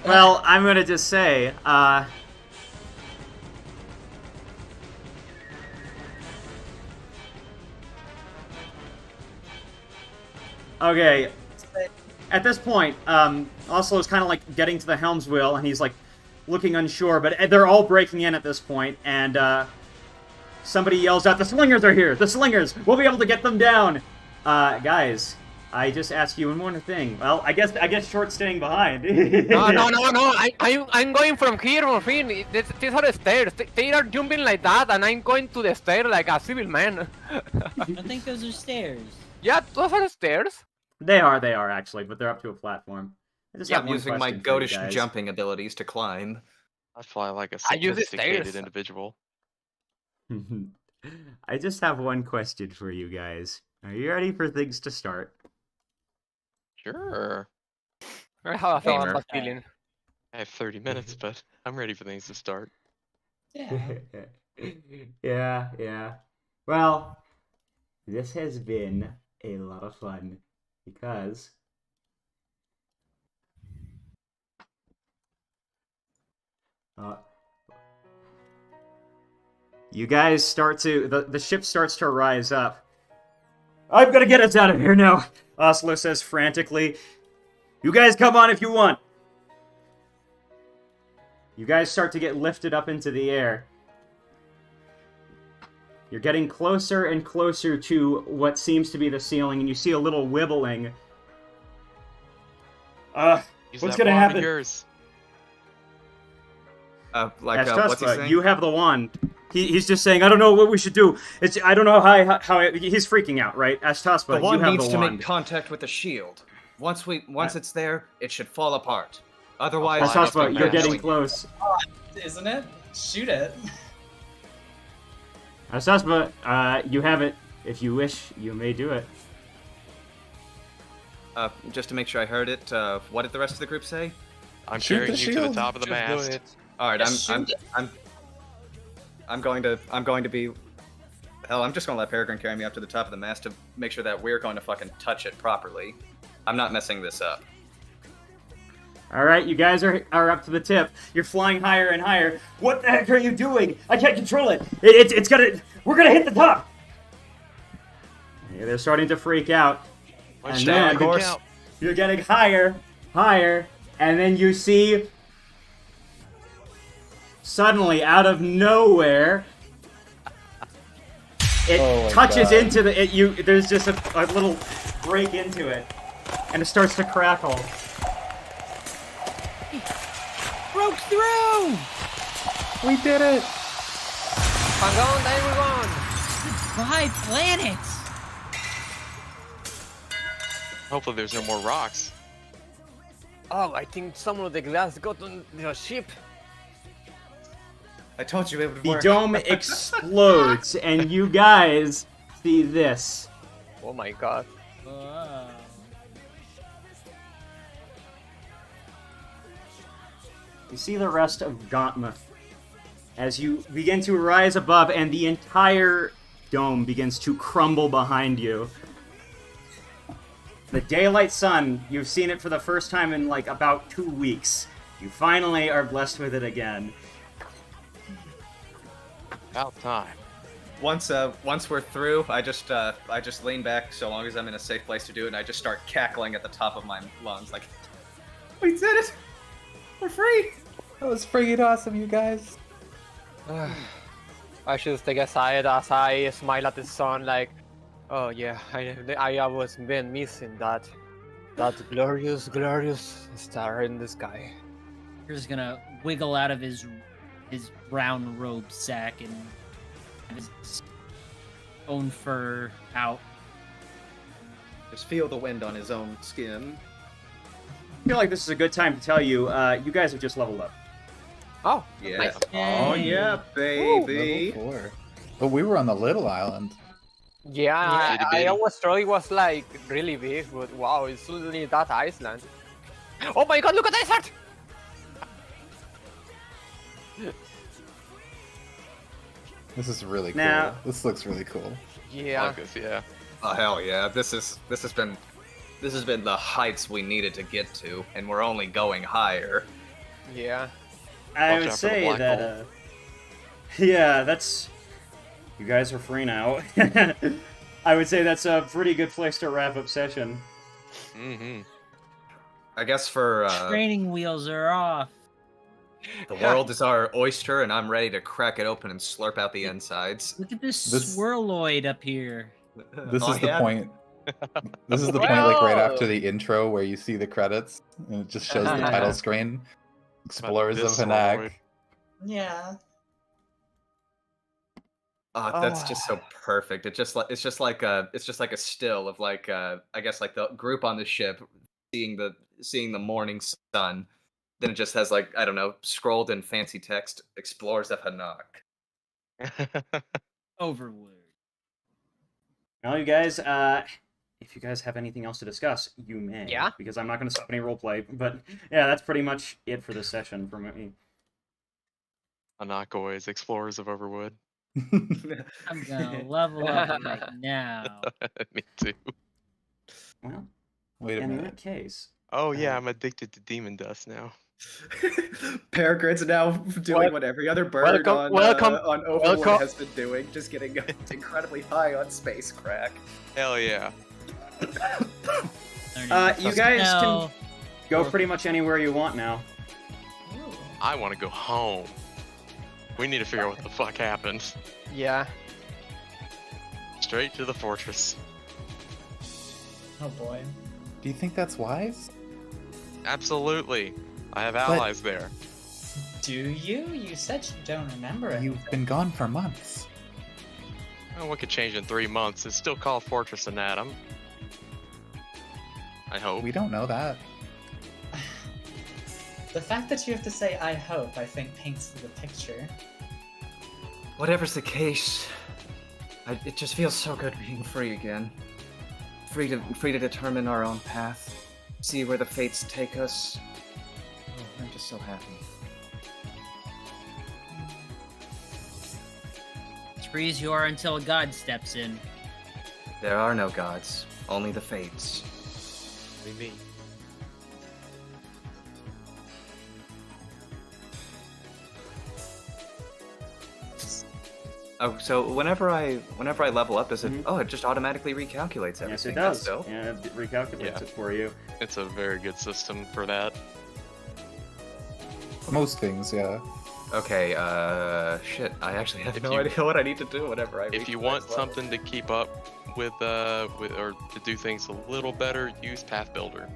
Well, I'm gonna just say, okay. At this point, Oslo's kind of like getting to the helm's wheel, and he's like looking unsure, but they're all breaking in at this point, and somebody yells out, "The slingers are here! The slingers! We'll be able to get them down!" Guys, I just asked you one more thing. Well, I guess Short's staying behind. No. I'm going from here, Morphine. These are the stairs. They are jumping like that, and I'm going to the stair like a civil man. I think those are stairs. Yeah, those are the stairs. They are actually, but they're up to a platform. I just Yeah, have I'm one using my question for you goatish guys. jumping abilities to climb. I fly like a I use the sophisticated stairs. individual. I just have one question for you guys. Are you ready for things to start? Sure. I have a Gamer. bad feeling. I have 30 minutes, but I'm ready for things to start. Yeah. Yeah. Well, this has been a lot of fun because you guys start to the ship starts to rise up. I've got to get us out of here now, Oslo says frantically. You guys come on if you want. You guys start to get lifted up into the air. You're getting closer and closer to what seems to be the ceiling, and you see a little wibbling. Use What's that gonna wand of happen? Yours. What's he saying? You have the wand. He's just saying, I don't know what we should do. I don't know how he's freaking out, right? Ashtaspa, The you wand have needs the to wand. make contact with the shield. Once it's there, it should fall apart. Otherwise, I'll fly up Ashtaspa, the you're mast. getting close. Isn't it? Shoot it. Ashtaspa, you have it. If you wish, you may do it. just to make sure I heard it, what did the rest of the group say? I'm Shoot carrying the you to the shield. top of the Just do mast. it. All right, Just I'm shoot it. I'm going to be. Hell, I'm just gonna let Peregrine carry me up to the top of the mast to make sure that we're going to fucking touch it properly. I'm not messing this up. All right, you guys are up to the tip. You're flying higher and higher. What the heck are you doing? I can't control it. It's gonna. We're gonna hit the top. Yeah, they're starting to freak out. Punch And down, then- of course. You're getting higher, and then you see suddenly out of nowhere it Oh my touches God. into the there's just a little break into it, and it starts to crackle. Broke through! We did it! Hang on, everyone! 5 planets! Hopefully there's no more rocks. Oh, I think some of the glass got on the ship. I told you it would The work. dome explodes, and you guys see this. Oh my god. Wow. You see the rest of Gotmouth as you begin to rise above, and the entire dome begins to crumble behind you. The daylight sun, you've seen it for the first time in like about 2 weeks. You finally are blessed with it again. About time. Once we're through, I just lean back so long as I'm in a safe place to do it, and I just start cackling at the top of my lungs, like, we did it! We're free! That was freaking awesome, you guys. I should take a side as I smile at the sun like, oh yeah, I was been missing that. That glorious, glorious star in the sky. You're just gonna wiggle out of his brown robe sack and have his own fur out. Just feel the wind on his own skin. I feel like this is a good time to tell you, you guys have just leveled up. Oh, Yeah. nice. Oh yeah, baby. Level 4. But we were on the little island. Yeah, I Itty-bitty. always thought it was like really big, but wow, it's only that island. Oh my god, look at this art! This is really cool. Now- This looks really cool. Yeah. August, yeah. Oh hell yeah! This has been the heights we needed to get to, and we're only going higher. Yeah. I Watch would out for the say black that, hole. yeah, that's. You guys are free now. I would say that's a pretty good place to wrap up session. Mm-hmm. I guess for Training wheels are off. the world is our oyster, and I'm ready to crack it open and slurp out the insides. Look at this, This- swirloid up here. This Oh, is the yeah? point. This is the point, like right after the intro, where you see the credits, and it just shows the Yeah. title screen. Explorers of this Hanaq. sword. Yeah. Oh, that's just so perfect. It's just like a still of like I guess like the group on the ship seeing the morning sun. Then it just has like, I don't know, scrolled in fancy text, Explorers of Hanaq. Overwood. Well, you guys, if you guys have anything else to discuss, you may. Yeah? Because I'm not going to stop any roleplay. But yeah, that's pretty much it for this session for me. Anakoi's Explorers of Overwood. I'm gonna level up right now. Me too. Well, Wait a in minute. that case, Oh yeah, I'm addicted to demon dust now. Peregrine's now doing what every other bird welcome- welcome- on Overwood welcome- has been doing, just getting incredibly high on space crack. Hell yeah. Learning you to guys can spell. go pretty much anywhere you want now. Ooh. I want to go home. We need to figure out what the fuck happened. Yeah. Straight to the fortress. Oh boy. Do you think that's wise? Absolutely. I have allies there. Do you? You said you don't remember it. You've been gone for months. Well, what could change in 3 months? It's still called Fortress Anatom. I hope. We don't know that. The fact that you have to say "I hope," I think, paints the picture. Whatever's the case, it just feels so good being free again. Free to determine our own path, see where the fates take us. Oh, I'm just so happy. As free as you are until God steps in. There are no gods, only the fates. Only me. Oh, so whenever I level up, does it? Mhm. Oh, it just automatically recalculates everything. Yes, it That's does. dope. Yeah, it recalculates Yeah. it for you. It's a very good system for that. Most things, yeah. Okay, shit. I actually have If no you- idea what I need to do whenever I. If reach you the want next level. something to keep up with or to do things a little better, use Path Builder.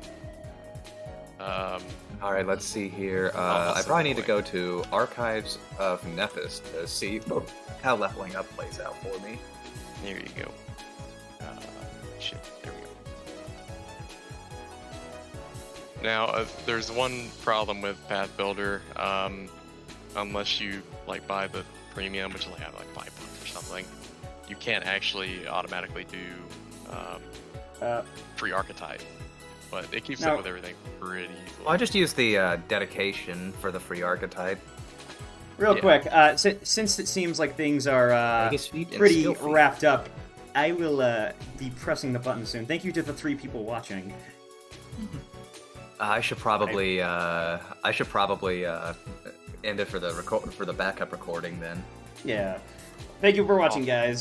All right, let's see here. Almost I probably need to annoying. go to Archives of Nephis to see how leveling up plays out for me. There you go. Shit, there we go. Now, there's one problem with Path Builder. Unless you like buy the premium, which will have like $5 or something, you can't actually automatically do free archetype. But it keeps Now- up with everything pretty easily. Well, I just use the dedication for the free archetype. Real Yeah. quick, since it seems like things are Vegas feet and pretty skill feet. wrapped up, I will be pressing the button soon. Thank you to the 3 people watching. I should probably end it for the backup recording then. Yeah. Thank you for watching, guys.